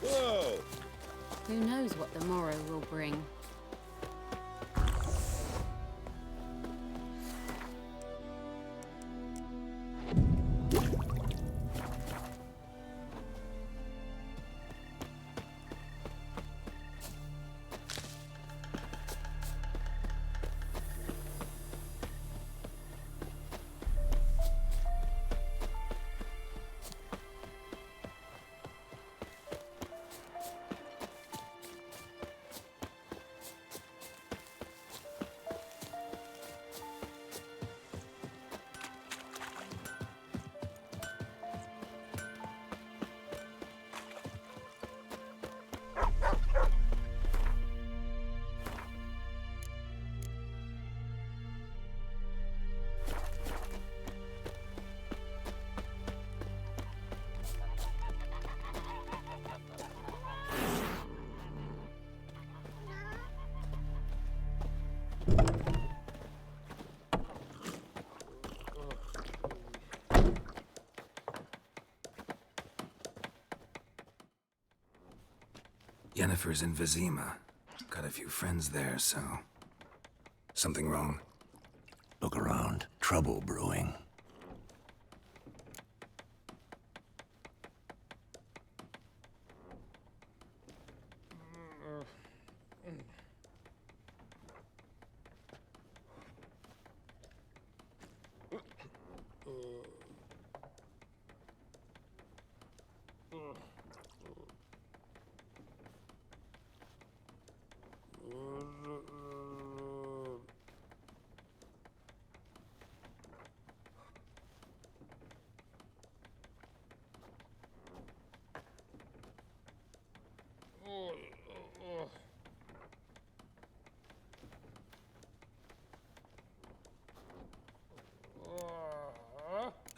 Whoa! Who knows what the morrow will bring? Yennefer's in Vizima. Got a few friends there, so... Something wrong? Look around. Trouble brewing.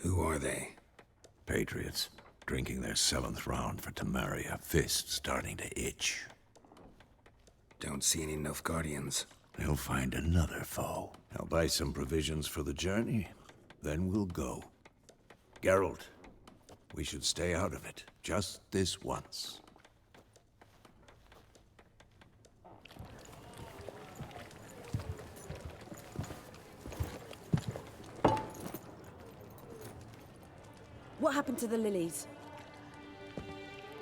Who are they? Patriots, drinking their 7th round for Temeria, fists starting to itch. Don't see any Nilfgaardians. They'll find another foe. I'll buy some provisions for the journey, then we'll go. Geralt, we should stay out of it, just this once. What happened to the lilies?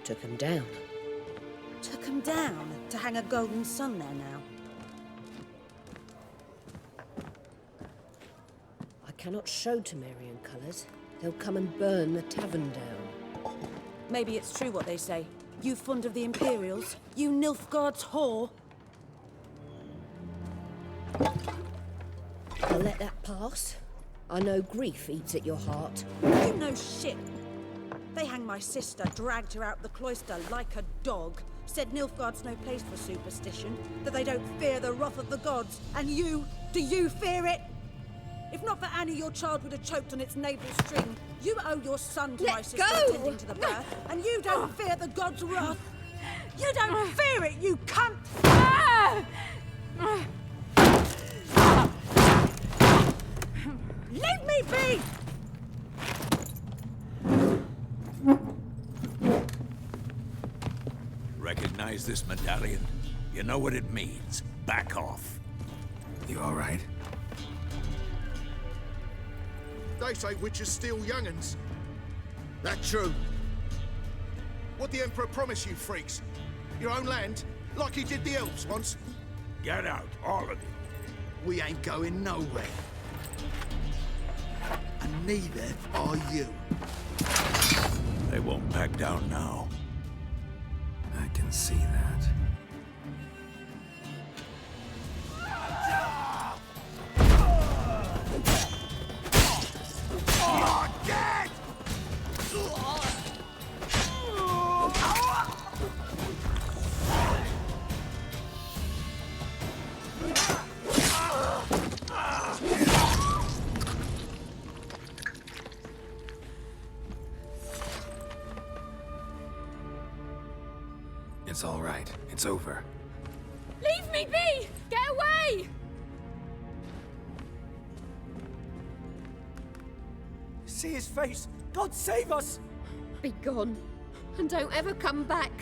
Took them down. down to hang a golden sun there now. I cannot show Temerian colours. They'll come and burn the tavern down. Maybe it's true what they say. You fond of the Imperials? You Nilfgaard's whore? I'll let that pass. I know grief eats at your heart. You know shit. They hanged my sister, dragged her out the cloister like a dog. Said Nilfgaard's no place for superstition, that they don't fear the wrath of the gods. And you, do you fear it? If not for Annie, your child would have choked on its navel string. You owe your son to my sister attending to the birth, and you don't fear the gods' wrath. You don't fear it, you cunt! Leave me be! Recognize this medallion? You know what it means. Back off. You all right? They say witches steal young'uns. That true? What the Emperor promised you freaks? Your own land? Like he did the elves once? Get out, all of you. We ain't going nowhere. And neither are you. They won't back down now. I can see that. Dead! It's all right. It's over. Leave me be! Get away! See his face! God save us! Be gone, and don't ever come back.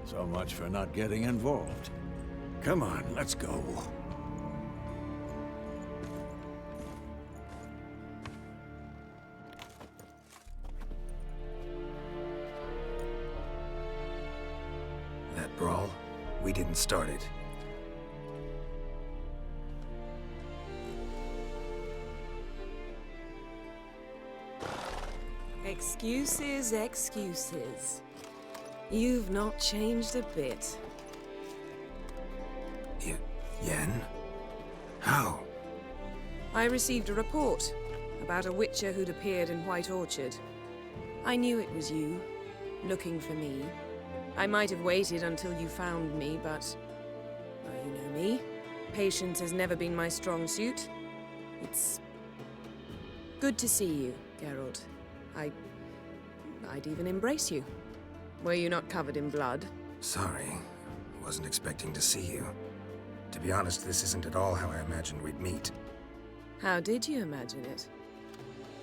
So much for not getting involved. Come on, let's go. That brawl, we didn't start it. Excuses, excuses. You've not changed a bit. Yen? How? I received a report about a witcher who'd appeared in White Orchard. I knew it was you, looking for me. I might have waited until you found me, but... well, you know me. Patience has never been my strong suit. It's... good to see you, Geralt. I'd even embrace you. Were you not covered in blood? Sorry. Wasn't expecting to see you. To be honest, this isn't at all how I imagined we'd meet. How did you imagine it?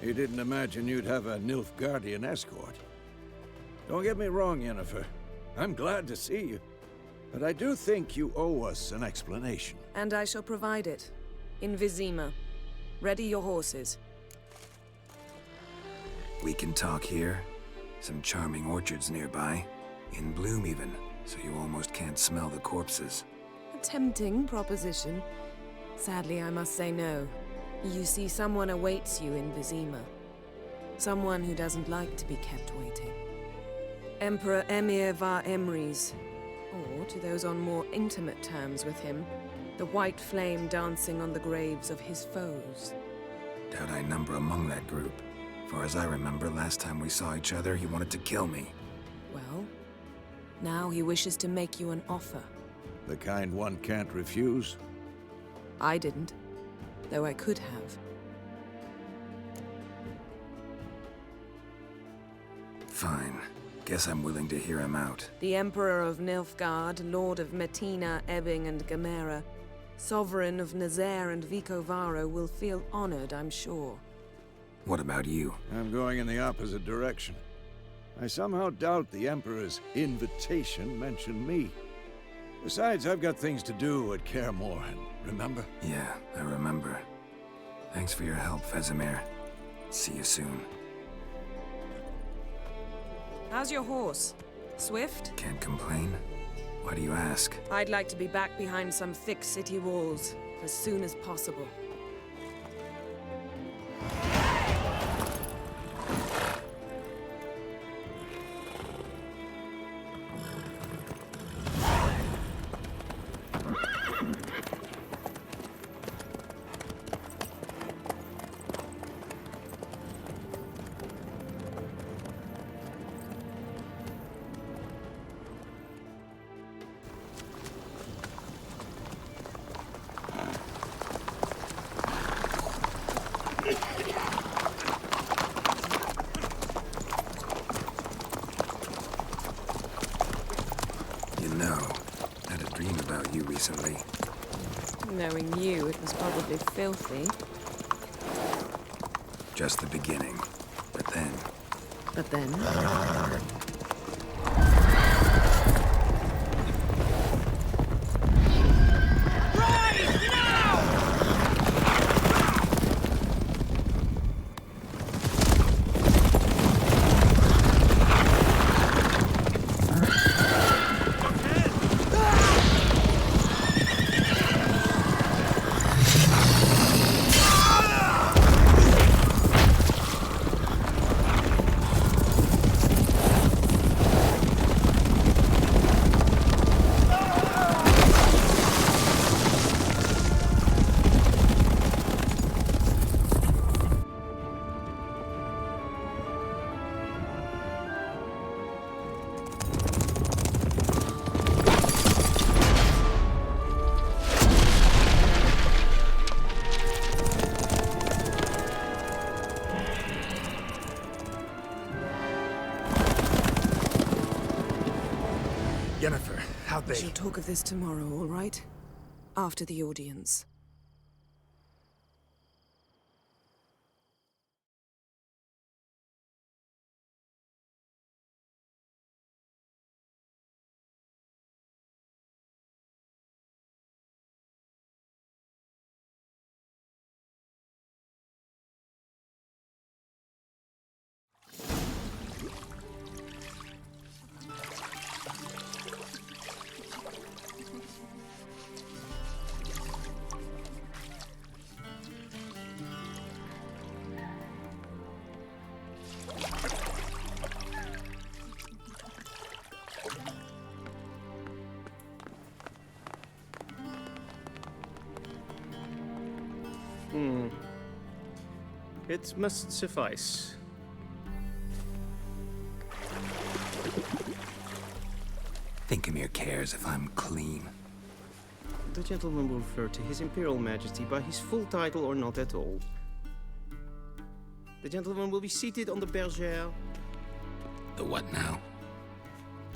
You didn't imagine you'd have a Nilfgaardian escort. Don't get me wrong, Yennefer. I'm glad to see you. But I do think you owe us an explanation. And I shall provide it. In Vizima. Ready your horses. We can talk here. Some charming orchards nearby. In bloom even, so you almost can't smell the corpses. A tempting proposition. Sadly, I must say no. You see, someone awaits you in Vizima. Someone who doesn't like to be kept waiting. Emperor Emir var Emrys. Or, to those on more intimate terms with him, the white flame dancing on the graves of his foes. Doubt I number among that group. Far as I remember, last time we saw each other, he wanted to kill me. Well, now he wishes to make you an offer. The kind one can't refuse? I didn't, though I could have. Fine. Guess I'm willing to hear him out. The Emperor of Nilfgaard, Lord of Metina, Ebbing, and Gamera, Sovereign of Nazaire and Vicovaro will feel honored, I'm sure. What about you? I'm going in the opposite direction. I somehow doubt the Emperor's invitation mentioned me. Besides, I've got things to do at Kaer Morhen, remember? Yeah, I remember. Thanks for your help, Vesemir. See you soon. How's your horse? Swift? Can't complain. Why do you ask? I'd like to be back behind some thick city walls as soon as possible. Recently. Knowing you, it was probably filthy. Just the beginning. But then... But then? Yennefer, how'd they... We shall talk of this tomorrow, all right? After the audience. It must suffice. Thinkamere cares if I'm clean. The gentleman will refer to His Imperial Majesty by his full title or not at all. The gentleman will be seated on the bergère. The what now?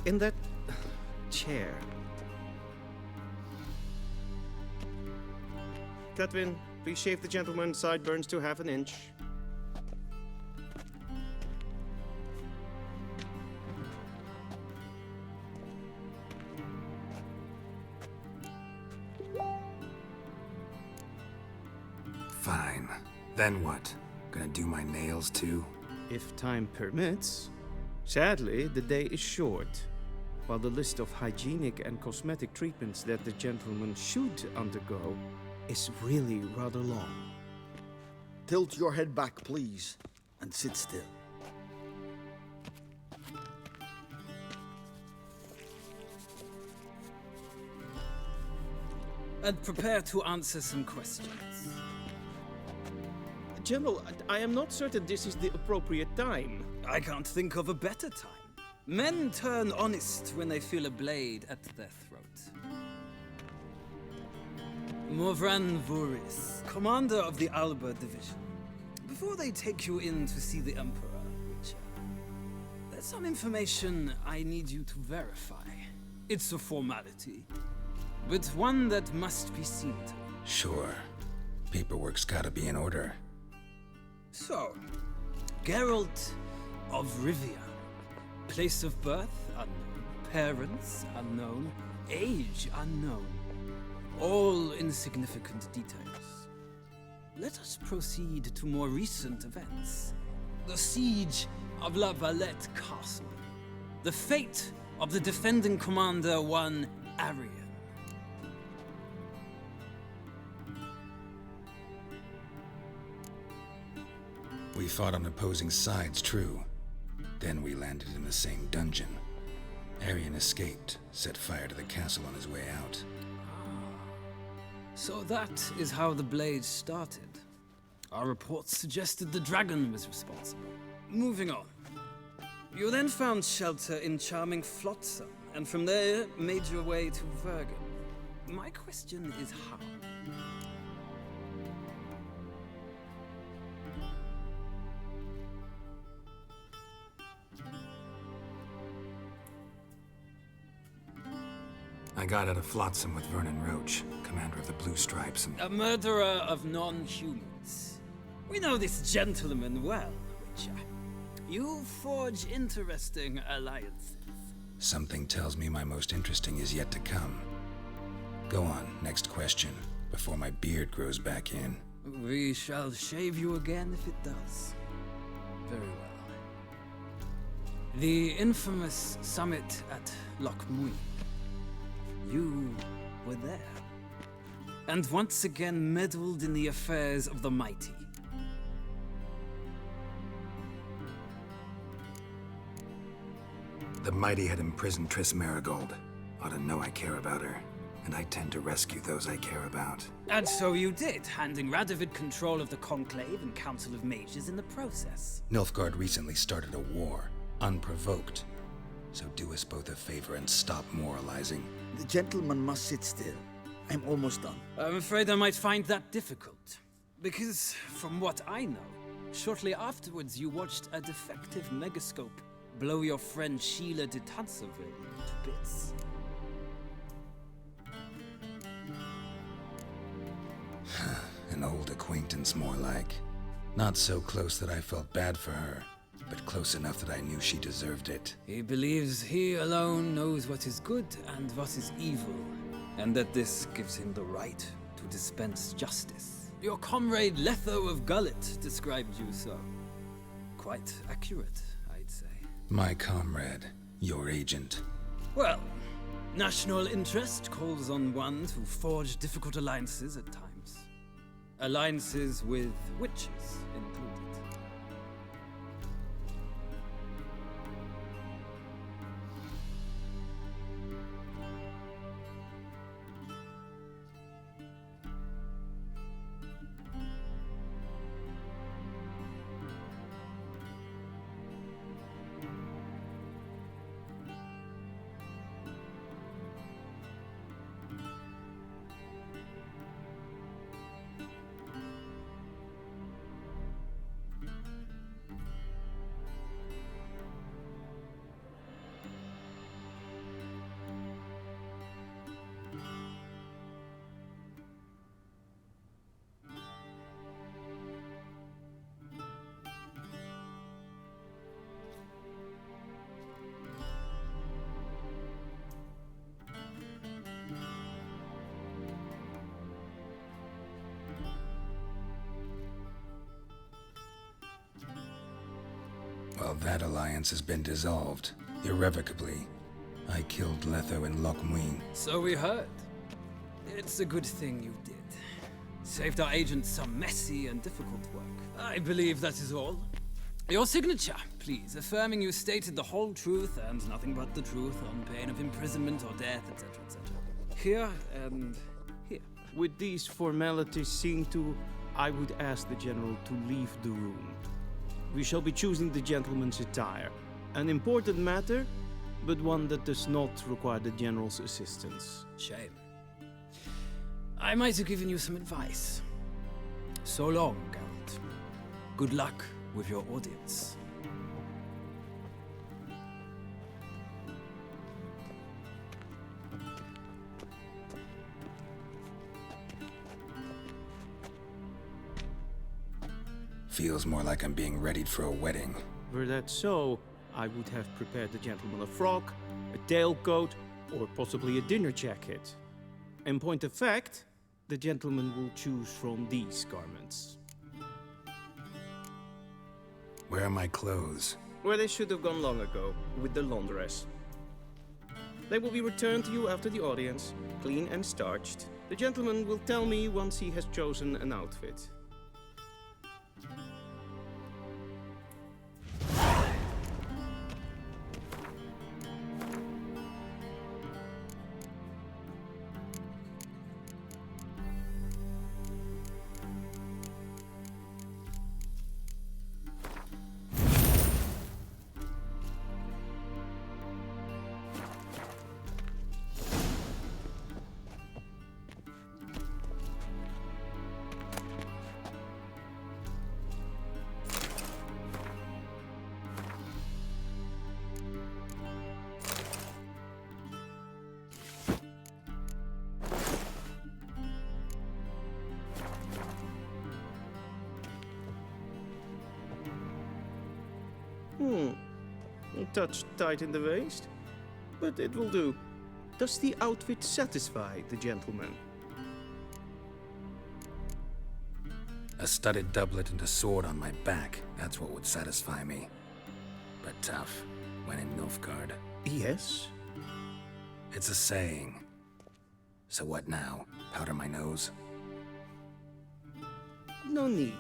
In that chair. Catwin, please shave the gentleman's sideburns to half an inch. Fine. Then what? Gonna do my nails too? If time permits. Sadly, the day is short, while the list of hygienic and cosmetic treatments that the gentleman should undergo is really rather long. Tilt your head back, please, and sit still. And prepare to answer some questions. General, I am not certain this is the appropriate time. I can't think of a better time. Men turn honest when they feel a blade at their throat. Morhen Vuris, commander of the Alba Division. Before they take you in to see the Emperor, Witcher, there's some information I need you to verify. It's a formality, but one that must be seen to. Sure. Paperwork's gotta be in order. So, Geralt of Rivia. Place of birth unknown. Parents unknown. Age unknown. All insignificant details. Let us proceed to more recent events. The siege of La Valette Castle. The fate of the defending commander, one Arian. We fought on opposing sides, true. Then we landed in the same dungeon. Arian escaped, set fire to the castle on his way out. So that is how the Blade started. Our reports suggested the dragon was responsible. Moving on. You then found shelter in charming Flotsam, and from there made your way to Vergen. My question is how? I got out of Flotsam with Vernon Roach, commander of the Blue Stripes, and... A murderer of non-humans. We know this gentleman well, Witcher. You forge interesting alliances. Something tells me my most interesting is yet to come. Go on, next question, before my beard grows back in. We shall shave you again if it does. Very well. The infamous summit at Loch Muin. You were there. And once again meddled in the affairs of the mighty. The mighty had imprisoned Triss Marigold. Ought to know I care about her, and I tend to rescue those I care about. And so you did, handing Radovid control of the Conclave and Council of Mages in the process. Nilfgaard recently started a war, unprovoked. So do us both a favor and stop moralizing. The gentleman must sit still. I'm almost done. I'm afraid I might find that difficult. Because, from what I know, shortly afterwards you watched a defective megascope blow your friend Sheila de Tanserville to bits. An old acquaintance, more like. Not so close that I felt bad for her, but close enough that I knew she deserved it. He believes he alone knows what is good and what is evil, and that this gives him the right to dispense justice. Your comrade Letho of Gullet described you so. Quite accurate, I'd say. My comrade, your agent. Well, national interest calls on one to forge difficult alliances at times. Alliances with witches included. Well, that alliance has been dissolved, irrevocably. I killed Letho in Loch Muin. So we heard. It's a good thing you did. Saved our agent some messy and difficult work. I believe that is all. Your signature, please, affirming you stated the whole truth and nothing but the truth on pain of imprisonment or death, etc., etc. Here and here. With these formalities seen to, I would ask the general to leave the room. We shall be choosing the gentleman's attire. An important matter, but one that does not require the general's assistance. Shame. I might have given you some advice. So long, Geralt. Good luck with your audience. Feels more like I'm being readied for a wedding. Were that so, I would have prepared the gentleman a frock, a tailcoat, or possibly a dinner jacket. In point of fact, the gentleman will choose from these garments. Where are my clothes? where they should have gone long ago, with the laundress. They will be returned to you after the audience, clean and starched. The gentleman will tell me once he has chosen an outfit. A touch tight in the waist, but it will do. Does the outfit satisfy the gentleman? A studded doublet and a sword on my back, that's what would satisfy me. But tough, when in Nilfgaard. Yes? It's a saying. So what now? Powder my nose? No need.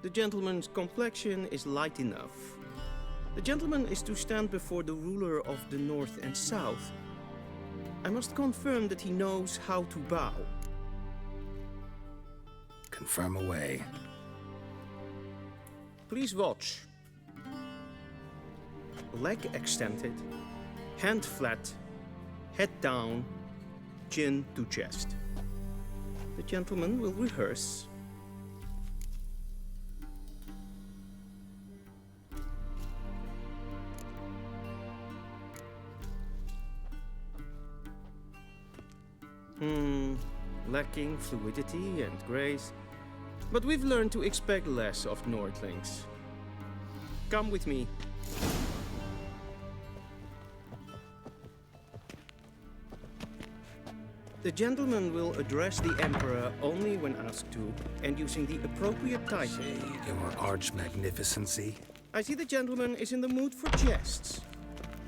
The gentleman's complexion is light enough. The gentleman is to stand before the ruler of the North and South. I must confirm that he knows how to bow. Confirm away. Please watch. Leg extended, hand flat, head down, chin to chest. The gentleman will rehearse. Lacking fluidity and grace. But we've learned to expect less of Nordlings. Come with me. The gentleman will address the Emperor only when asked to, and using the appropriate title. Your arch-magnificency. I see the gentleman is in the mood for jests.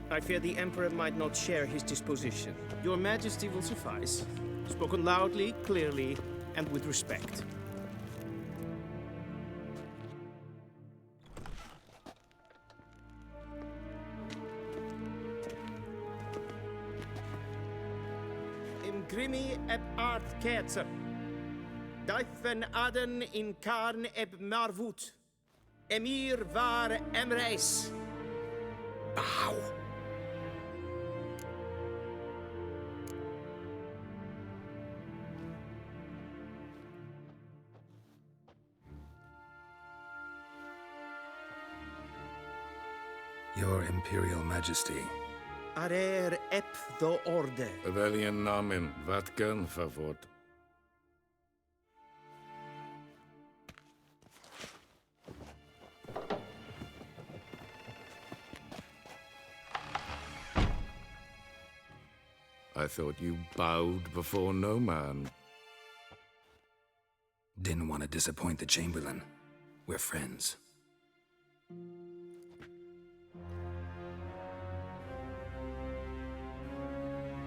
I fear the Emperor might not share his disposition. Your Majesty will suffice. Spoken loudly, clearly, and with respect. Im Grimmi eb art Kaer. Daifen aden in Karn eb Marvut. Emir var Emreis. Bow. Your Imperial Majesty. Arer ep do orde. Rebellion namen, vatgen favort. I thought you bowed before no man. Didn't want to disappoint the Chamberlain. We're friends.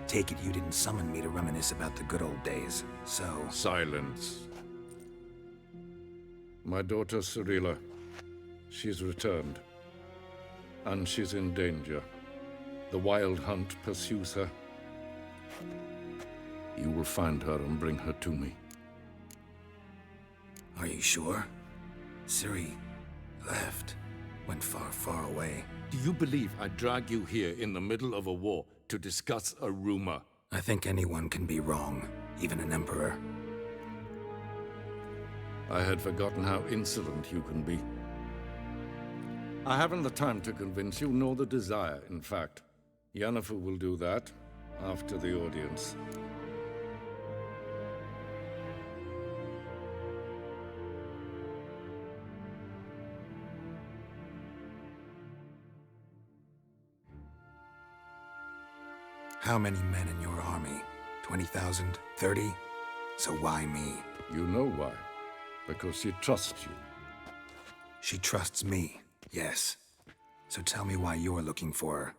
Take it you didn't summon me to reminisce about the good old days, so... Silence. My daughter Cirilla, she's returned. And she's in danger. The Wild Hunt pursues her. You will find her and bring her to me. Are you sure? Ciri left. Went far, far away. Do you believe I'd drag you here in the middle of a war to discuss a rumor? I think anyone can be wrong, even an emperor. I had forgotten how insolent you can be. I haven't the time to convince you, nor the desire, in fact. Yennefer will do that after the audience. How many men in your army? 20,000? 30? So why me? You know why. Because she trusts you. She trusts me, yes. So tell me why you're looking for her.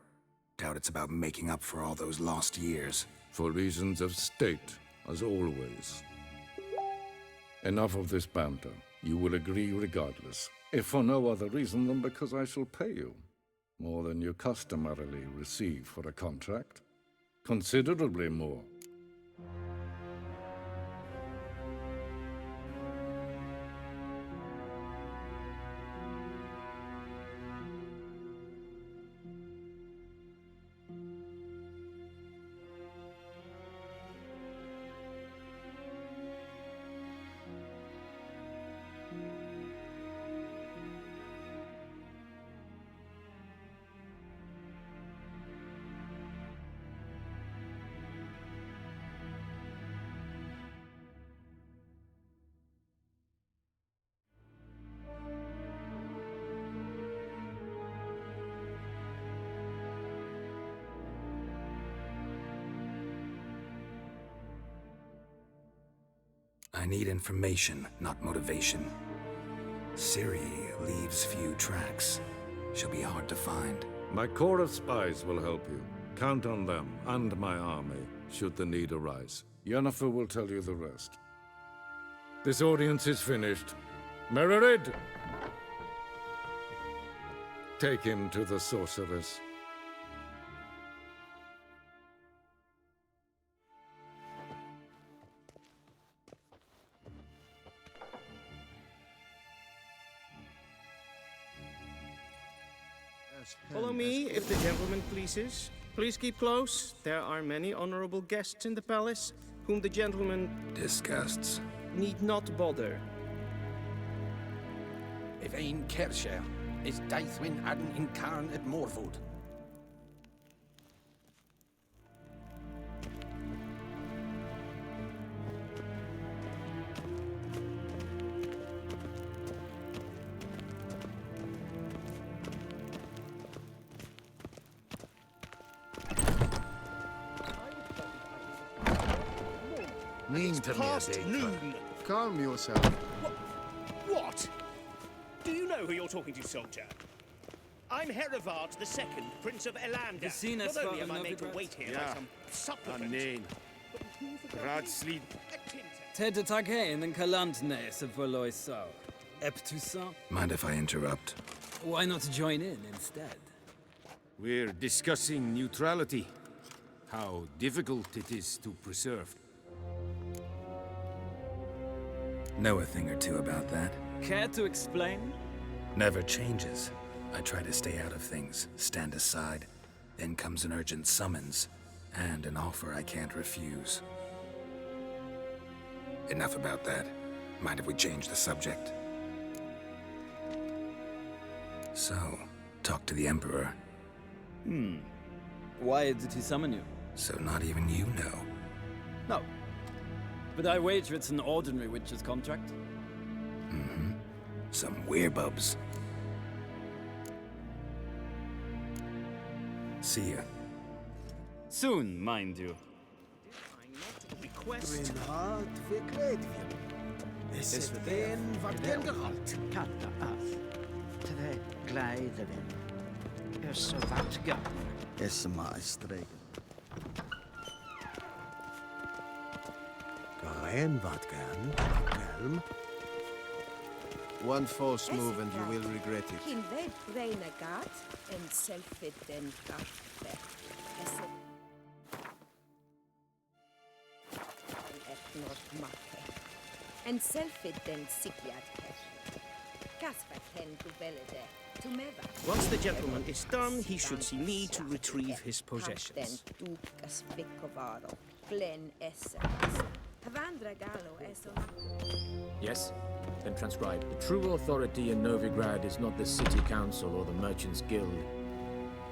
Doubt it's about making up for all those lost years. For reasons of state, as always. Enough of this banter. You will agree regardless, if for no other reason than because I shall pay you. More than you customarily receive for a contract. Considerably more. I need information, not motivation. Ciri leaves few tracks. She'll be hard to find. My corps of spies will help you. Count on them, and my army, should the need arise. Yennefer will tell you the rest. This audience is finished. Mererid! Take him to the sorceress. Follow me, if the gentleman pleases. Please keep close. There are many honorable guests in the palace, whom the gentleman disgusts. Need not bother. If ein Kaer is Daithwin hadden in Kaern at Morvood. Past noon. Calm yourself. What? Do you know who you're talking to, soldier? I'm Herivard II, Prince of Elander. Not only am I made to wait here like some supplicant... Radsli. Ted Tagein and Kalantne se Voloisau. Eptusa. Mind if I interrupt? Why not join in instead? We're discussing neutrality. How difficult it is to preserve. Know a thing or two about that. Care to explain? Never changes. I try to stay out of things, stand aside. Then comes an urgent summons, and an offer I can't refuse. Enough about that. Mind if we change the subject? So, talk to the Emperor. Why did he summon you? So not even you know. No. But I wager it's an ordinary witch's contract. Mm-hmm. Some werebubs. See ya. Soon, mind you. Request. Is den wat gengehaald. Katta af. Tre gleideren. Så wat ga. Is maar streken. Gaen wat gaan, Helm. One false move and you will regret it. Kin ved renegat en selvfitten kaffe. En selvfitten sikjat Kasperken to velede. Once the gentleman is done, he should see me to retrieve his possessions. Yes? Then transcribe. The true authority in Novigrad is not the city council or the merchants' guild,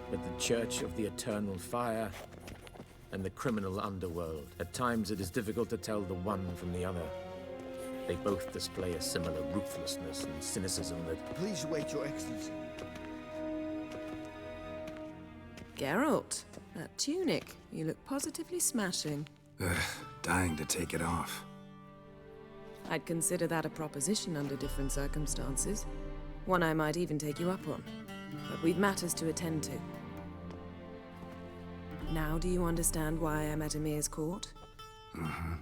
but the Church of the Eternal Fire and the criminal underworld. At times it is difficult to tell the one from the other. They both display a similar ruthlessness and cynicism that... Please wait, Your Excellency. Geralt, that tunic. You look positively smashing. Dying to take it off. I'd consider that a proposition under different circumstances. One I might even take you up on. but we've matters to attend to. Now do you understand why I'm at Emir's court? Mm-hmm.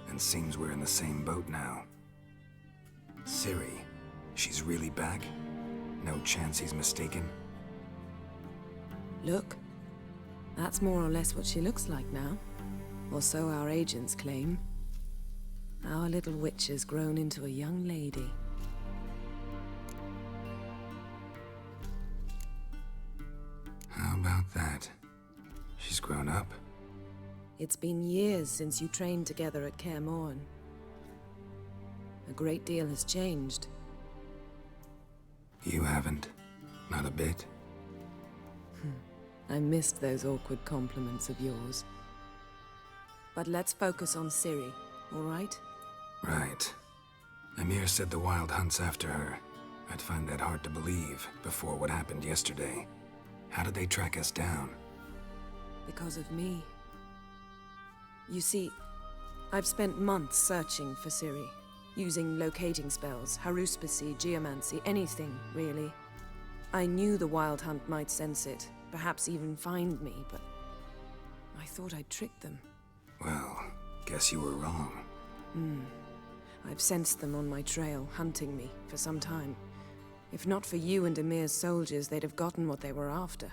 And seems we're in the same boat now. Ciri, she's really back? No chance he's mistaken? Look, that's more or less what she looks like now. Or so our agents claim. Our little witch has grown into a young lady. How about that? She's grown up. It's been years since you trained together at Kaer. A great deal has changed. You haven't. Not a bit. I missed those awkward compliments of yours. But let's focus on Ciri, all right? Right. Emir said the Wild Hunt's after her. I'd find that hard to believe before what happened yesterday. How did they track us down? Because of me. You see, I've spent months searching for Ciri, using locating spells, haruspicy, geomancy, anything, really. I knew the Wild Hunt might sense it, perhaps even find me, but I thought I'd tricked them. Well, guess you were wrong. I've sensed them on my trail, hunting me, for some time. If not for you and Emir's soldiers, they'd have gotten what they were after.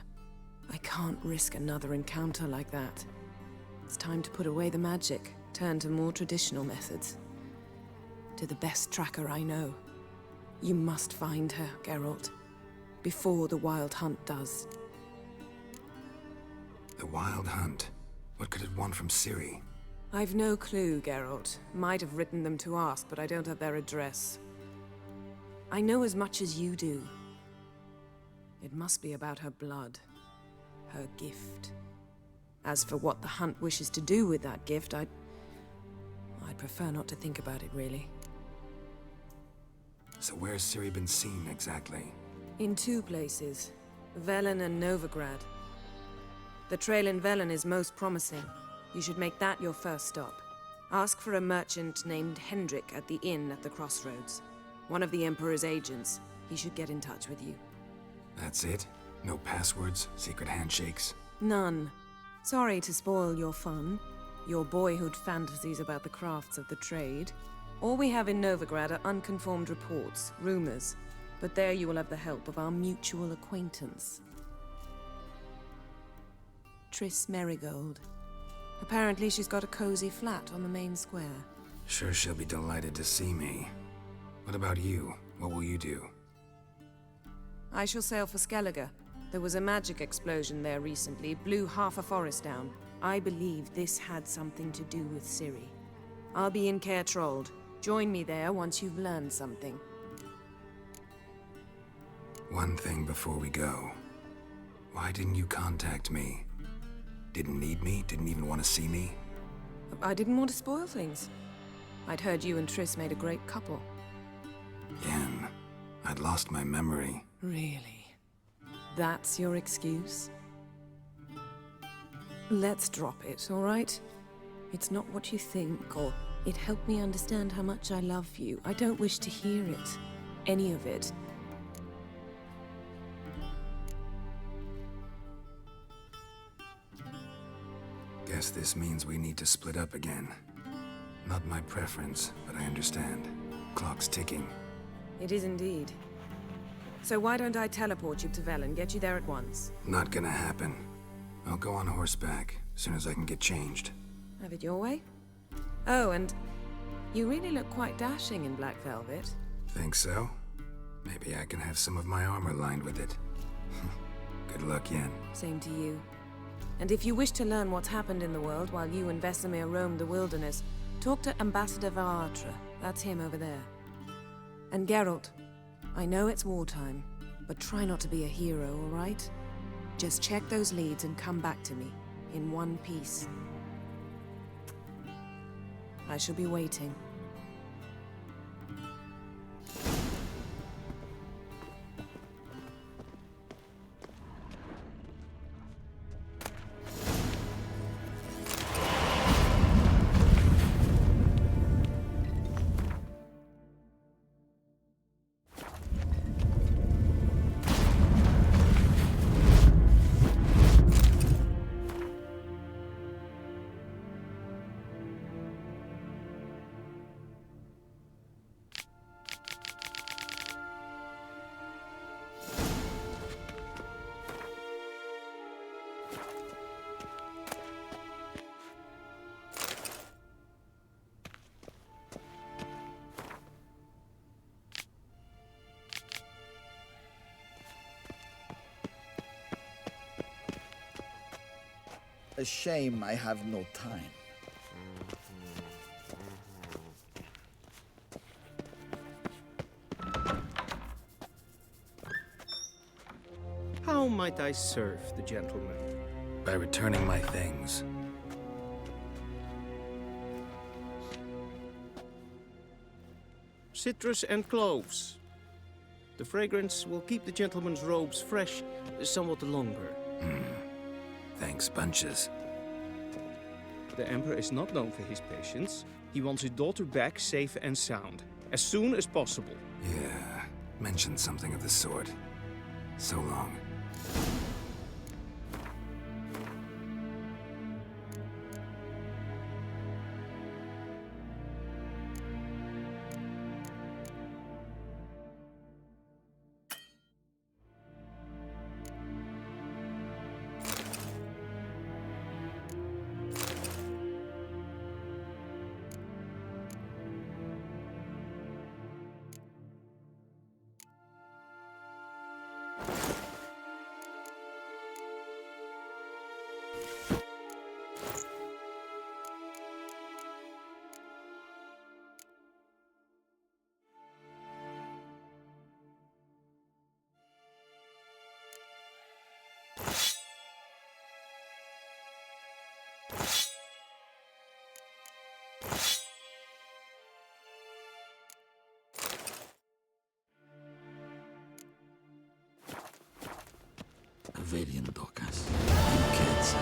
I can't risk another encounter like that. It's time to put away the magic, turn to more traditional methods. To the best tracker I know. You must find her, Geralt. Before the Wild Hunt does. The Wild Hunt? What could it want from Ciri? I've no clue, Geralt. Might have written them to ask, but I don't have their address. I know as much as you do. It must be about her blood. Her gift. As for what the Hunt wishes to do with that gift, I'd prefer not to think about it, really. So where's Ciri been seen, exactly? In two places. Velen and Novigrad. The trail in Velen is most promising. You should make that your first stop. Ask for a merchant named Hendrik at the inn at the crossroads. One of the Emperor's agents. He should get in touch with you. That's it? No passwords? Secret handshakes? None. Sorry to spoil your fun. Your boyhood fantasies about the crafts of the trade. All we have in Novigrad are unconfirmed reports, rumors. But there you will have the help of our mutual acquaintance. Triss Merigold. Apparently she's got a cozy flat on the main square. Sure she'll be delighted to see me. What about you? What will you do? I shall sail for Skellige. There was a magic explosion there recently, blew half a forest down. I believe this had something to do with Ciri. I'll be in Kaer. Join me there once you've learned something. One thing before we go. Why didn't you contact me? Didn't need me? Didn't even want to see me? I didn't want to spoil things. I'd heard you and Triss made a great couple. Yen, I'd lost my memory. Really? That's your excuse? Let's drop it, all right? It's not what you think, or it helped me understand how much I love you. I don't wish to hear it. Any of it. Guess this means we need to split up again. Not my preference, but I understand. Clock's ticking. It is indeed. So why don't I teleport you to Velen, get you there at once? Not gonna happen. I'll go on horseback, as soon as I can get changed. Have it your way? Oh, and you really look quite dashing in black velvet. Think so? Maybe I can have some of my armor lined with it. Good luck, Yen. Same to you. And if you wish to learn what's happened in the world while you and Vesemir roamed the wilderness, talk to Ambassador Varatra. That's him over there. And Geralt, I know it's wartime, but try not to be a hero, all right? Just check those leads and come back to me, in one piece. I shall be waiting. A shame I have no time. How might I serve the gentleman? By returning my things. Citrus and cloves. The fragrance will keep the gentleman's robes fresh somewhat longer. Thanks, bunches. The Emperor is not known for his patience. He wants his daughter back safe and sound, as soon as possible. Yeah, mentioned something of the sort. So long. Avelian Docas. Kids.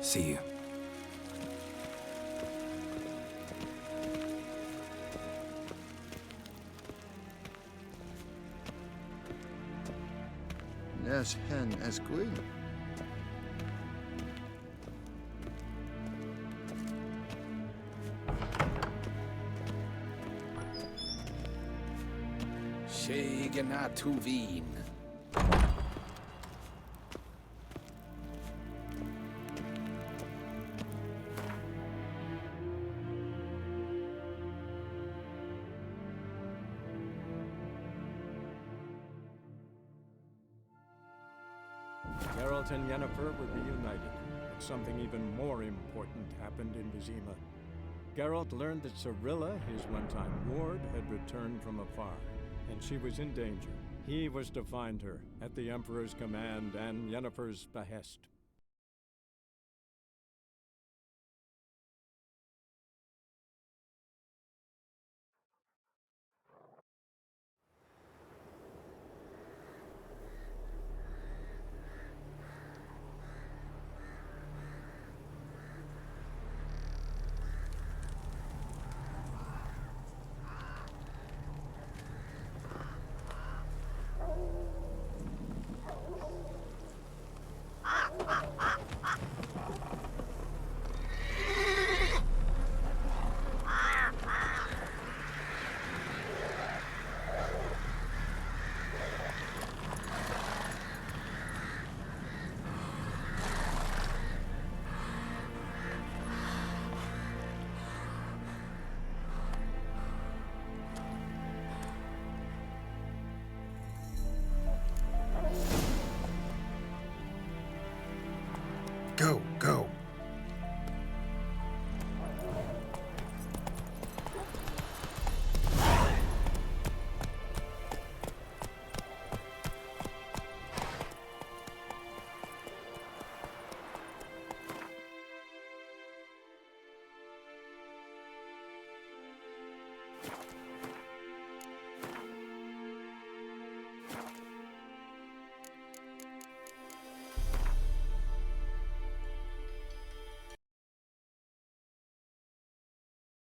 See you. As hen as queen. Shegenatu vin. Geralt and Yennefer were reunited, but something even more important happened in Vizima. Geralt learned that Cirilla, his one-time ward, had returned from afar, and she was in danger. He was to find her, at the Emperor's command and Yennefer's behest. Go, go.